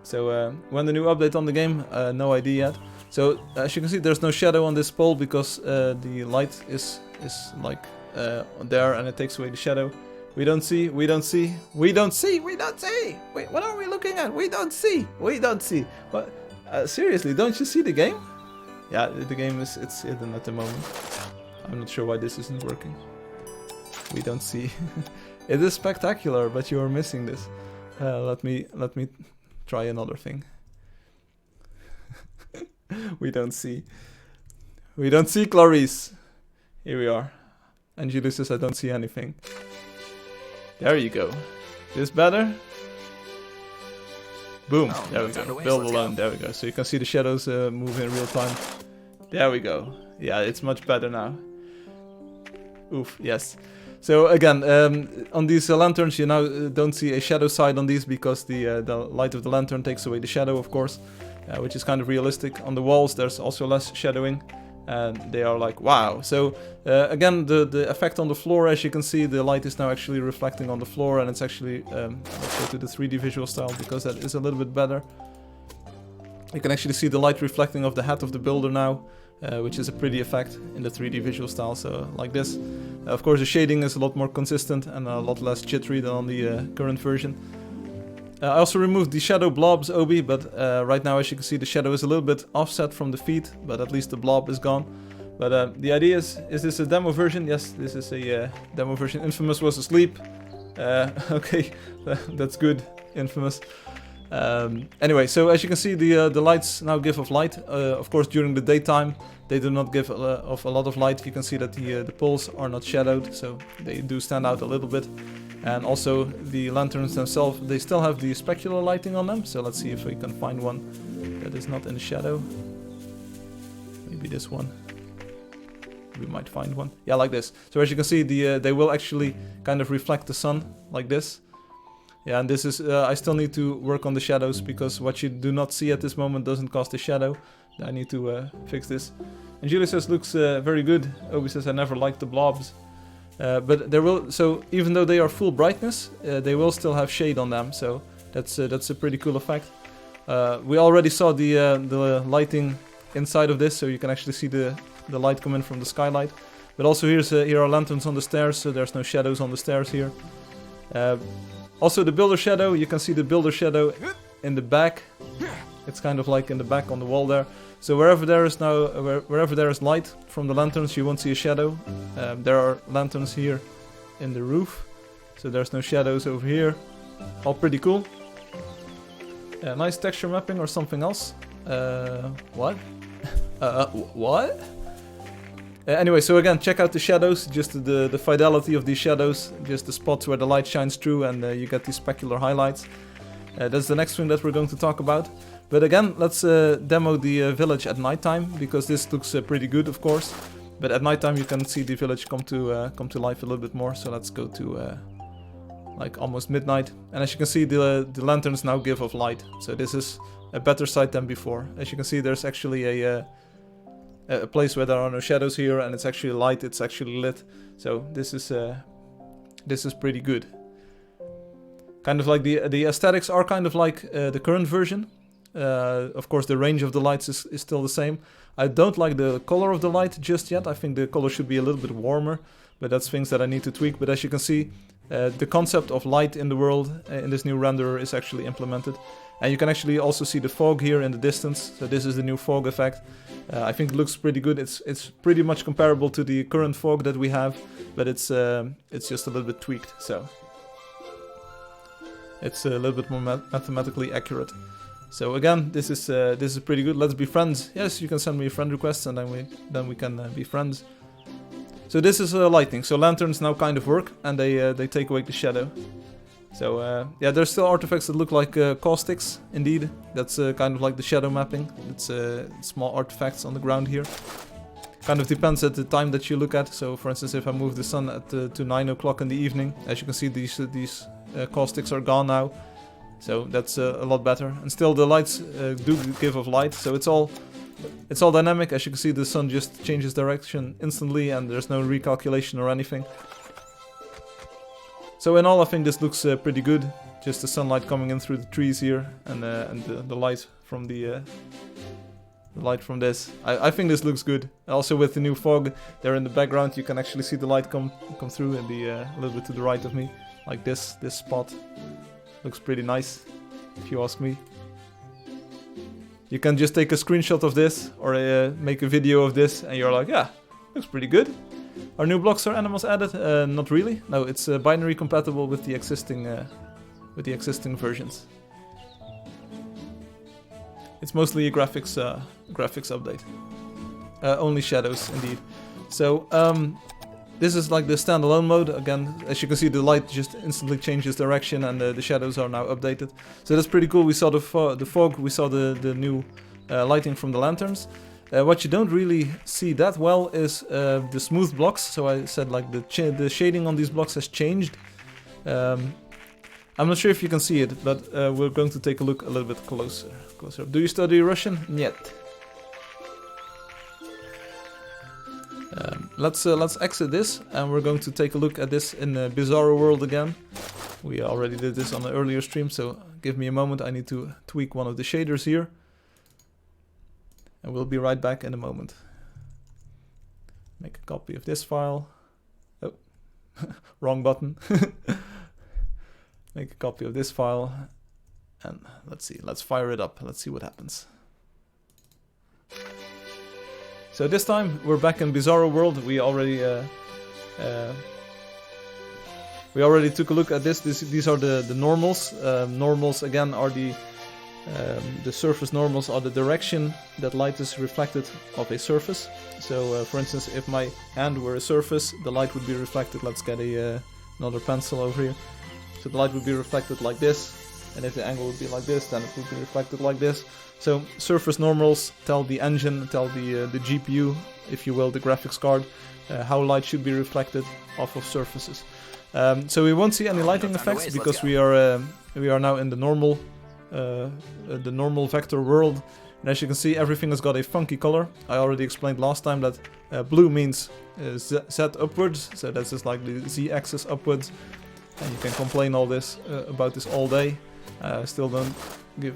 So when the new update on the game, no idea yet. So as you can see, there's no shadow on this pole, because the light is like there, and it takes away the shadow. We don't see. Wait, what are we looking at? We don't see. What? Seriously, don't you see the game? Yeah, the game it's hidden at the moment. I'm not sure why this isn't working. We don't see. It is spectacular, but you are missing this. Let me try another thing. We don't see. We don't see, Clarice. Here we are. Angeldust says I don't see anything. There you go. This better? Boom.
Oh,
there we go. Build alone. There we go. So you can see the shadows move in real time. There we go. Yeah, it's much better now. Oof. Yes. So again, on these lanterns, you now don't see a shadow side on these, because the light of the lantern takes away the shadow, of course, which is kind of realistic. On the walls, there's also less shadowing, and they are like, wow. So again, the effect on the floor, as you can see, the light is now actually reflecting on the floor, and it's actually, let's go to the 3D visual style, because that is a little bit better. You can actually see the light reflecting off the hat of the builder now, which is a pretty effect in the 3D visual style, so like this. Of course, the shading is a lot more consistent and a lot less jittery than on the current version. I also removed the shadow blobs Obi, but right now, as you can see, the shadow is a little bit offset from the feet, but at least the blob is gone. But the idea is this a demo version? Yes, this is a demo version. Infamous was asleep. Okay, that's good, Infamous. Anyway, so as you can see, the lights now give off light. Of course, during the daytime, they do not give off a lot of light. You can see that the poles are not shadowed, so they do stand out a little bit. And also, the lanterns themselves, they still have the specular lighting on them. So let's see if we can find one that is not in the shadow. Maybe this one. We might find one. Yeah, like this. So as you can see, they will actually kind of reflect the sun, like this. Yeah, and this is, I still need to work on the shadows, because what you do not see at this moment doesn't cast a shadow. I need to fix this. And Julie says, looks very good. Obi says, I never liked the blobs. But there will, so even though they are full brightness, they will still have shade on them. So That's a pretty cool effect. We already saw the lighting inside of this, so you can actually see the light come in from the skylight. But also here are lanterns on the stairs, so there's no shadows on the stairs here. Also the builder shadow, you can see the builder shadow in the back. It's kind of like in the back on the wall there. So wherever there is light from the lanterns, you won't see a shadow. There are lanterns here in the roof, so there's no shadows over here. All pretty cool. Nice texture mapping or something else. What? What? Anyway, so again, check out the shadows, just the fidelity of these shadows, just the spots where the light shines through and you get these specular highlights. That's the next thing that we're going to talk about. But again, let's demo the village at nighttime, because this looks pretty good, of course. But at nighttime you can see the village come to life a little bit more. So let's go to like almost midnight. And as you can see, the lanterns now give off light. So this is a better sight than before. As you can see, there's actually a place where there are no shadows here, and it's actually light. It's actually lit. So this is pretty good. Kind of like the aesthetics are kind of like the current version. Of course, the range of the lights is still the same. I don't like the color of the light just yet. I think the color should be a little bit warmer, but that's things that I need to tweak. But as you can see, the concept of light in the world in this new renderer is actually implemented. And you can actually also see the fog here in the distance. So this is the new fog effect. I think it looks pretty good. It's pretty much comparable to the current fog that we have, but it's just a little bit tweaked. So it's a little bit more mathematically accurate. So again, this is pretty good. Let's be friends. Yes, you can send me a friend request, and then we can be friends. So this is lighting. So lanterns now kind of work, and they take away the shadow. So yeah, there's still artifacts that look like caustics. Indeed, that's kind of like the shadow mapping. It's small artifacts on the ground here. Kind of depends at the time that you look at. So for instance, if I move the sun to 9 o'clock in the evening, as you can see, these caustics are gone now. So that's a lot better. And still the lights do give off light. So it's all dynamic. As you can see, the sun just changes direction instantly, and there's no recalculation or anything. So in all, I think this looks pretty good. Just the sunlight coming in through the trees here, and the light from this. I think this looks good. Also with the new fog there in the background, you can actually see the light come through and be a little bit to the right of me, like this spot. Looks pretty nice, if you ask me. You can just take a screenshot of this or make a video of this, and you're like, yeah, looks pretty good. Are new blocks or animals added? Not really. No, it's binary compatible with the existing versions. It's mostly a graphics update. Only shadows, indeed. So this is like the standalone mode. Again, as you can see, the light just instantly changes direction, and the shadows are now updated. So that's pretty cool. We saw the fog. We saw the new lighting from the lanterns. What you don't really see that well is the smooth blocks. So I said like the shading on these blocks has changed. I'm not sure if you can see it, but we're going to take a look a little bit closer. Do you study Russian? Нет. Let's exit this, and we're going to take a look at this in the Bizarro world again. We already did this on an earlier stream, so give me a moment. I need to tweak one of the shaders here. And we'll be right back in a moment. Make a copy of this file. Oh, wrong button. Make a copy of this file. And let's see, let's fire it up. Let's see what happens. So this time we're back in Bizarro world. We already took a look at this. These are the normals. Normals again are the surface normals are the direction that light is reflected of a surface. So for instance, if my hand were a surface, the light would be reflected. Let's get another pencil over here. So the light would be reflected like this, and if the angle would be like this, then it would be reflected like this. So surface normals tell the engine, tell the GPU, if you will, the graphics card, how light should be reflected off of surfaces. So we won't see any lighting effects because we are now in the normal vector world. And as you can see, everything has got a funky color. I already explained last time that blue means Z upwards, so that's just like the Z-axis upwards. And you can complain about this all day. Still don't give...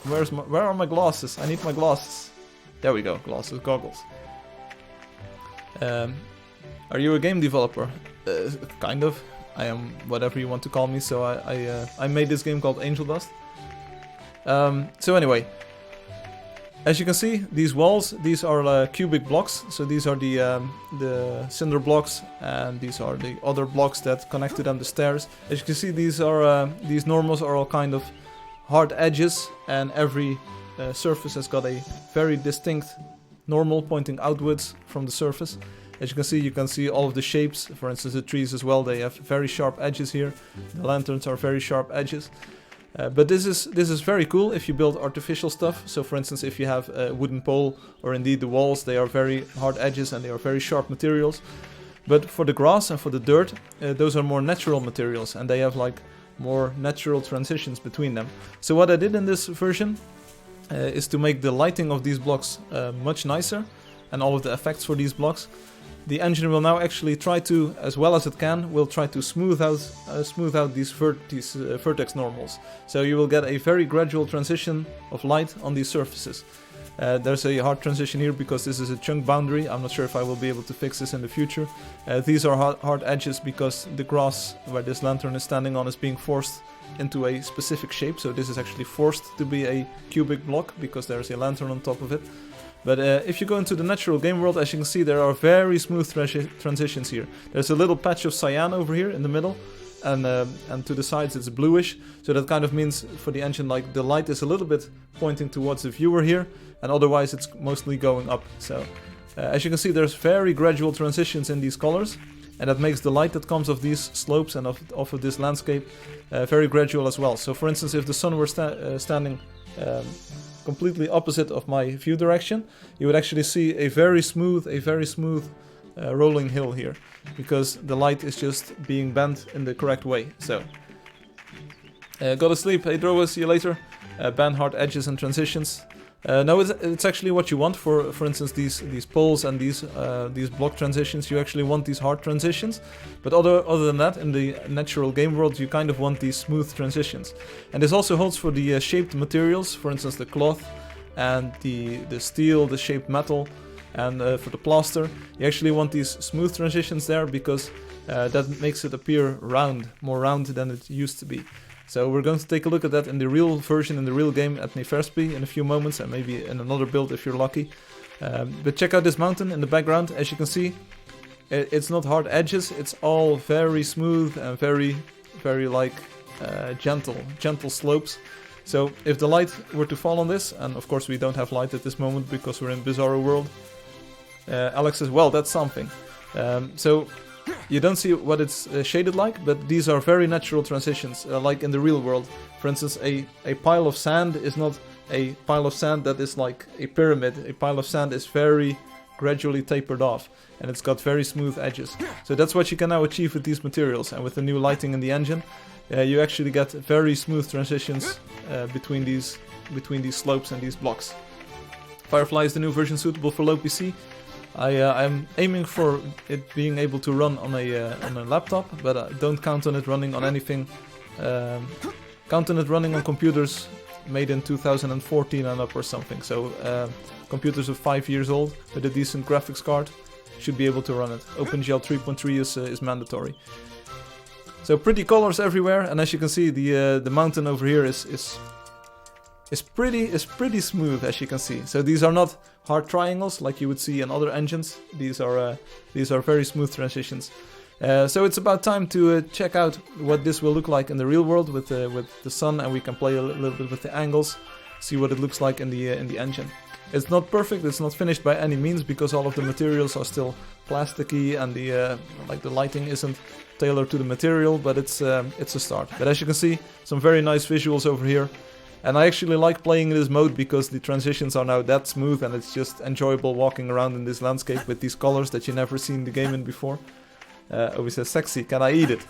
Where are my glasses? I need my glasses. There we go, glasses, goggles. Are you a game developer? Kind of. I am whatever you want to call me, so I made this game called Angeldust. So anyway, as you can see, these walls, these are cubic blocks. So these are the cinder blocks, and these are the other blocks that connect to them, the stairs. As you can see, these normals are all kind of hard edges, and every surface has got a very distinct normal pointing outwards from the surface. As you can see all of the shapes. For instance, the trees as well, they have very sharp edges here. The lanterns are very sharp edges. But this is very cool if you build artificial stuff. So for instance, if you have a wooden pole, or indeed the walls, they are very hard edges and they are very sharp materials. But for the grass and for the dirt, those are more natural materials, and they have like more natural transitions between them. So what I did in this version is to make the lighting of these blocks much nicer, and all of the effects for these blocks. The engine will now actually try to, as well as it can, will try to smooth out these vertex normals. So you will get a very gradual transition of light on these surfaces. There's a hard transition here because this is a chunk boundary. I'm not sure if I will be able to fix this in the future. These are hard edges because the grass where this lantern is standing on is being forced into a specific shape. So this is actually forced to be a cubic block because there's a lantern on top of it. But if you go into the natural game world, as you can see, there are very smooth transitions here. There's a little patch of cyan over here in the middle, and to the sides it's bluish. So that kind of means for the engine, like the light is a little bit pointing towards the viewer here, and otherwise it's mostly going up. So as you can see, there's very gradual transitions in these colors, and that makes the light that comes off these slopes and off of this landscape very gradual as well. So for instance, if the sun were standing completely opposite of my view direction, you would actually see a very smooth rolling hill here, because the light is just being bent in the correct way. So go to sleep, hey Drowa, see you later. Ban hard edges and transitions. No, it's actually what you want for instance these poles and these block transitions. You actually want these hard transitions, but other than that, in the natural game world, you kind of want these smooth transitions. And this also holds for the shaped materials, for instance the cloth and the steel, the shaped metal, and for the plaster. You actually want these smooth transitions there because that makes it appear round, more round than it used to be. So we're going to take a look at that in the real version, in the real game at Neferspi in a few moments, and maybe in another build if you're lucky. But check out this mountain in the background. As you can see, it's not hard edges, it's all very smooth and very like gentle slopes. So if the light were to fall on this, and of course we don't have light at this moment because we're in Bizarro World, Alex says, well, that's something. So you don't see what it's shaded like, but these are very natural transitions, like in the real world. For instance, a pile of sand is not a pile of sand that is like a pyramid. A pile of sand is very gradually tapered off, and it's got very smooth edges. So that's what you can now achieve with these materials, and with the new lighting in the engine, you actually get very smooth transitions between these slopes and these blocks. Firefly is the new version suitable for low PC. I'm aiming for it being able to run on a laptop, but I don't count on it running on anything. Count on it running on computers made in 2014 and up or something. So computers of 5 years old with a decent graphics card should be able to run it. OpenGL 3.3 is mandatory. So pretty colors everywhere, and as you can see, the mountain over here is pretty smooth, as you can see. So these are not hard triangles like you would see in other engines. These are very smooth transitions. So it's about time to check out what this will look like in the real world with the sun, and we can play a little bit with the angles, see what it looks like in the engine. It's not perfect, it's not finished by any means, because all of the materials are still plasticky, and the lighting isn't tailored to the material, but it's a start. But as you can see, some very nice visuals over here. And I actually like playing in this mode because the transitions are now that smooth, and it's just enjoyable walking around in this landscape with these colors that you never seen the game in before. Always says sexy, can I eat it?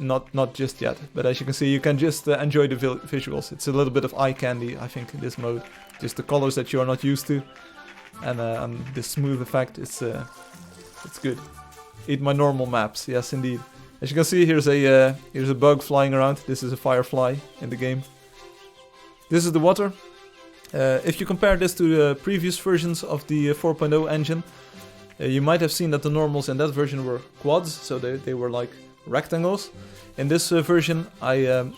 Not just yet, but as you can see, you can just enjoy the visuals. It's a little bit of eye candy, I think, in this mode. Just the colors that you are not used to, and the smooth effect, it's good. Eat my normal maps, yes indeed. As you can see, here's a bug flying around. This is a Firefly in the game. This is the water. If you compare this to the previous versions of the 4.0 engine, you might have seen that the normals in that version were quads, so they were like rectangles. In this version, I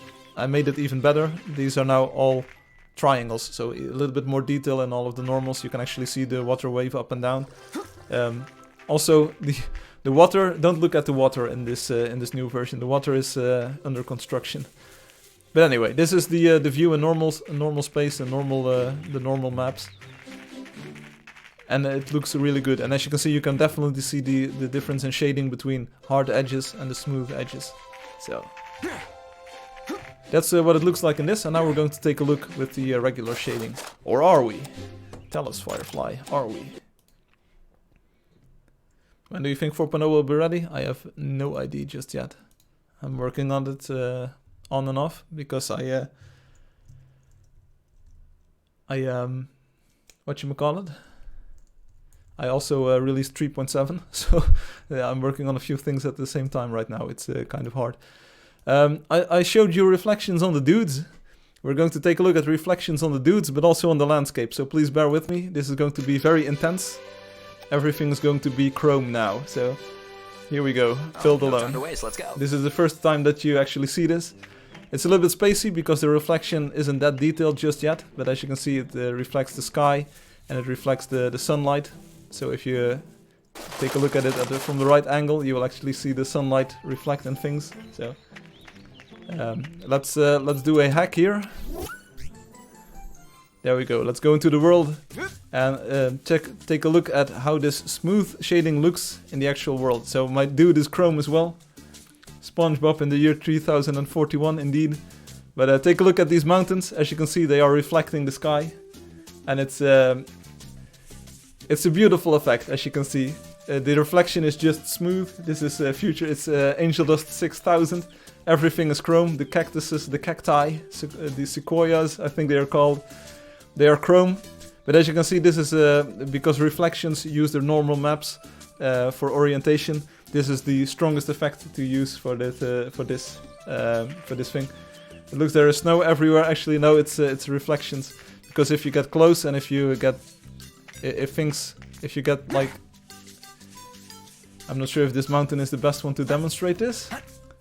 made it even better. These are now all triangles, so a little bit more detail in all of the normals. You can actually see the water wave up and down. Also, the water. Don't look at the water in this new version. The water is under construction. But anyway, this is the view in normal space and the normal maps, and it looks really good. And as you can see, you can definitely see the difference in shading between hard edges and the smooth edges. So that's what it looks like in this. And now we're going to take a look with the regular shading, or are we? Tell us, Firefly, are we? When do you think 4.0 will be ready? I have no idea just yet. I'm working on it on and off because whatchamacallit? I also released 3.7, so yeah, I'm working on a few things at the same time right now. It's kind of hard. I showed you reflections on the dudes. We're going to take a look at reflections on the dudes, but also on the landscape, so please bear with me. This is going to be very intense. Everything is going to be chrome now, so here we go. Build alone.
Let's go.
This is the first time that you actually see this. It's a little bit spacey because the reflection isn't that detailed just yet, but as you can see, it reflects the sky and it reflects the sunlight. So if you take a look at it from the right angle, you will actually see the sunlight reflect in things. So let's do a hack here. There we go. Let's go into the world and take a look at how this smooth shading looks in the actual world. So my dude is chrome as well. SpongeBob in the year 3041 indeed. But take a look at these mountains. As you can see, they are reflecting the sky, and it's a beautiful effect. As you can see, the reflection is just smooth. This is future. It's Angeldust 6000. Everything is chrome. The cactuses, the cacti, the sequoias, I think they are called. They are chrome. But as you can see, this is because reflections use their normal maps for orientation. This is the strongest effect to use for this thing. It looks there is snow everywhere. Actually, no, it's reflections. Because if you get close and if you get like, I'm not sure if this mountain is the best one to demonstrate this.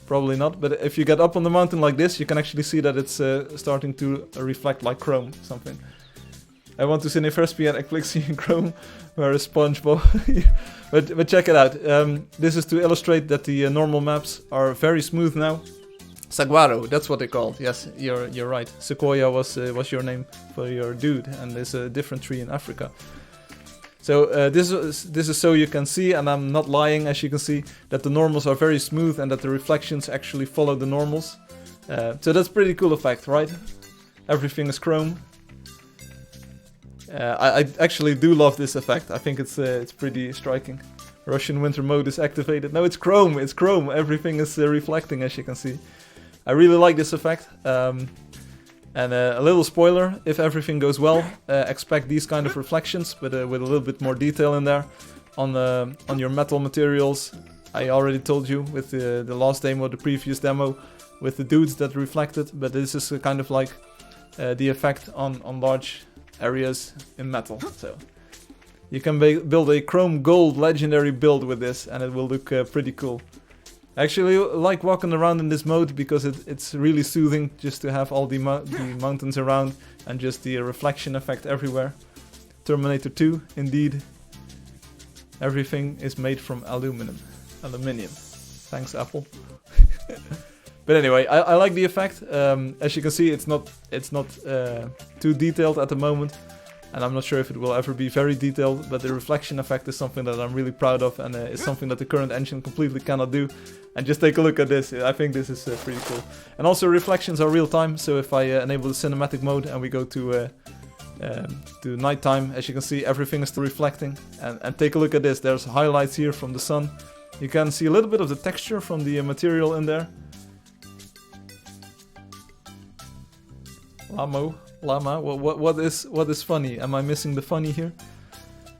Probably not. But if you get up on the mountain like this, you can actually see that it's starting to reflect like chrome something. I want to Cine Verspi and Eclipse in Chrome, where is SpongeBob. but check it out. This is to illustrate that the normal maps are very smooth now. Saguaro, that's what they called. Yes, you're right. Sequoia was your name for your dude, and there's a different tree in Africa. So this is so you can see, and I'm not lying, as you can see, that the normals are very smooth and that the reflections actually follow the normals. So that's pretty cool effect, right? Everything is chrome. I actually do love this effect. I think it's pretty striking. Russian winter mode is activated. No, it's chrome. It's chrome. Everything is reflecting, as you can see. I really like this effect. And a little spoiler: if everything goes well, expect these kind of reflections, but with a little bit more detail in there on your metal materials. I already told you with the last demo, the previous demo, with the dudes that reflected. But this is kind of like the effect on large areas in metal. So you can build a chrome gold legendary build with this, and it will look pretty cool. I actually like walking around in this mode because it's really soothing just to have all the mountains around and just the reflection effect everywhere. Terminator 2, indeed. Everything is made from aluminium. Thanks, Apple. But anyway, I like the effect. As you can see, it's not too detailed at the moment, and I'm not sure if it will ever be very detailed. But the reflection effect is something that I'm really proud of, and it's something that the current engine completely cannot do. And just take a look at this. I think this is pretty cool. And also, reflections are real time. So if I enable the cinematic mode and we go to nighttime, as you can see, everything is still reflecting. And take a look at this. There's highlights here from the sun. You can see a little bit of the texture from the material in there. Llama, what is funny? Am I missing the funny here?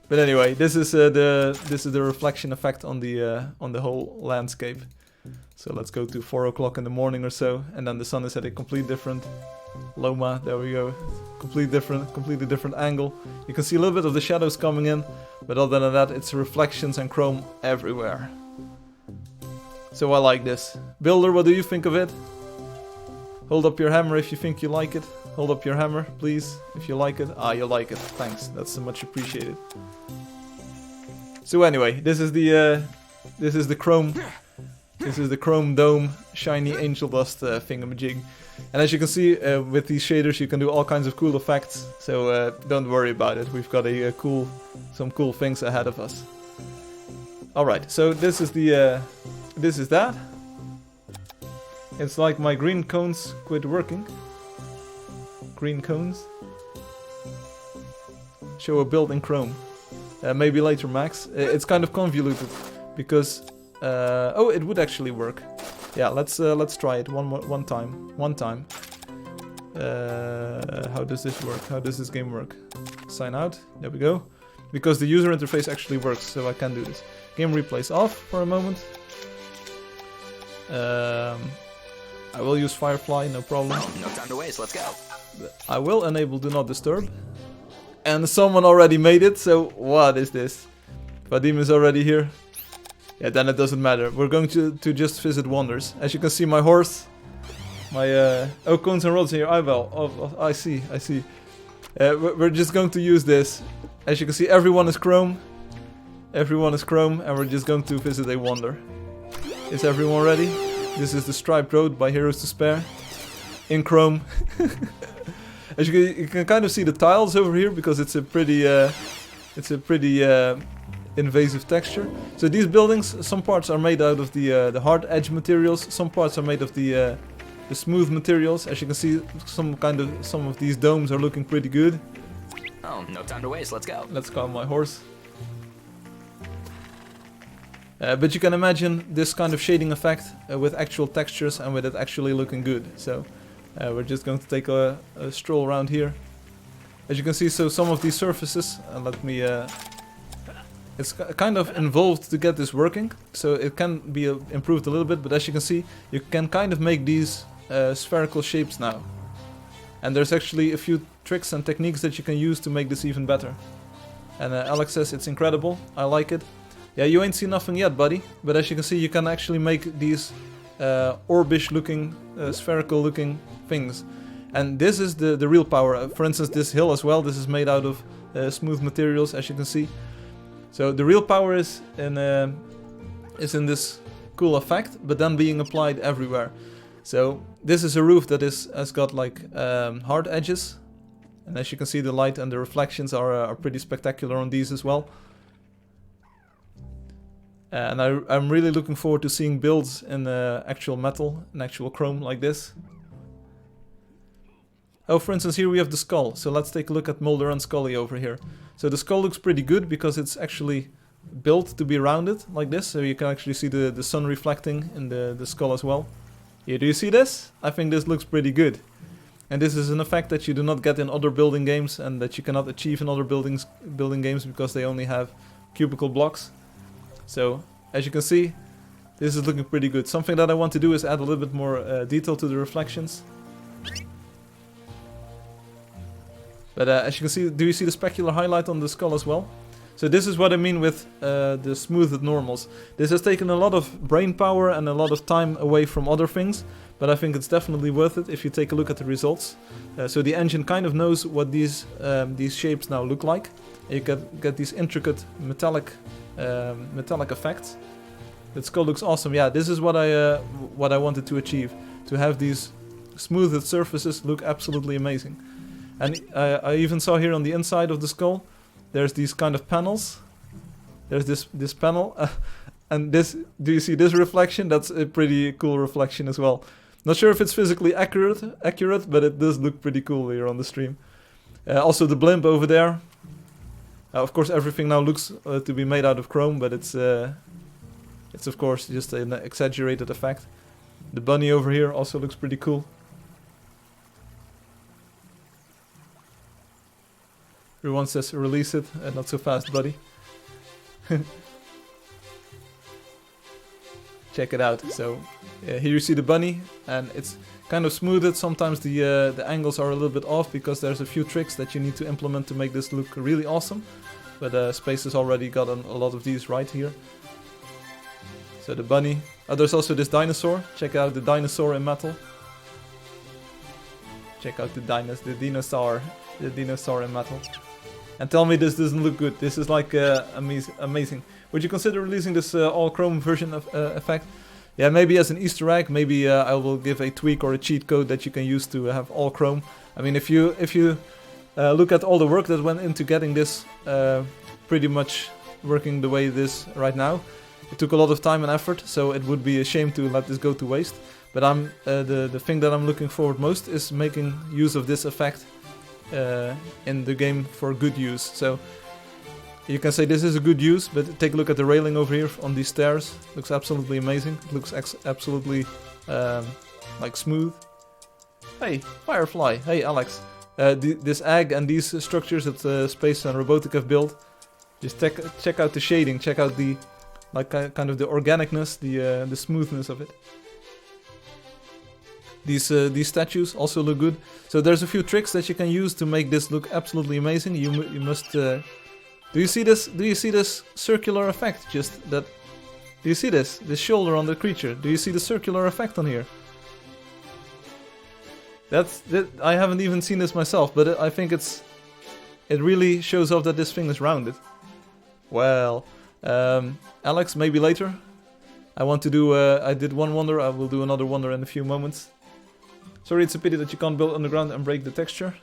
But anyway, this is the reflection effect on the whole landscape. So let's go to 4 o'clock in the morning or so, and then the sun is at a complete different Loma. There we go. Completely different angle. You can see a little bit of the shadows coming in, but other than that, it's reflections and chrome everywhere. So I like this. Builder, what do you think of it? Hold up your hammer if you think you like it. Hold up your hammer, please, if you like it. Ah, you like it. Thanks. That's so much appreciated. So anyway, this is the chrome. This is the chrome dome shiny Angeldust thingamajig. And as you can see, with these shaders, you can do all kinds of cool effects. So don't worry about it. We've got some cool things ahead of us. All right. So this is that. It's like my green cones quit working. Green cones. Show a build in Chrome. Maybe later, Max. It's kind of convoluted because oh, it would actually work. Yeah, let's try it one time. How does this work? How does this game work? Sign out. There we go. Because the user interface actually works, so I can do this. Game replays off for a moment. I will use Firefly, no problem.
Well, no time to waste, let's go.
I will enable Do Not Disturb. And someone already made it, so what is this? Vadim is already here. Yeah, then it doesn't matter. We're going to just visit wonders. As you can see, my horse, my oh, cones and rods here. I see. We're just going to use this. As you can see, everyone is chrome. Everyone is chrome, and we're just going to visit a wonder. Is everyone ready? This is the Striped Road by Heroes to Spare. In chrome. As you can kind of see the tiles over here because it's a pretty invasive texture. So these buildings, some parts are made out of the hard edge materials, some parts are made of the smooth materials. As you can see, some of these domes are looking pretty good.
Oh, no time to waste, let's go.
Let's calm my horse. But you can imagine this kind of shading effect with actual textures and with it actually looking good. So we're just going to take a stroll around here. As you can see, so some of these surfaces, let me... it's kind of involved to get this working, so it can be improved a little bit, but as you can see, you can kind of make these spherical shapes now. And there's actually a few tricks and techniques that you can use to make this even better. And Alex says it's incredible, I like it. Yeah, you ain't seen nothing yet, buddy, but as you can see, you can actually make these orbish looking, spherical looking things. And this is the real power. For instance, this hill as well, this is made out of smooth materials, as you can see. So the real power is in in this cool effect, but then being applied everywhere. So this is a roof that has got like hard edges, and as you can see, the light and the reflections are pretty spectacular on these as well. And I'm really looking forward to seeing builds in actual metal and actual chrome like this. Oh, for instance, here we have the skull. So let's take a look at Mulder and Scully over here. So the skull looks pretty good because it's actually built to be rounded like this. So you can actually see the sun reflecting in the skull as well. Here, do you see this? I think this looks pretty good. And this is an effect that you do not get in other building games and that you cannot achieve in other building games because they only have cubicle blocks. So, as you can see, this is looking pretty good. Something that I want to do is add a little bit more detail to the reflections. But as you can see, do you see the specular highlight on the skull as well? So this is what I mean with the smoothed normals. This has taken a lot of brain power and a lot of time away from other things, but I think it's definitely worth it if you take a look at the results. So the engine kind of knows what these shapes now look like. You get these intricate metallic effects. The skull looks awesome. Yeah, this is what I wanted to achieve. To have these smoothed surfaces look absolutely amazing. And I even saw here on the inside of the skull, there's these kind of panels. There's this panel, and this. Do you see this reflection? That's a pretty cool reflection as well. Not sure if it's physically accurate, but it does look pretty cool here on the stream. Also the blimp over there. Of course, everything now looks to be made out of chrome, but it's of course just an exaggerated effect. The bunny over here also looks pretty cool. Everyone says release it, not so fast, buddy. Check it out. So here you see the bunny, and it's kind of smoothed. Sometimes the angles are a little bit off because there's a few tricks that you need to implement to make this look really awesome. But Space has already gotten a lot of these right here. So the bunny. There's also this dinosaur. Check out the dinosaur in metal. Check out the dinosaur in metal. And tell me this doesn't look good. This is like amazing. Would you consider releasing this all chrome version of effect? Yeah, maybe as an Easter egg. Maybe I will give a tweak or a cheat code that you can use to have all chrome. I mean, if you look at all the work that went into getting this pretty much working the way it is right now, it took a lot of time and effort. So it would be a shame to let this go to waste. But the thing that I'm looking forward most is making use of this effect in the game for good use. So you can say this is a good use, but take a look at the railing over here on these stairs. It looks absolutely amazing. It looks absolutely like smooth. Hey, Firefly. Hey, Alex. This egg and these structures that Space and Robotic have built. Just check out the shading. Check out the kind of the organicness, the smoothness of it. These statues also look good. So there's a few tricks that you can use to make this look absolutely amazing. You must. Do you see this? Do you see this circular effect? Just that. Do you see this? This shoulder on the creature. Do you see the circular effect on here? I haven't even seen this myself, but I think it really shows off that this thing is rounded. Well, Alex, maybe later. I want to do. I did one wonder. I will do another wonder in a few moments. Sorry, it's a pity that you can't build underground and break the texture.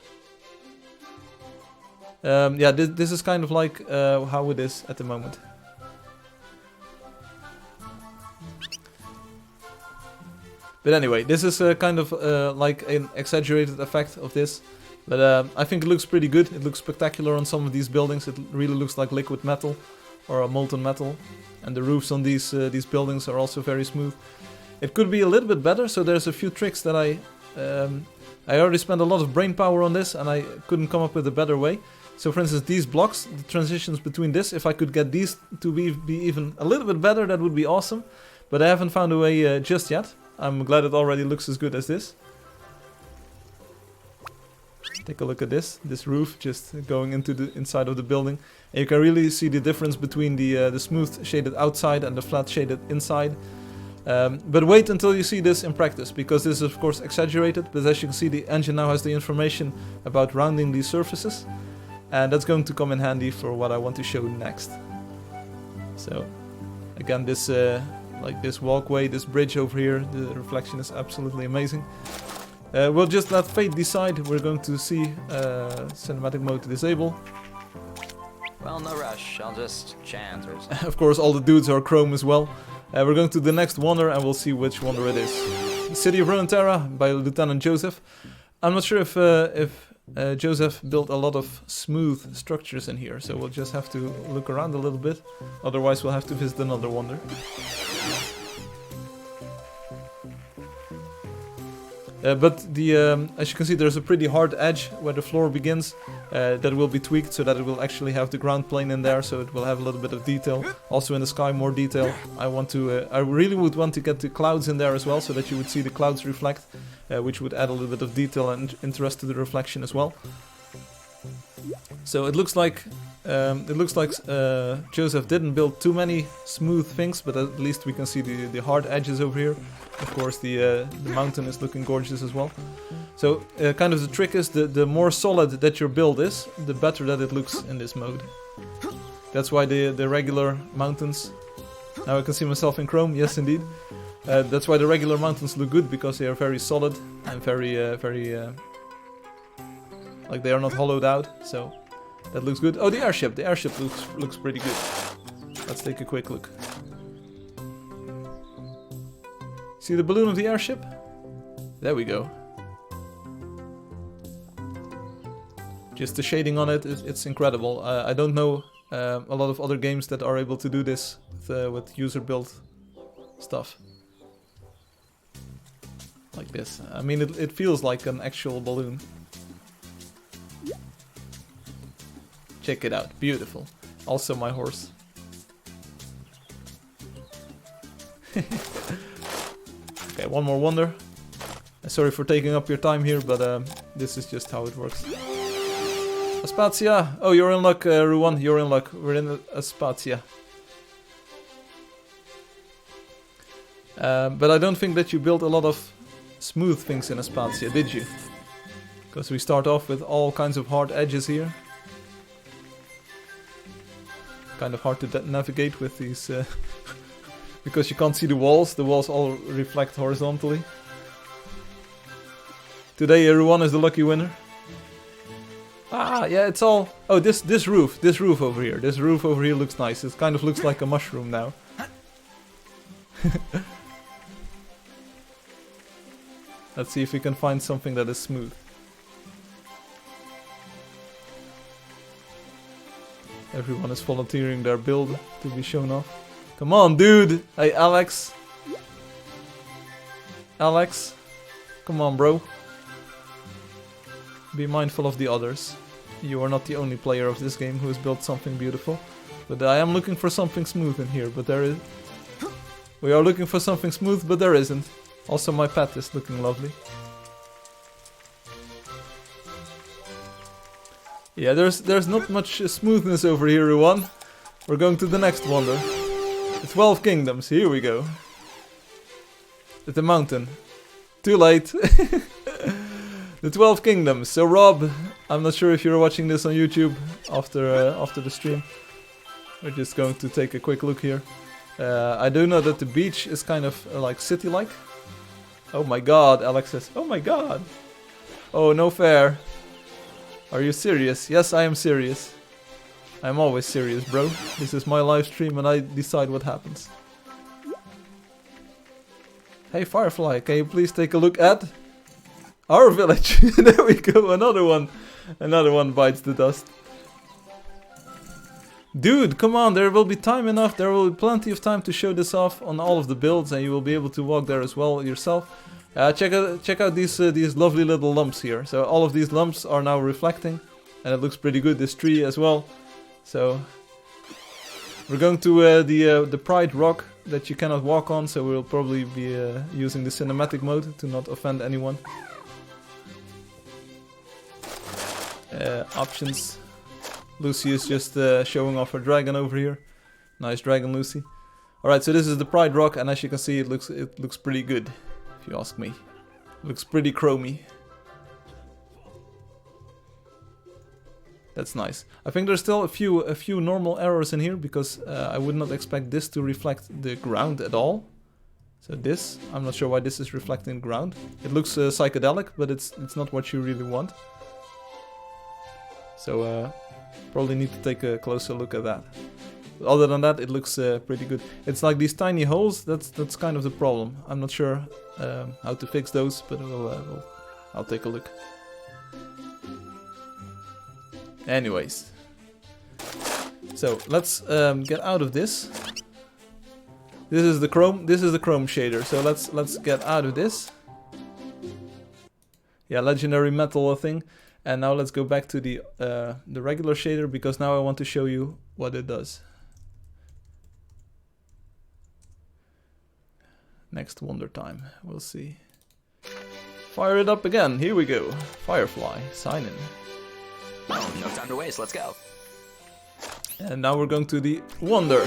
Yeah, this is kind of like how it is at the moment. But anyway, this is kind of like an exaggerated effect of this. But I think it looks pretty good. It looks spectacular on some of these buildings. It really looks like liquid metal or a molten metal. And the roofs on these buildings are also very smooth. It could be a little bit better, so there's a few tricks that I already spent a lot of brain power on this and I couldn't come up with a better way. So for instance, these blocks, the transitions between this, if I could get these to be even a little bit better, that would be awesome. But I haven't found a way just yet. I'm glad it already looks as good as this. Take a look at this roof just going into the inside of the building. And you can really see the difference between the smooth shaded outside and the flat shaded inside. But wait until you see this in practice, because this is of course exaggerated, but as you can see the engine now has the information about rounding these surfaces, and that's going to come in handy for what I want to show next. So again, this like this walkway, this bridge over here, the reflection is absolutely amazing. We'll just let fate decide. We're going to see cinematic mode to disable.
Well, no rush. I'll just chant or something.
Of course, all the dudes are chrome as well. We're going to the next wonder and we'll see which wonder it is. The City of Runeterra by Lieutenant Joseph. I'm not sure if Joseph built a lot of smooth structures in here, so we'll just have to look around a little bit. Otherwise, we'll have to visit another wonder. But as you can see, there's a pretty hard edge where the floor begins. That will be tweaked so that it will actually have the ground plane in there, so it will have a little bit of detail. Also in the sky, more detail. I really would want to get the clouds in there as well, so that you would see the clouds reflect, which would add a little bit of detail and interest to the reflection as well. So it looks like Joseph didn't build too many smooth things, but at least we can see the hard edges over here. Of course, the mountain is looking gorgeous as well. So kind of the trick is the more solid that your build is, the better that it looks in this mode. That's why the regular mountains. Now I can see myself in chrome. Yes, indeed. That's why the regular mountains look good, because they are very solid and very like they are not hollowed out. So that looks good. Oh, the airship. The airship looks pretty good. Let's take a quick look. See the balloon of the airship? There we go. Just the shading on it, it's incredible. I don't know a lot of other games that are able to do this with user-built stuff. Like this. I mean, it feels like an actual balloon. Check it out. Beautiful. Also my horse. Okay, one more wonder. Sorry for taking up your time here, but this is just how it works. Aspatia! Oh, you're in luck, Ruan. You're in luck. We're in Aspatia. But I don't think that you built a lot of smooth things in Aspatia, did you? Because we start off with all kinds of hard edges here. Kind of hard to navigate with these... because you can't see the walls all reflect horizontally. Today Ruan is the lucky winner. Ah, yeah, it's all... Oh, this roof over here. This roof over here looks nice. It kind of looks like a mushroom now. Let's see if we can find something that is smooth. Everyone is volunteering their build to be shown off. Come on, dude! Hey, Alex. Alex. Come on, bro. Be mindful of the others. You are not the only player of this game who has built something beautiful. But I am looking for something smooth in here, but there is... We are looking for something smooth, but there isn't. Also, my pet is looking lovely. Yeah, there's not much smoothness over here, Ruan. We're going to the next wonder. The 12 Kingdoms, here we go. At the mountain. Too late. The 12 Kingdoms. So Rob, I'm not sure if you're watching this on YouTube after the stream. We're just going to take a quick look here. I do know that the beach is kind of like city-like. Oh my god, Alex says, oh my god. Oh, no fair. Are you serious? Yes, I am serious. I'm always serious, bro. This is my live stream and I decide what happens. Hey Firefly, can you please take a look at our village? There we go, another one. Another one bites the dust. Dude, come on, there will be time enough, there will be plenty of time to show this off on all of the builds and you will be able to walk there as well yourself. Check out these lovely little lumps here. So all of these lumps are now reflecting and it looks pretty good, this tree as well. So we're going to the Pride Rock that you cannot walk on, so we'll probably be using the cinematic mode to not offend anyone. Options. Lucy is just showing off her dragon over here. Nice dragon, Lucy. Alright, so this is the Pride Rock, and as you can see, it looks pretty good, if you ask me. It looks pretty chromy. That's nice. I think there's still a few normal errors in here, because I would not expect this to reflect the ground at all. So this, I'm not sure why this is reflecting ground. It looks psychedelic, but it's not what you really want. So probably need to take a closer look at that. Other than that, it looks pretty good. It's like these tiny holes, that's kind of the problem. I'm not sure how to fix those, but I'll take a look. Anyways. So, let's get out of this. This is the chrome shader, so let's get out of this. Yeah, legendary metal thing. And now let's go back to the regular shader, because now I want to show you what it does. Next wonder time, we'll see. Fire it up again, here we go. Firefly, sign in.
Well, no time to waste, let's go.
And now we're going to the wonder.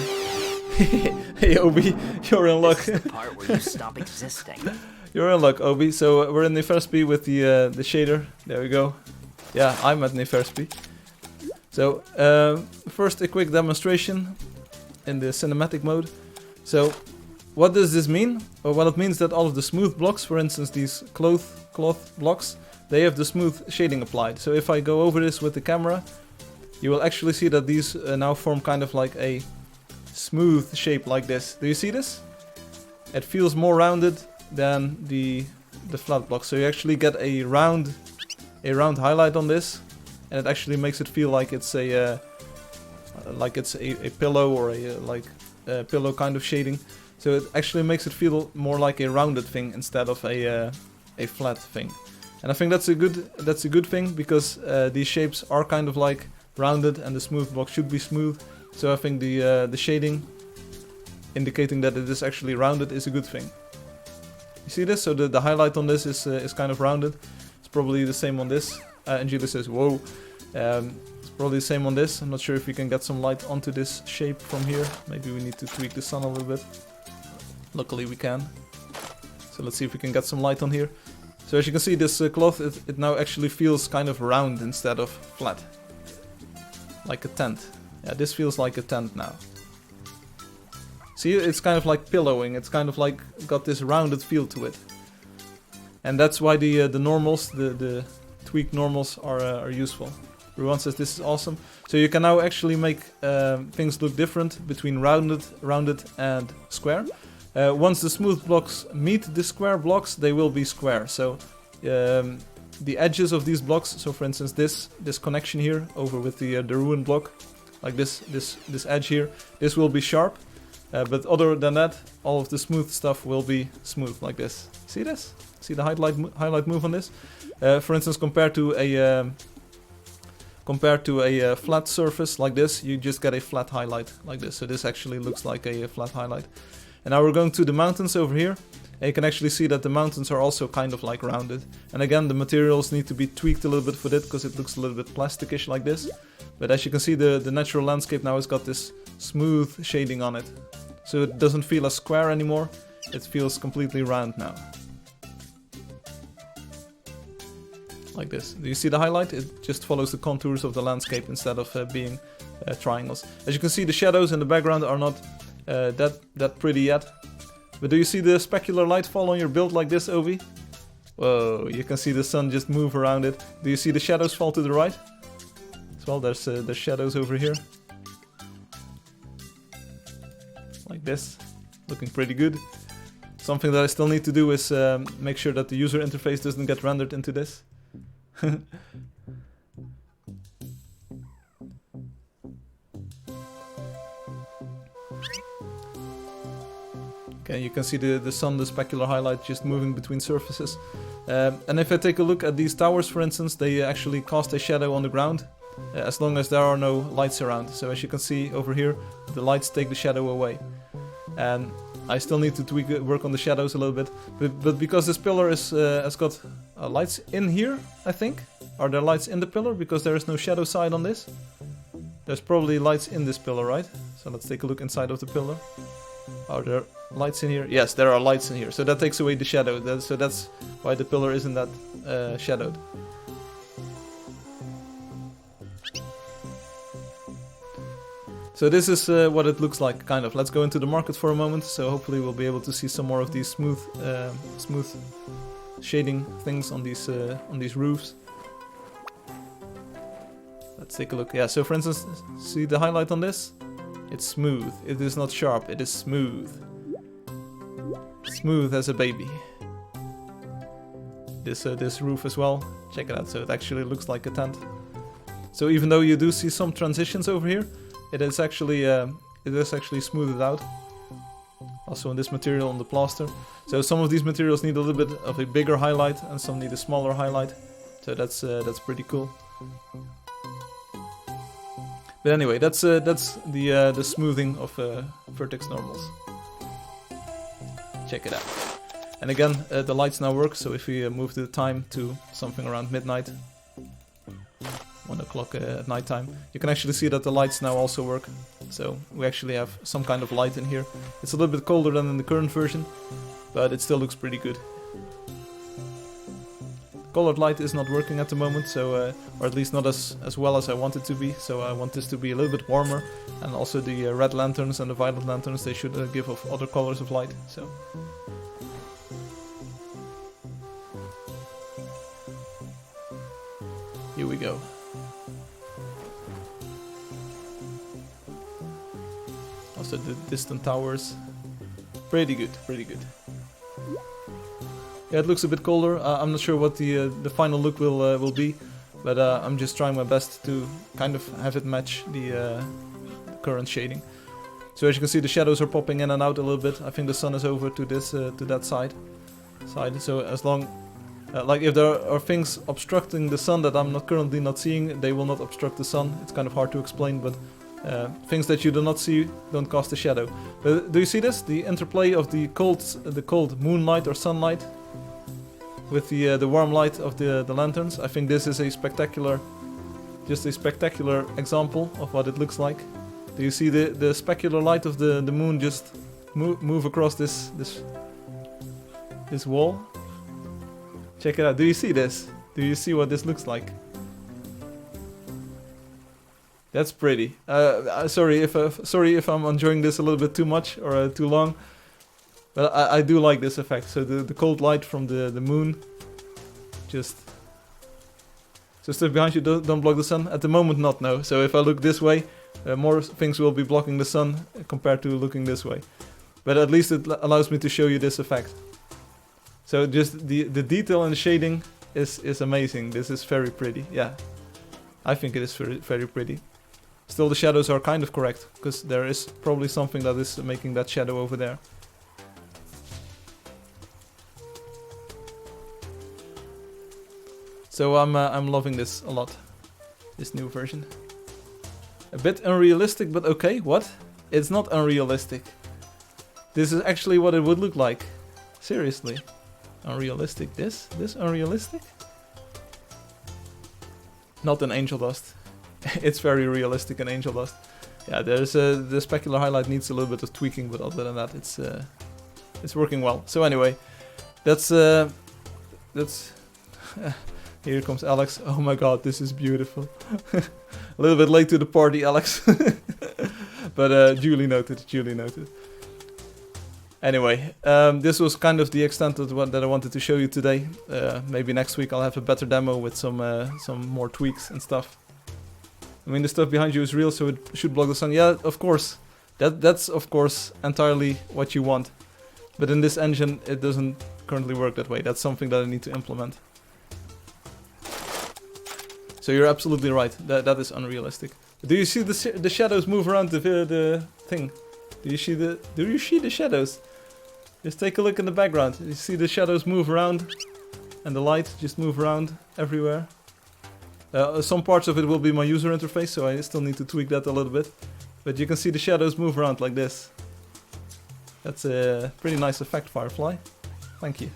Hey Obi, you're in luck.
This is the part where you stop existing.
You're in luck, Obi. So we're in Neferspi with the shader. There we go. Yeah, I'm at Neferspi. So first a quick demonstration in the cinematic mode. So what does this mean? Well, it means that all of the smooth blocks, for instance these cloth blocks, they have the smooth shading applied. So if I go over this with the camera, you will actually see that these now form kind of like a smooth shape like this. Do you see this? It feels more rounded than the flat block. So you actually get a round highlight on this, and it actually makes it feel like it's a pillow or a pillow kind of shading. So it actually makes it feel more like a rounded thing instead of a flat thing. And I think that's a good thing, because these shapes are kind of like rounded and the smooth block should be smooth. So I think the shading indicating that it is actually rounded is a good thing. You see this? So the highlight on this is kind of rounded. It's probably the same on this. Angeldust says, whoa. It's probably the same on this. I'm not sure if we can get some light onto this shape from here. Maybe we need to tweak the sun a little bit. Luckily we can. So let's see if we can get some light on here. So as you can see, this cloth, it now actually feels kind of round instead of flat. Like a tent. Yeah, this feels like a tent now. See, it's kind of like pillowing. It's kind of like got this rounded feel to it. And that's why the normals, the tweaked normals are useful. Ruan says this is awesome. So you can now actually make things look different between rounded and square. Once the smooth blocks meet the square blocks, they will be square. So the edges of these blocks, so for instance this connection here over with the ruin block, like this edge here, this will be sharp. But other than that, all of the smooth stuff will be smooth like this. See this? See the highlight move on this? For instance, compared to a flat surface like this, you just get a flat highlight like this. So this actually looks like a flat highlight. And now we're going to the mountains over here. And you can actually see that the mountains are also kind of like rounded. And again, the materials need to be tweaked a little bit for that because it looks a little bit plasticish like this. But as you can see, the natural landscape now has got this smooth shading on it. So it doesn't feel as square anymore. It feels completely round now. Like this. Do you see the highlight? It just follows the contours of the landscape instead of being triangles. As you can see, the shadows in the background are not that pretty yet. But do you see the specular light fall on your build like this, Ovi? Whoa, you can see the sun just move around it. Do you see the shadows fall to the right? As well, there's shadows over here. Like this. Looking pretty good. Something that I still need to do is make sure that the user interface doesn't get rendered into this. Okay, you can see the sun, the specular highlight just moving between surfaces. And if I take a look at these towers, for instance, they actually cast a shadow on the ground as long as there are no lights around. So as you can see over here, the lights take the shadow away. And I still need to work on the shadows a little bit. But because this pillar has got lights in here, I think. Are there lights in the pillar? Because there is no shadow side on this. There's probably lights in this pillar, right? So let's take a look inside of the pillar. Are there lights in here? Yes, there are lights in here. So that takes away the shadow. So that's why the pillar isn't that shadowed. So this is what it looks like, kind of. Let's go into the market for a moment. So hopefully we'll be able to see some more of these smooth shading things on these roofs. Let's take a look. Yeah, so for instance, see the highlight on this? It's smooth. It is not sharp. It is smooth. Smooth as a baby. This roof as well. Check it out. So it actually looks like a tent. So even though you do see some transitions over here, it is actually smoothed out. Also in this material on the plaster. So some of these materials need a little bit of a bigger highlight, and some need a smaller highlight. So that's pretty cool. But anyway, that's the smoothing of vertex normals. Check it out. And again, the lights now work. So if we move the time to something around midnight, 1 o'clock at night time, you can actually see that the lights now also work. So we actually have some kind of light in here. It's a little bit colder than in the current version, but it still looks pretty good. Colored light is not working at the moment, so or at least not as well as I want it to be. So I want this to be a little bit warmer, and also the red lanterns and the violet lanterns, they should give off other colors of light. So here we go. Also the distant towers, pretty good, pretty good. Yeah, it looks a bit colder. I'm not sure what the final look will be, but I'm just trying my best to kind of have it match the current shading. So as you can see, the shadows are popping in and out a little bit. I think the sun is over to this to that side. So as long like if there are things obstructing the sun that I'm currently not seeing, they will not obstruct the sun. It's kind of hard to explain, but Things that you do not see don't cast a shadow. But do you see this? The interplay of the cold moonlight or sunlight with the warm light of the lanterns. I think this is a spectacular example of what it looks like. Do you see the specular light of the moon just move across this wall? Check it out. Do you see this? Do you see what this looks like? That's pretty. Sorry if I'm enjoying this a little bit too much or too long, but I do like this effect. So the cold light from the moon, so stuff behind you don't block the sun. At the moment, not, no. So if I look this way, more things will be blocking the sun compared to looking this way. But at least it allows me to show you this effect. So just the detail and shading is amazing. This is very pretty. Yeah, I think it is very, very pretty. Still, the shadows are kind of correct, because there is probably something that is making that shadow over there. So I'm loving this a lot, this new version. A bit unrealistic, but okay, what? It's not unrealistic. This is actually what it would look like. Seriously. Unrealistic, this unrealistic? Not in Angeldust. It's very realistic in Angeldust. Yeah, there's the specular highlight needs a little bit of tweaking, but other than that, it's working well. So anyway, that's here comes Alex. Oh my god, this is beautiful. A little bit late to the party, Alex. But duly noted, duly noted. Anyway, this was kind of the extent of what that I wanted to show you today. Maybe next week I'll have a better demo with some more tweaks and stuff. I mean, the stuff behind you is real, so it should block the sun. Yeah, of course. That's of course entirely what you want. But in this engine, it doesn't currently work that way. That's something that I need to implement. So you're absolutely right. That is unrealistic. Do you see the shadows move around the thing? Do you see the shadows? Just take a look in the background. You see the shadows move around, and the light just move around everywhere. Some parts of it will be my user interface, so I still need to tweak that a little bit. But you can see the shadows move around like this. That's a pretty nice effect, Firefly. Thank you.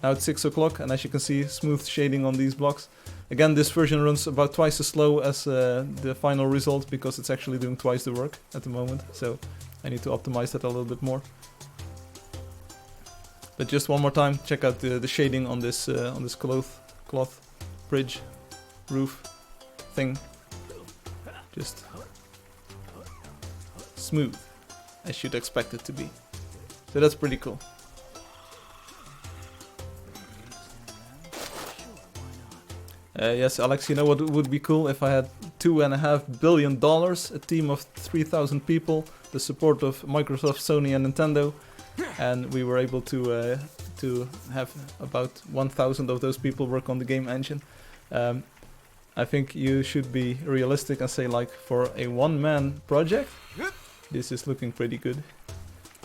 Now it's 6 o'clock, and as you can see, smooth shading on these blocks. Again, this version runs about twice as slow as the final result, because it's actually doing twice the work at the moment. So I need to optimize that a little bit more. But just one more time, check out the shading on this cloth bridge roof thing. Just smooth, as you'd expect it to be. So that's pretty cool. Yes, Alex, you know what would be cool if I had $2.5 billion, a team of 3,000 people, the support of Microsoft, Sony and Nintendo, and we were able to have about 1,000 of those people work on the game engine. I think you should be realistic and say, like, for a one-man project, this is looking pretty good.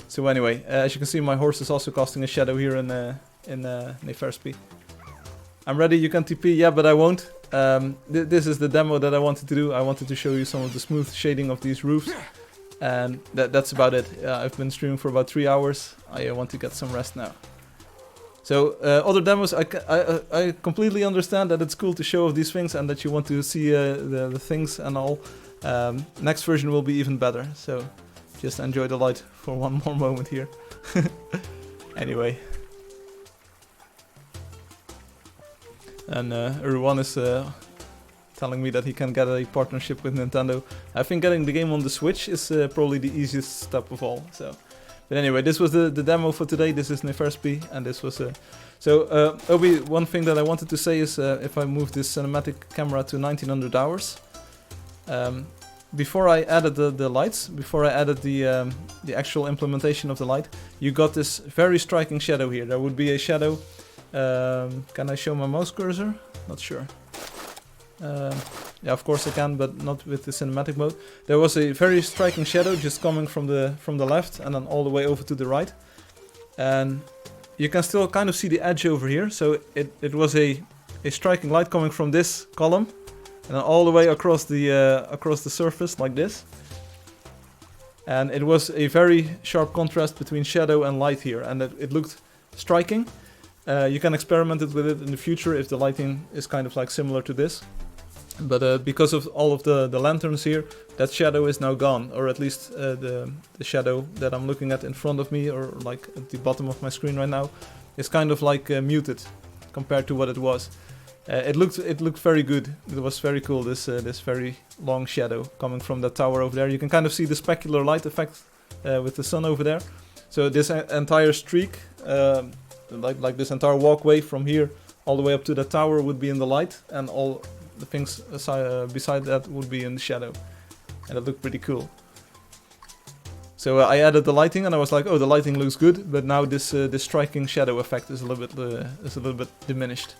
So anyway, as you can see, my horse is also casting a shadow here in Neferspi. I'm ready, you can TP, yeah, but I won't. This is the demo that I wanted to do. I wanted to show you some of the smooth shading of these roofs. And that's about it. I've been streaming for about 3 hours. I want to get some rest now. So, other demos, I completely understand that it's cool to show off these things and that you want to see the things and all. Next version will be even better. So, just enjoy the light for one more moment here. Anyway. And Ruwan is telling me that he can get a partnership with Nintendo. I think getting the game on the Switch is probably the easiest step of all. So, but anyway, this was the demo for today. This is Neferspi, and this was so Obi. One thing that I wanted to say is if I move this cinematic camera to 1900 hours, before I added the lights, before I added the actual implementation of the light, you got this very striking shadow here. There would be a shadow. Can I show my mouse cursor? Not sure. Yeah, of course I can, but not with the cinematic mode. There was a very striking shadow just coming from the left and then all the way over to the right. And you can still kind of see the edge over here. So it was a striking light coming from this column and then all the way across the surface like this. And it was a very sharp contrast between shadow and light here, and it looked striking. You can experiment with it in the future if the lighting is kind of like similar to this. But because of all of the lanterns here, that shadow is now gone, or at least the shadow that I'm looking at in front of me, or like at the bottom of my screen right now, is kind of like muted compared to what it was. It looked very good. It was very cool. This very long shadow coming from that tower over there. You can kind of see the specular light effect with the sun over there. So this entire streak, like this entire walkway from here all the way up to the tower would be in the light, and all the things beside that would be in the shadow, and it looked pretty cool. So I added the lighting, and I was like, oh, the lighting looks good, but now this striking shadow effect is a little bit diminished.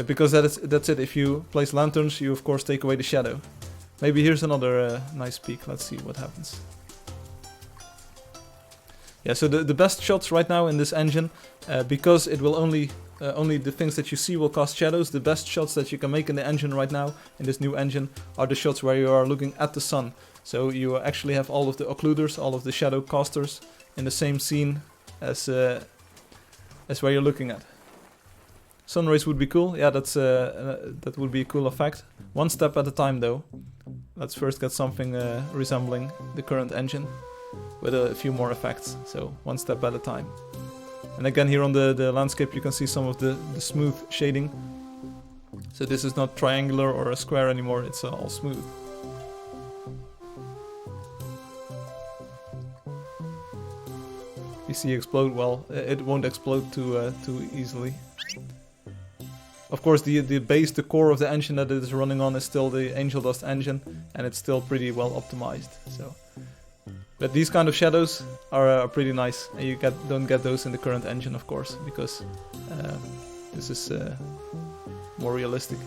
Because that's it. If you place lanterns, you of course take away the shadow. Maybe here's another nice peek. Let's see what happens. Yeah, so the best shots right now in this engine, because it will only the things that you see will cast shadows. The best shots that you can make in the engine right now, in this new engine, are the shots where you are looking at the sun. So you actually have all of the occluders, all of the shadow casters in the same scene as where you're looking at. Sun rays would be cool. Yeah, that would be a cool effect. One step at a time though. Let's first get something resembling the current engine with a few more effects. So one step at a time. And again, here on the landscape you can see some of the smooth shading. So this is not triangular or a square anymore, it's all smooth. You see explode, well, it won't explode too easily. Of course, the base, the core of the engine that it is running on is still the Angeldust engine, and it's still pretty well optimized. So, but these kind of shadows are pretty nice, and you don't get those in the current engine, of course, because this is more realistic.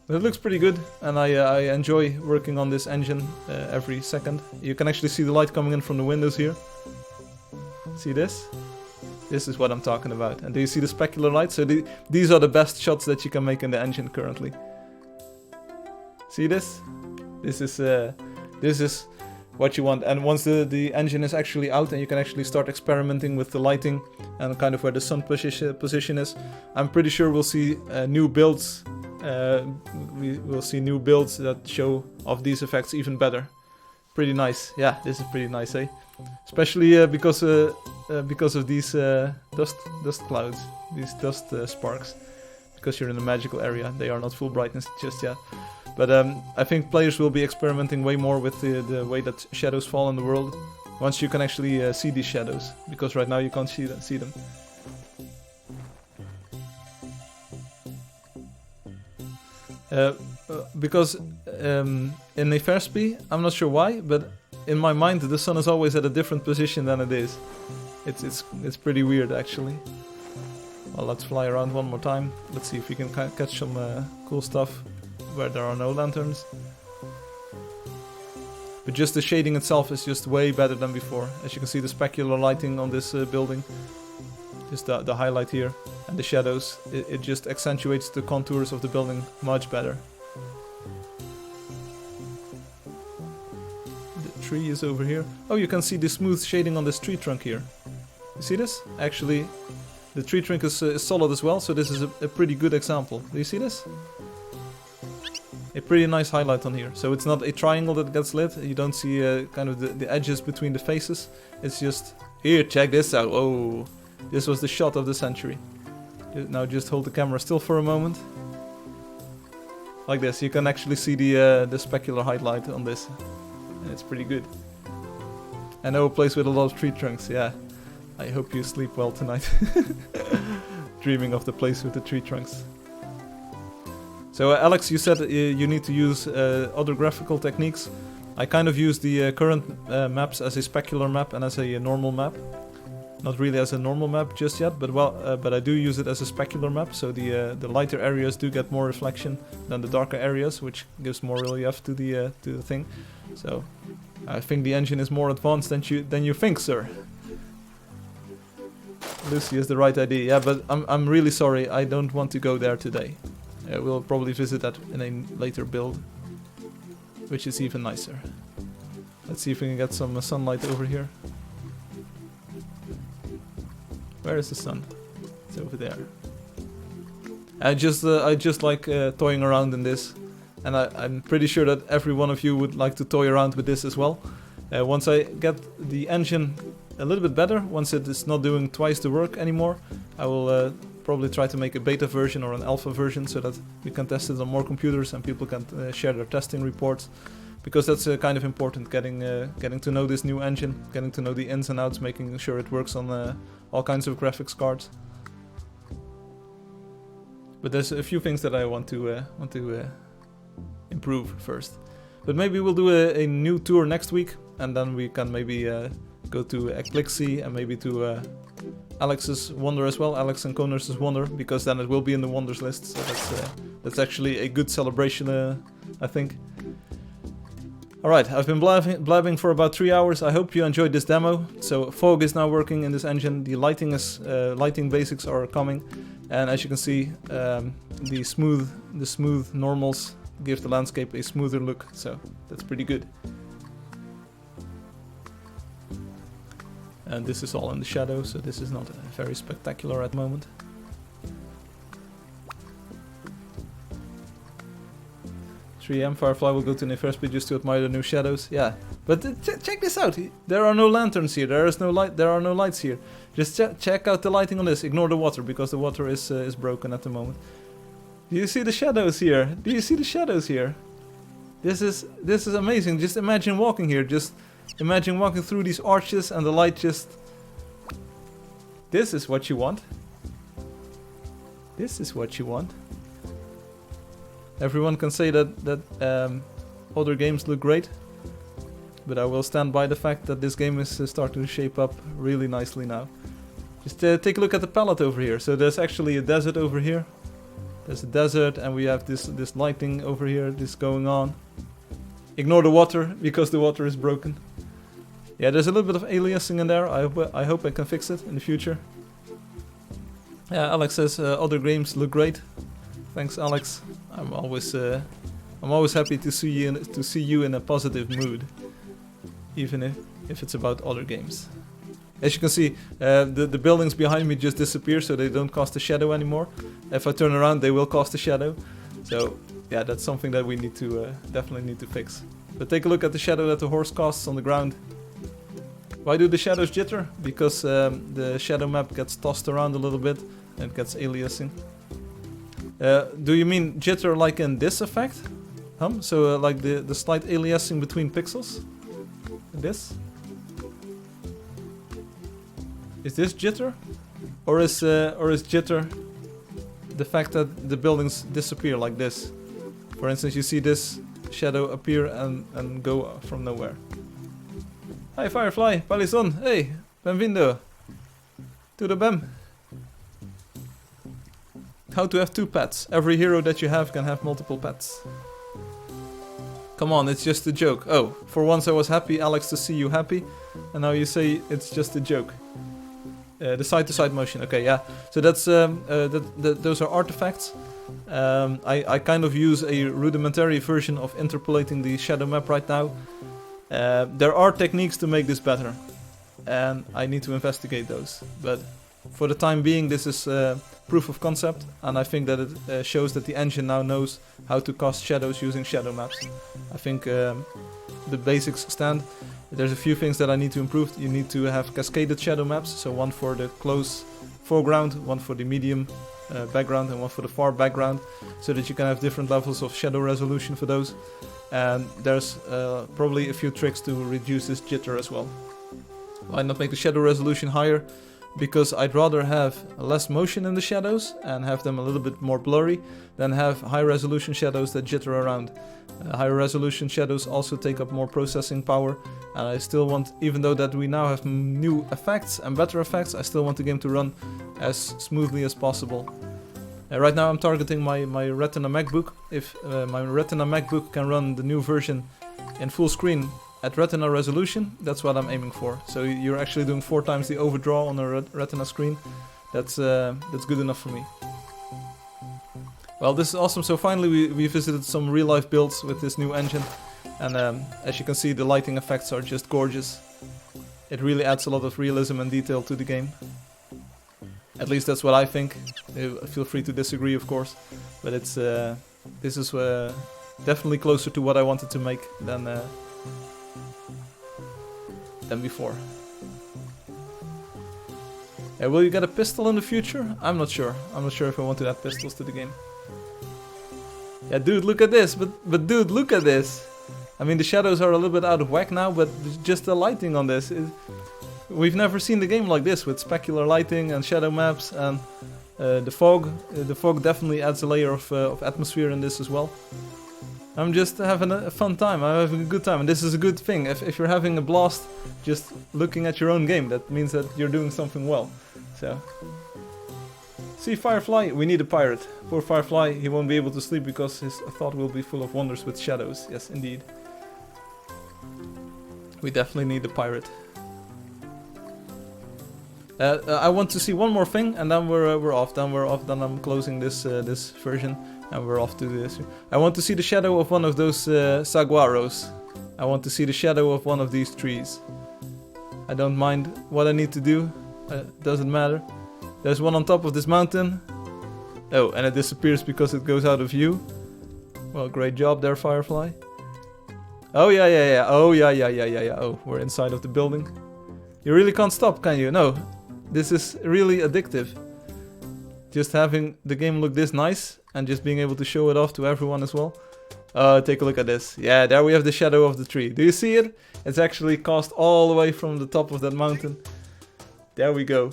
But it looks pretty good, and I enjoy working on this engine every second. You can actually see the light coming in from the windows here. See this? This is what I'm talking about. And do you see the specular light? So these are the best shots that you can make in the engine currently. See this? This is what you want. And once the engine is actually out and you can actually start experimenting with the lighting and kind of where the sun position is, I'm pretty sure we'll see new builds. We will see new builds that show off these effects even better. Pretty nice. Yeah, this is pretty nice, eh? Especially because of these dust clouds, these dust sparks. Because you're in a magical area, they are not full brightness just yet. But I think players will be experimenting way more with the way that shadows fall in the world once you can actually see these shadows. Because right now you can't see them. Because in a Fairspy, I'm not sure why, but in my mind the sun is always at a different position than it is. It's pretty weird actually. Well, let's fly around one more time. Let's see if we can catch some cool stuff where there are no lanterns. But just the shading itself is just way better than before. As you can see, the specular lighting on this building, just the highlight here, and the shadows, it just accentuates the contours of the building much better. The tree is over here. Oh, you can see the smooth shading on this tree trunk here. You see this? Actually, the tree trunk is solid as well, so this is a pretty good example. Do you see this? A pretty nice highlight on here. So it's not a triangle that gets lit. You don't see kind of the edges between the faces. It's just, here, check this out. Oh, this was the shot of the century. Now just hold the camera still for a moment. Like this, you can actually see the specular highlight on this. And it's pretty good. I know a place with a lot of tree trunks, yeah. I hope you sleep well tonight. Dreaming of the place with the tree trunks. So Alex, you said you need to use other graphical techniques. I kind of use the current maps as a specular map and as a normal map. Not really as a normal map just yet, but I do use it as a specular map. So the lighter areas do get more reflection than the darker areas, which gives more relief to the thing. So I think the engine is more advanced than you think, sir. Lucy is the right idea. Yeah, but I'm really sorry. I don't want to go there today. We'll probably visit that in a later build, which is even nicer. Let's see if we can get some sunlight over here. Where is the sun? It's over there. I just like toying around in this, and I'm pretty sure that every one of you would like to toy around with this as well. Once I get the engine a little bit better, once it is not doing twice the work anymore, I will probably try to make a beta version or an alpha version so that we can test it on more computers and people can share their testing reports. Because that's kind of important, getting to know this new engine, getting to know the ins and outs, making sure it works on all kinds of graphics cards. But there's a few things that I want to improve first. But maybe we'll do a new tour next week, and then we can maybe go to Eclixi and maybe to Alex's Wonder as well, Alex and Connor's Wonder, because then it will be in the Wonders list. So that's actually a good celebration, I think. Alright, I've been blabbing for about 3 hours. I hope you enjoyed this demo. So fog is now working in this engine. The lighting basics are coming, and as you can see, the smooth normals give the landscape a smoother look. So that's pretty good. And this is all in the shadow, so this is not very spectacular at the moment. Firefly will go to Nefersby just to admire the new shadows. Yeah, but check this out. There are no lanterns here. There is no light. There are no lights here. Just check out the lighting on this. Ignore the water because the water is broken at the moment. Do you see the shadows here? Do you see the shadows here? This is amazing. Just imagine walking here. Just imagine walking through these arches and the light just. This is what you want. This is what you want. Everyone can say that other games look great, but I will stand by the fact that this game is starting to shape up really nicely now. Just take a look at the palette over here. So there's actually a desert over here. There's a desert, and we have this lighting over here, this going on. Ignore the water because the water is broken. Yeah, there's a little bit of aliasing in there. I hope I can fix it in the future. Yeah, Alex says other games look great. Thanks, Alex. I'm always happy to see you in a positive mood, even if it's about other games. As you can see, the buildings behind me just disappear, so they don't cast a shadow anymore. If I turn around, they will cast a shadow. So yeah, that's something that we need to definitely need to fix. But take a look at the shadow that the horse casts on the ground. Why do the shadows jitter? Because the shadow map gets tossed around a little bit and it gets aliasing. Do you mean jitter like in this effect? So like the slight aliasing between pixels? This? Is this jitter? Or is jitter the fact that the buildings disappear like this? For instance, you see this shadow appear and go from nowhere. Hi Firefly, Palison, hey, benvindo. Tudo bem? How to have 2 pets. Every hero that you have can have multiple pets. Come on, it's just a joke. Oh, for once I was happy, Alex, to see you happy. And now you say it's just a joke. The side-to-side motion, okay, yeah. So that's those are artifacts. I kind of use a rudimentary version of interpolating the shadow map right now. There are techniques to make this better. And I need to investigate those. But for the time being, this is proof of concept, and I think that it shows that the engine now knows how to cast shadows using shadow maps. I think the basics stand. There's a few things that I need to improve. You need to have cascaded shadow maps, so one for the close foreground, one for the medium background, and one for the far background, so that you can have different levels of shadow resolution for those. And there's probably a few tricks to reduce this jitter as well. Why not make the shadow resolution higher? Because I'd rather have less motion in the shadows and have them a little bit more blurry than have high resolution shadows that jitter around. Higher resolution shadows also take up more processing power, and I still want, even though that we now have new effects and better effects, I still want the game to run as smoothly as possible. Right now I'm targeting my Retina MacBook. If my Retina MacBook can run the new version in full screen at Retina resolution, that's what I'm aiming for. So you're actually doing 4 times the overdraw on a Retina screen. That's good enough for me. Well, this is awesome. So finally we visited some real life builds with this new engine. And as you can see, the lighting effects are just gorgeous. It really adds a lot of realism and detail to the game. At least that's what I think. Feel free to disagree, of course. But it's this is definitely closer to what I wanted to make than before. Will you get a pistol in the future? I'm not sure. I'm not sure if I want to add pistols to the game. Yeah, dude, look at this. But dude, look at this. I mean, the shadows are a little bit out of whack now, but just the lighting on this. We've never seen the game like this, with specular lighting and shadow maps and the fog. The fog definitely adds a layer of atmosphere in this as well. I'm just having a fun time. I'm having a good time, and this is a good thing. If you're having a blast just looking at your own game, that means that you're doing something well. So, see Firefly, we need a pirate. Poor Firefly, he won't be able to sleep because his thought will be full of wonders with shadows. Yes, indeed. We definitely need a pirate. I want to see one more thing, and then we're off. Then I'm closing this this version, and we're off to this. I want to see the shadow of one of those saguaros. I want to see the shadow of one of these trees. I don't mind what I need to do. Doesn't matter. There's one on top of this mountain. Oh, and it disappears because it goes out of view. Well, great job there, Firefly. Oh yeah. Oh yeah. Oh, we're inside of the building. You really can't stop, can you? No. This is really addictive. Just having the game look this nice and just being able to show it off to everyone as well. Take a look at this. Yeah, there we have the shadow of the tree. Do you see it? It's actually cast all the way from the top of that mountain. There we go.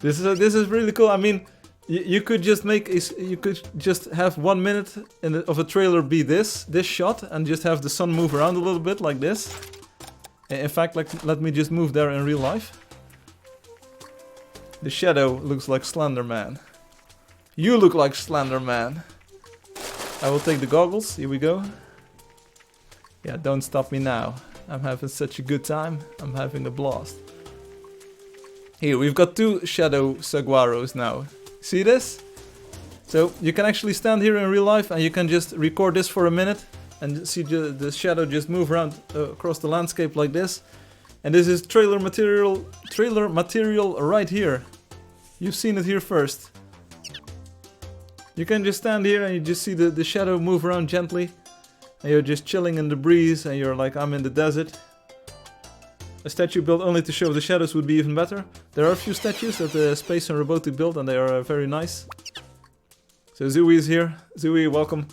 This is really cool. I mean, you could just have 1 minute of a trailer be this shot and just have the sun move around a little bit like this. In fact, let me just move there in real life. The shadow looks like Slender Man. You look like Slender Man. I will take the goggles. Here we go. Yeah, don't stop me now. I'm having such a good time. I'm having a blast. Here, we've got 2 shadow saguaros now. See this? So, you can actually stand here in real life and you can just record this for a minute and see the shadow just move around across the landscape like this. And this is trailer material right here. You've seen it here first. You can just stand here and you just see the shadow move around gently. And you're just chilling in the breeze and you're like, I'm in the desert. A statue built only to show the shadows would be even better. There are a few statues that Space and Robotic built and they are very nice. So Zooey is here. Zooey, welcome.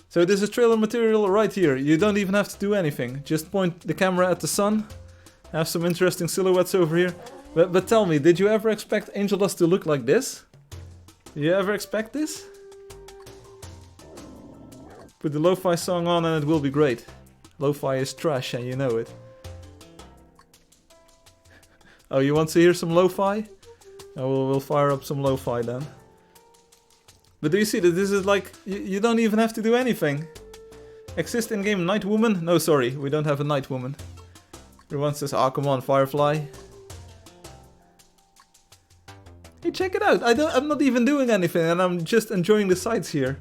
So this is trailer material right here. You don't even have to do anything. Just point the camera at the sun. Have some interesting silhouettes over here. But tell me, did you ever expect Angeldust to look like this? Did you ever expect this? Put the lo-fi song on and it will be great. Lo-fi is trash and you know it. Oh, you want to hear some lo-fi? Oh, we'll fire up some lo-fi then. But do you see that this is like, you don't even have to do anything. Exist in-game Night Woman? No, sorry, we don't have a Night Woman. Everyone says, oh, come on, Firefly. Hey, check it out. I'm not even doing anything and I'm just enjoying the sights here.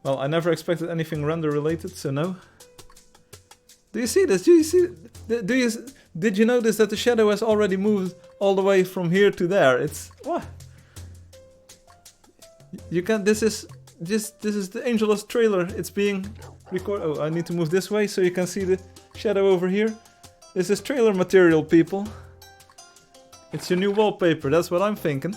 Well, I never expected anything render related, so no. Do you see this? Do you see? Did you notice that the shadow has already moved all the way from here to there? It's what? You can. This is the Angeldust trailer. It's being recorded. Oh, I need to move this way so you can see the shadow over here. This is trailer material, people. It's your new wallpaper. That's what I'm thinking.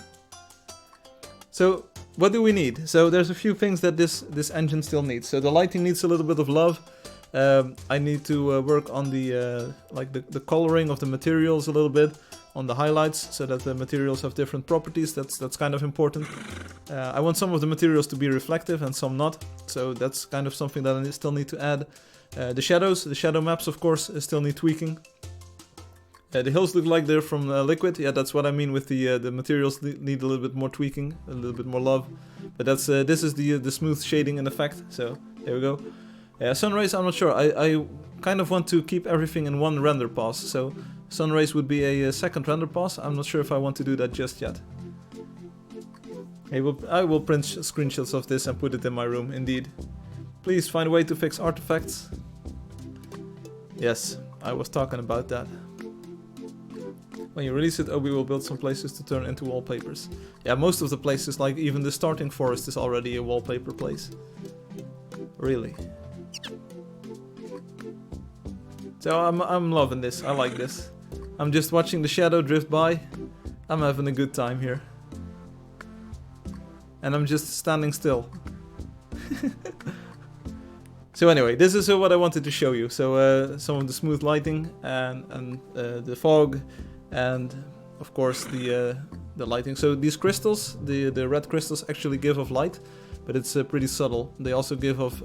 So, what do we need? So there's a few things that this engine still needs. So the lighting needs a little bit of love. I need to work on the the coloring of the materials a little bit, on the highlights, so that the materials have different properties. That's kind of important. I want some of the materials to be reflective and some not. So that's kind of something that I still need to add. The shadows, the shadow maps, of course, still need tweaking. The hills look like they're from liquid. Yeah, that's what I mean with the materials need a little bit more tweaking, a little bit more love. But that's this is the smooth shading in effect. So there we go. Sunrays, I'm not sure. I kind of want to keep everything in one render pass. So sunrays would be a second render pass. I'm not sure if I want to do that just yet. I will print screenshots of this and put it in my room, indeed. Please find a way to fix artifacts. Yes, I was talking about that. When you release it, Obi will build some places to turn into wallpapers. Yeah, most of the places, like even the starting forest is already a wallpaper place. Really. So I'm loving this, I like this. I'm just watching the shadow drift by. I'm having a good time here. And I'm just standing still. So anyway, this is what I wanted to show you. So some of the smooth lighting and the fog, and of course the lighting. So these crystals, the red crystals actually give off light, but it's pretty subtle. They also give off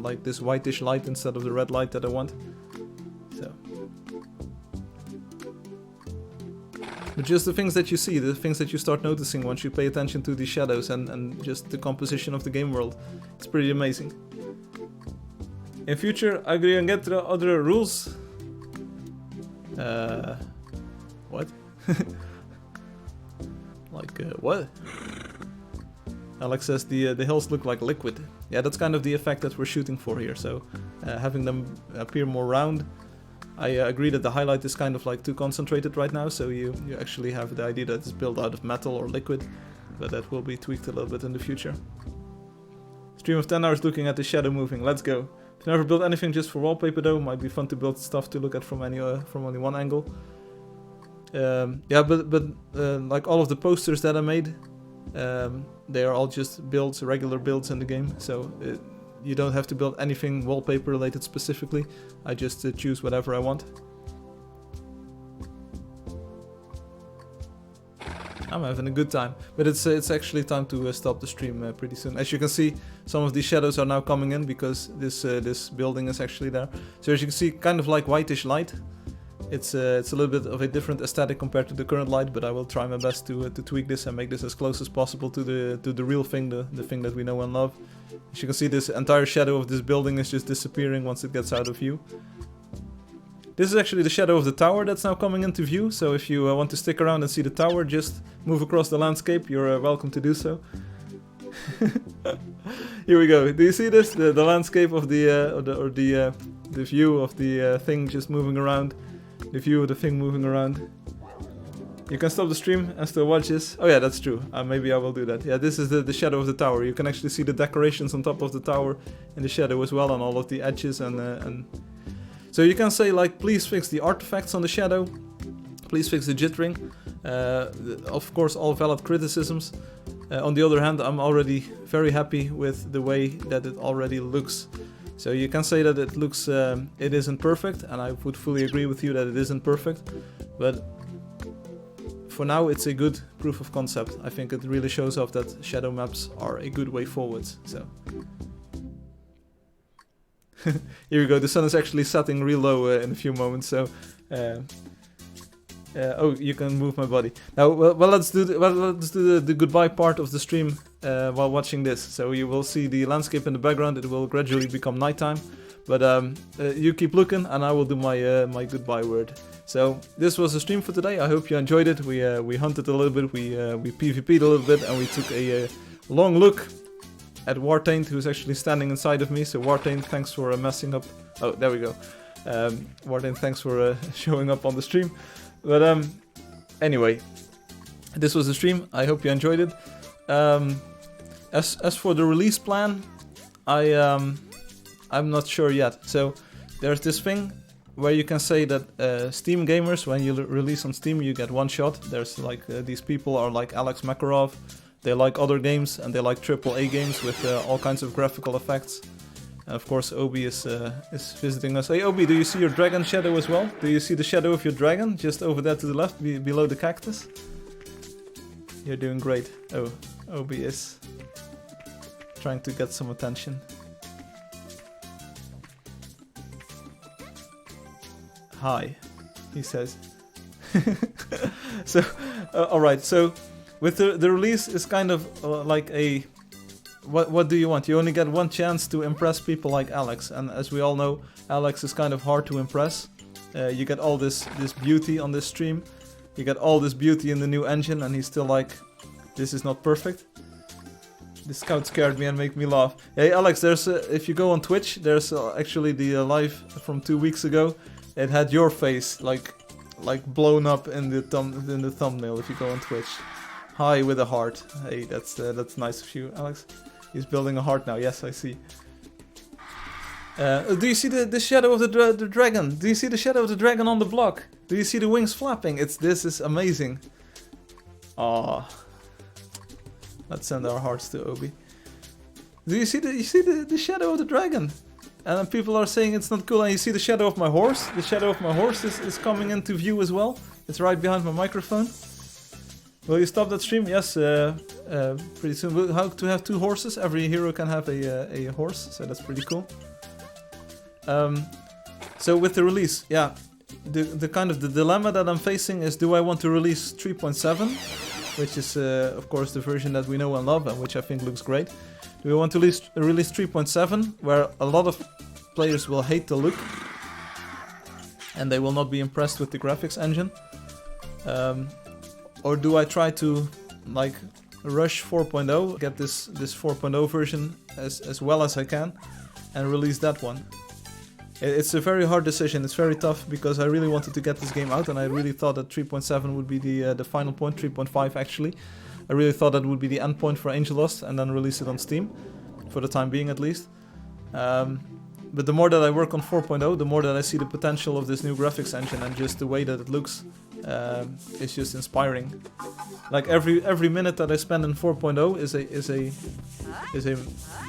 like this whitish light instead of the red light that I want. So. But just the things that you see, the things that you start noticing once you pay attention to the shadows and just the composition of the game world. It's pretty amazing. In future, I'm gonna get the other rules. What? Like, what? Alex says the hills look like liquid. Yeah, that's kind of the effect that we're shooting for here. So, having them appear more round. I agree that the highlight is kind of like too concentrated right now, so you actually have the idea that it's built out of metal or liquid, but that will be tweaked a little bit in the future. Stream of 10 hours looking at the shadow moving, let's go. I've never built anything just for wallpaper though, might be fun to build stuff to look at from only one angle. Yeah, but like all of the posters that I made, they are all just builds, regular builds in the game, so you don't have to build anything wallpaper related specifically. I just choose whatever I want. I'm having a good time, but it's actually time to stop the stream pretty soon. As you can see, some of these shadows are now coming in because this building is actually there. So as you can see, kind of like whitish light. It's a little bit of a different aesthetic compared to the current light, but I will try my best to tweak this and make this as close as possible to the real thing, the thing that we know and love. As you can see, this entire shadow of this building is just disappearing once it gets out of view. This is actually the shadow of the tower that's now coming into view, so if you want to stick around and see the tower, just move across the landscape, you're welcome to do so. Here we go. Do you see this? The landscape of the view of the thing just moving around. The view of the thing moving around. You can stop the stream and still watch this. Oh yeah, that's true. Maybe I will do that. Yeah, this is the shadow of the tower. You can actually see the decorations on top of the tower in the shadow as well, on all of the edges and so you can say like, please fix the artifacts on the shadow. Please fix the jittering. Of course, all valid criticisms. On the other hand, I'm already very happy with the way that it already looks. So you can say that it looks, it isn't perfect, and I would fully agree with you that it isn't perfect, but for now it's a good proof of concept. I think it really shows off that shadow maps are a good way forwards. So here we go. The sun is actually setting real low in a few moments. So oh, you can move my body now. Well, let's do the goodbye part of the stream while watching this. So you will see the landscape in the background. It will gradually become nighttime, but you keep looking, and I will do my my goodbye word. So this was the stream for today. I hope you enjoyed it. We hunted a little bit. We PvP'd a little bit, and we took a long look at Wartaint, who's actually standing inside of me. So Wartaint, thanks for messing up. Oh, there we go. Wartaint, thanks for showing up on the stream. But anyway, this was the stream. I hope you enjoyed it. As for the release plan, I'm not sure yet. So there's this thing where you can say that Steam gamers, when you release on Steam, you get one shot. There's like these people are like Alex Makarov. They like other games, and they like AAA games with all kinds of graphical effects. And of course, Obi is visiting us. Hey, Obi, do you see your dragon shadow as well? Do you see the shadow of your dragon just over there to the left, below the cactus? You're doing great. Oh, Obi is trying to get some attention. Hi, he says. So, alright, so with the release is kind of like a... What do you want? You only get one chance to impress people like Alex, and as we all know, Alex is kind of hard to impress. You get all this beauty on this stream, you get all this beauty in the new engine, and he's still like, this is not perfect. The scout scared me and made me laugh. Hey Alex, there's if you go on Twitch, there's actually the live from 2 weeks ago. It had your face like blown up in the thumbnail. If you go on Twitch, hi with a heart. Hey, that's nice of you, Alex. He's building a heart now. Yes, I see. Do you see the shadow of the dragon? Do you see the shadow of the dragon on the block? Do you see the wings flapping? This is amazing. Ah. Let's send our hearts to Obi. Do you see the shadow of the dragon? And then people are saying it's not cool. And you see the shadow of my horse? The shadow of my horse is coming into view as well. It's right behind my microphone. Will you stop that stream? Yes, pretty soon. How to have 2 horses? Every hero can have a horse, so that's pretty cool. So with the release, yeah, the kind of the dilemma that I'm facing is: do I want to release 3.7, which is of course the version that we know and love, and which I think looks great? Do we want to release 3.7, where a lot of players will hate the look, and they will not be impressed with the graphics engine? Or do I try to like rush 4.0, get this 4.0 version as well as I can, and release that one? It's a very hard decision. It's very tough because I really wanted to get this game out, and I really thought that 3.7 would be the final point. 3.5 actually. I really thought that would be the end point for Angeldust, and then release it on Steam, for the time being at least. But the more that I work on 4.0, the more that I see the potential of this new graphics engine, and just the way that it looks is just inspiring. Like every minute that I spend in 4.0 is a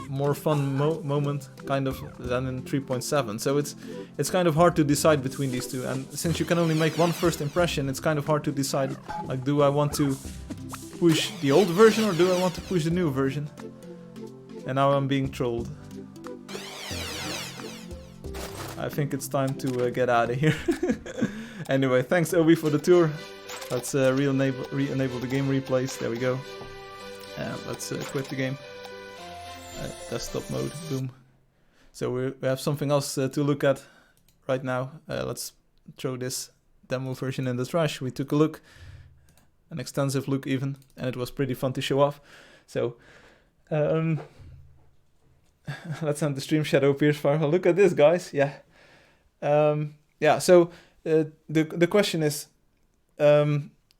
more fun moment kind of than in 3.7. So it's kind of hard to decide between these two, and since you can only make one first impression, it's kind of hard to decide, like, do I want to push the old version or do I want to push the new version? And now I'm being trolled. I think it's time to get out of here. Anyway, thanks Obi for the tour. Let's re-enable the game replays. There we go. Let's quit the game. Desktop mode. Boom. So we have something else to look at right now. Let's throw this demo version in the trash. We took a look, an extensive look even, and it was pretty fun to show off. So let's end the stream. Shadow appears. Firefly. Look at this, guys. Yeah. Yeah. So the question is,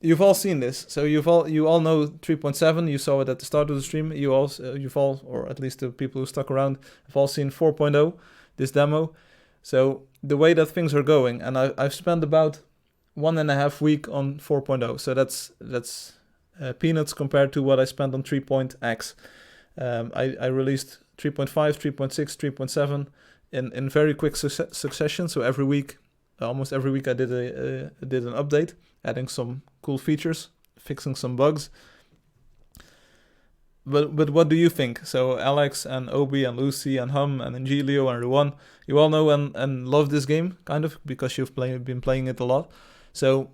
you've all seen this, so you all know 3.7. You saw it at the start of the stream. You've all, or at least the people who stuck around, have all seen 4.0, this demo. So the way that things are going, and I've spent about 1.5 weeks on 4.0. So that's peanuts compared to what I spent on 3.x. I released 3.5, 3.6, 3.7 in very quick succession. So every week, almost every week, I did an update, adding some cool features, fixing some bugs. But what do you think? So Alex and Obi and Lucy and Hum and Angelio and Ruan, you all know and love this game, kind of, because you've been playing it a lot. So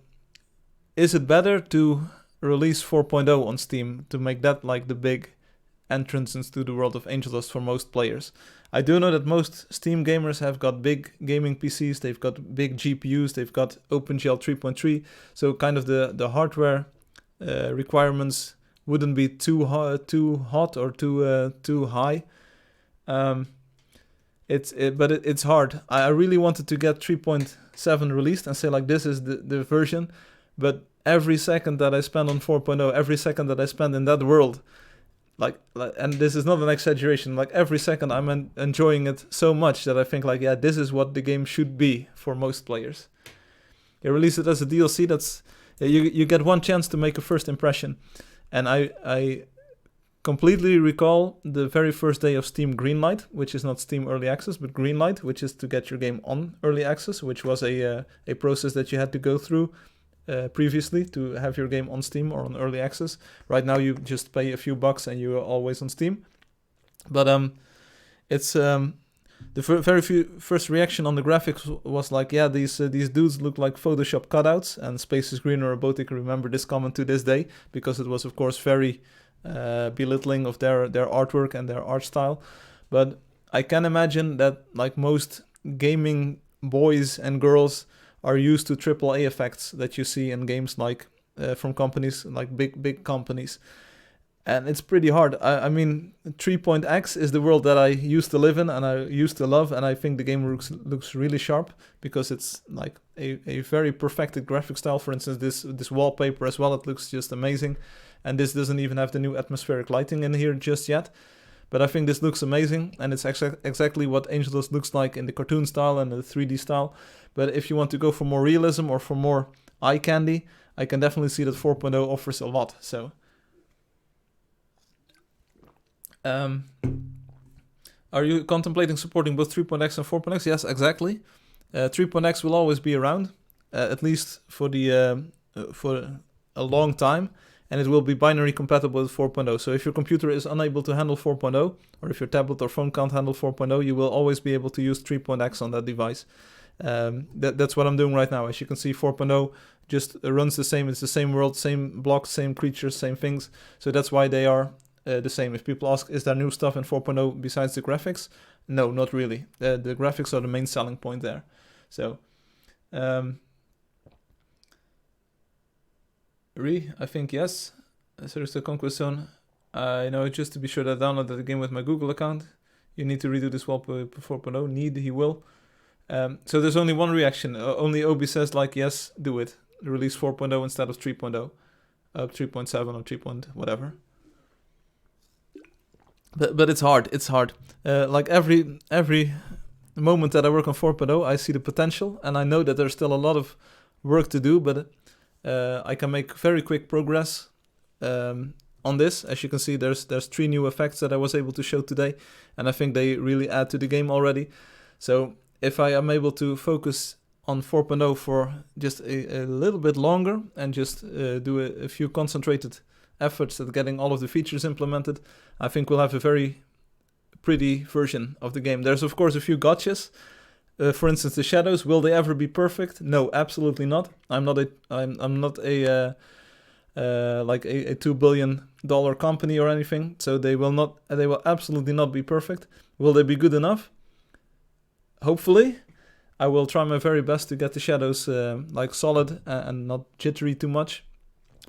is it better to release 4.0 on Steam to make that like the big entrance into the world of Angeldust for most players? I do know that most Steam gamers have got big gaming PCs, they've got big GPUs, they've got OpenGL 3.3, so kind of the hardware requirements wouldn't be too hot or too high. But it's hard. I really wanted to get 3.7 released and say like this is the version, but every second that I spend on 4.0, every second that I spend in that world, like, and this is not an exaggeration, like every second I'm enjoying it so much that I think like, yeah, this is what the game should be for most players. You release it as a DLC, that's you get one chance to make a first impression. And I completely recall the very first day of Steam Greenlight, which is not Steam Early Access, but Greenlight, which is to get your game on Early Access, which was a process that you had to go through previously to have your game on Steam or on Early Access. Right now you just pay a few bucks and you are always on Steam. But it's the first reaction on the graphics was like, yeah, these dudes look like Photoshop cutouts, and Space is Green or Robotic remember this comment to this day, because it was of course very belittling of their artwork and their art style. But I can imagine that like most gaming boys and girls are used to AAA effects that you see in games like from companies like big companies. And it's pretty hard. I mean, 3.x is the world that I used to live in and I used to love, and I think the game looks really sharp because it's like a very perfected graphic style. For instance, this wallpaper as well, it looks just amazing. And this doesn't even have the new atmospheric lighting in here just yet. But I think this looks amazing, and it's exactly what Angeldust looks like in the cartoon style and the 3D style. But if you want to go for more realism or for more eye candy, I can definitely see that 4.0 offers a lot. So, are you contemplating supporting both 3.x and 4.x? Yes, exactly. 3.x will always be around, at least for a long time. And it will be binary compatible with 4.0. So if your computer is unable to handle 4.0, or if your tablet or phone can't handle 4.0, you will always be able to use 3.x on that device. That's what I'm doing right now. As you can see, 4.0 just runs the same. It's the same world, same blocks, same creatures, same things. So that's why they are the same. If people ask, is there new stuff in 4.0 besides the graphics? No, not really. The graphics are the main selling point there. So... I think yes. Search the Conquest Zone. I know, just to be sure that I downloaded the game with my Google account. You need to redo this wallpaper 4.0. Need, he will. So there's only one reaction. Only Obi says like, yes, do it. Release 4.0 instead of 3.0. 3.7 or 3. Whatever. But it's hard. It's hard. Like every moment that I work on 4.0, I see the potential. And I know that there's still a lot of work to do, but... I can make very quick progress on this. As you can see, there's 3 new effects that I was able to show today, and I think they really add to the game already. So if I am able to focus on 4.0 for just a little bit longer and just do a few concentrated efforts at getting all of the features implemented, I think we'll have a very pretty version of the game. There's of course a few gotchas. For instance, the shadows, will they ever be perfect? No, absolutely not. I'm not a $2 billion company or anything, so they will absolutely not be perfect. Will they be good enough? Hopefully. I will try my very best to get the shadows like solid and not jittery too much.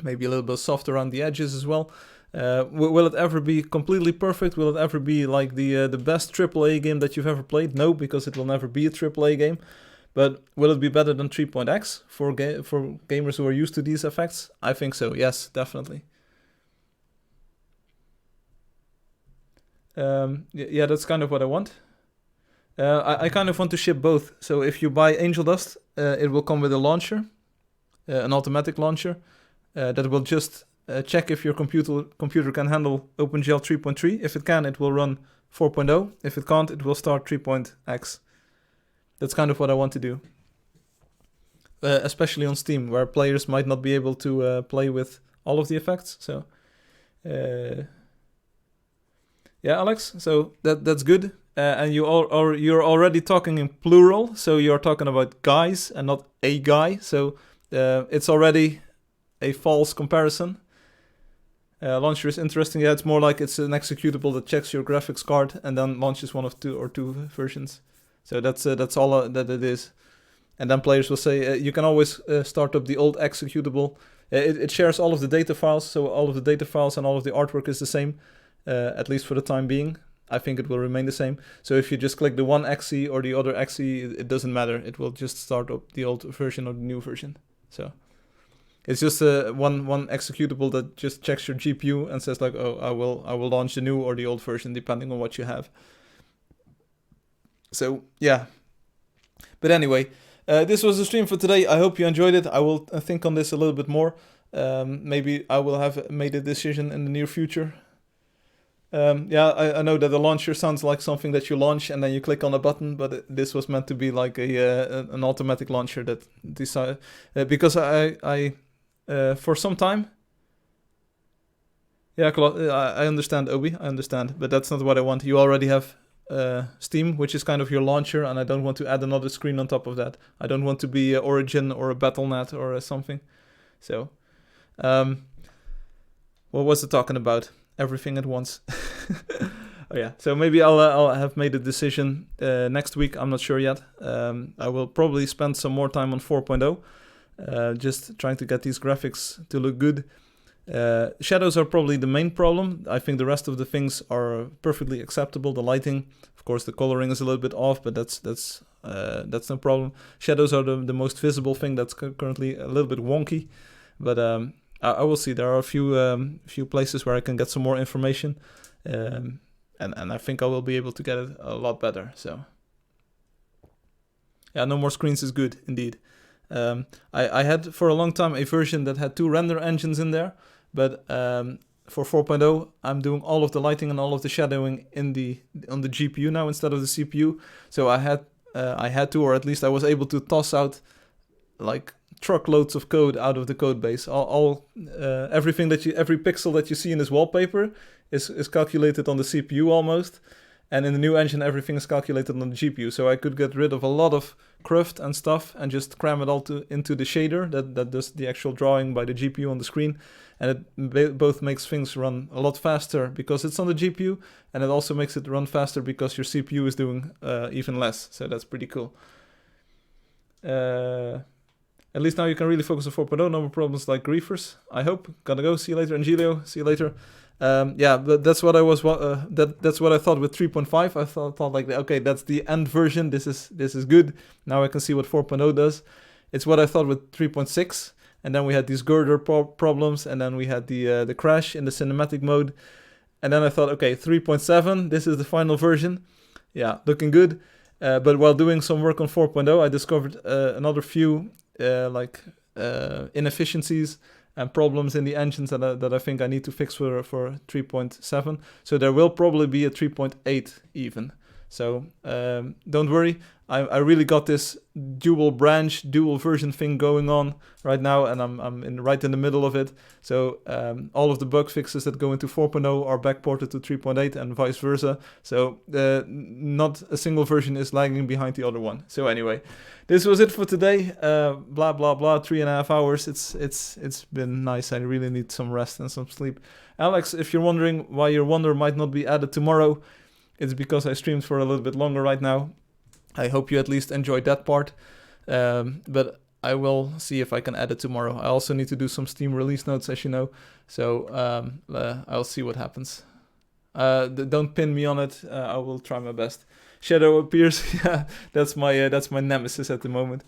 Maybe a little bit soft around the edges as well. Will it ever be completely perfect? Will it ever be like the best AAA game that you've ever played? No, because it will never be a AAA game. But will it be better than 3.x for gamers who are used to these effects? I think so, yes, definitely. Yeah, that's kind of what I want. I kind of want to ship both. So if you buy Angeldust, it will come with a launcher, an automatic launcher, that will just... check if your computer can handle OpenGL 3.3. If it can, it will run 4.0. If it can't, it will start 3.x. That's kind of what I want to do. Especially on Steam, where players might not be able to play with all of the effects. So, yeah, Alex. So that's good. And you're already talking in plural. So you're talking about guys and not a guy. So it's already a false comparison. Launcher is interesting. Yeah, it's more like it's an executable that checks your graphics card and then launches one of two versions. So that's all that it is. And then players will say you can always start up the old executable. It shares all of the data files, so all of the data files and all of the artwork is the same, at least for the time being. I think it will remain the same. So if you just click the one exe or the other exe, it doesn't matter. It will just start up the old version or the new version. So. It's just one executable that just checks your GPU and says like, oh, I will launch the new or the old version depending on what you have. So yeah. But anyway, this was the stream for today. I hope you enjoyed it. I will think on this a little bit more. Maybe I will have made a decision in the near future. Yeah, I know that the launcher sounds like something that you launch and then you click on a button, but this was meant to be like an automatic launcher that decide because I for some time. Yeah, I understand, Obi. I understand, but that's not what I want. You already have Steam, which is kind of your launcher, and I don't want to add another screen on top of that. I don't want to be Origin or a Battle.net or something. So, what was it talking about? Everything at once. Oh yeah. So maybe I'll have made a decision next week. I'm not sure yet. I will probably spend some more time on 4.0. Just trying to get these graphics to look good. Shadows are probably the main problem. I think the rest of the things are perfectly acceptable. The lighting, of course, the coloring is a little bit off, but that's no problem. Shadows are the most visible thing that's currently a little bit wonky, but I will see. There are a few places where I can get some more information, and I think I will be able to get it a lot better. So yeah, no more screens is good indeed. I had for a long time a version that had 2 render engines in there, but for 4.0 I'm doing all of the lighting and all of the shadowing on the GPU now instead of the CPU. So I had to, or at least I was able to toss out like truckloads of code out of the code base. Everything every pixel that you see in this wallpaper is calculated on the CPU almost. And in the new engine, everything is calculated on the GPU. So I could get rid of a lot of cruft and stuff and just cram it all into the shader that does the actual drawing by the GPU on the screen. And it both makes things run a lot faster because it's on the GPU. And it also makes it run faster because your CPU is doing even less. So that's pretty cool. At least now you can really focus on 4.0. No more problems like griefers, I hope. Gotta go. See you later, Angelio. See you later. Yeah, but that's what I was. That's what I thought with 3.5. I thought like, okay, that's the end version. This is good. Now I can see what 4.0 does. It's what I thought with 3.6, and then we had these girder problems, and then we had the crash in the cinematic mode, and then I thought, okay, 3.7. This is the final version. Yeah, looking good. But while doing some work on 4.0, I discovered another few inefficiencies and problems in the engines that I think I need to fix for 3.7. So there will probably be a 3.8 even. So don't worry, I really got this dual version thing going on right now, and I'm right in the middle of it. So all of the bug fixes that go into 4.0 are backported to 3.8 and vice versa. So not a single version is lagging behind the other one. So anyway, this was it for today. Blah blah blah. 3.5 hours. It's been nice. I really need some rest and some sleep. Alex, if you're wondering why your wonder might not be added tomorrow, it's because I streamed for a little bit longer right now. I hope you at least enjoyed that part. But I will see if I can add it tomorrow. I also need to do some Steam release notes, as you know. So I'll see what happens. Don't pin me on it. I will try my best. Shadow appears. Yeah, that's my nemesis at the moment.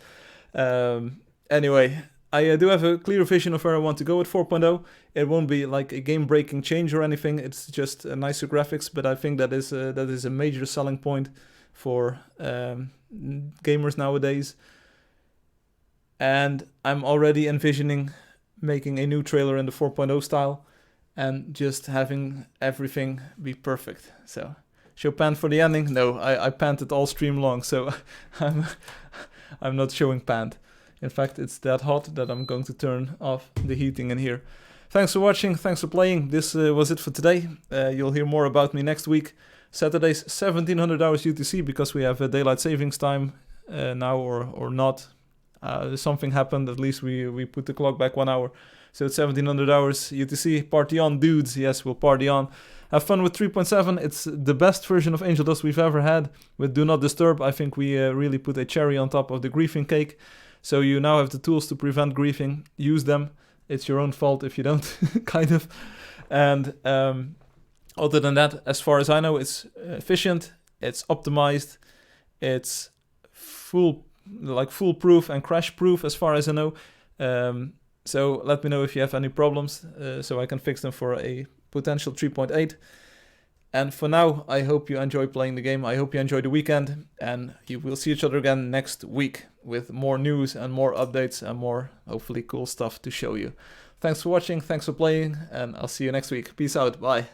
Anyway, I do have a clear vision of where I want to go with 4.0. It won't be like a game-breaking change or anything. It's just nicer graphics, but I think that is a major selling point for gamers nowadays. And I'm already envisioning making a new trailer in the 4.0 style and just having everything be perfect. So, show pan for the ending? No, I panned it all stream long, so I'm not showing panned. In fact, it's that hot that I'm going to turn off the heating in here. Thanks for watching, thanks for playing. This was it for today. You'll hear more about me next week. Saturday's 1700 hours UTC because we have a daylight savings time now or not. Something happened, at least we put the clock back 1 hour. So it's 1700 hours UTC. Party on, dudes. Yes, we'll party on. Have fun with 3.7. It's the best version of Angeldust we've ever had. With Do Not Disturb, I think we really put a cherry on top of the griefing cake. So you now have the tools to prevent griefing. Use them. It's your own fault if you don't, kind of. And other than that, as far as I know, it's efficient, it's optimized, it's foolproof and crash-proof as far as I know. So let me know if you have any problems so I can fix them for a potential 3.8. And for now, I hope you enjoy playing the game. I hope you enjoy the weekend, and you will see each other again next week with more news and more updates and more, hopefully, cool stuff to show you. Thanks for watching, thanks for playing, and I'll see you next week. Peace out, bye.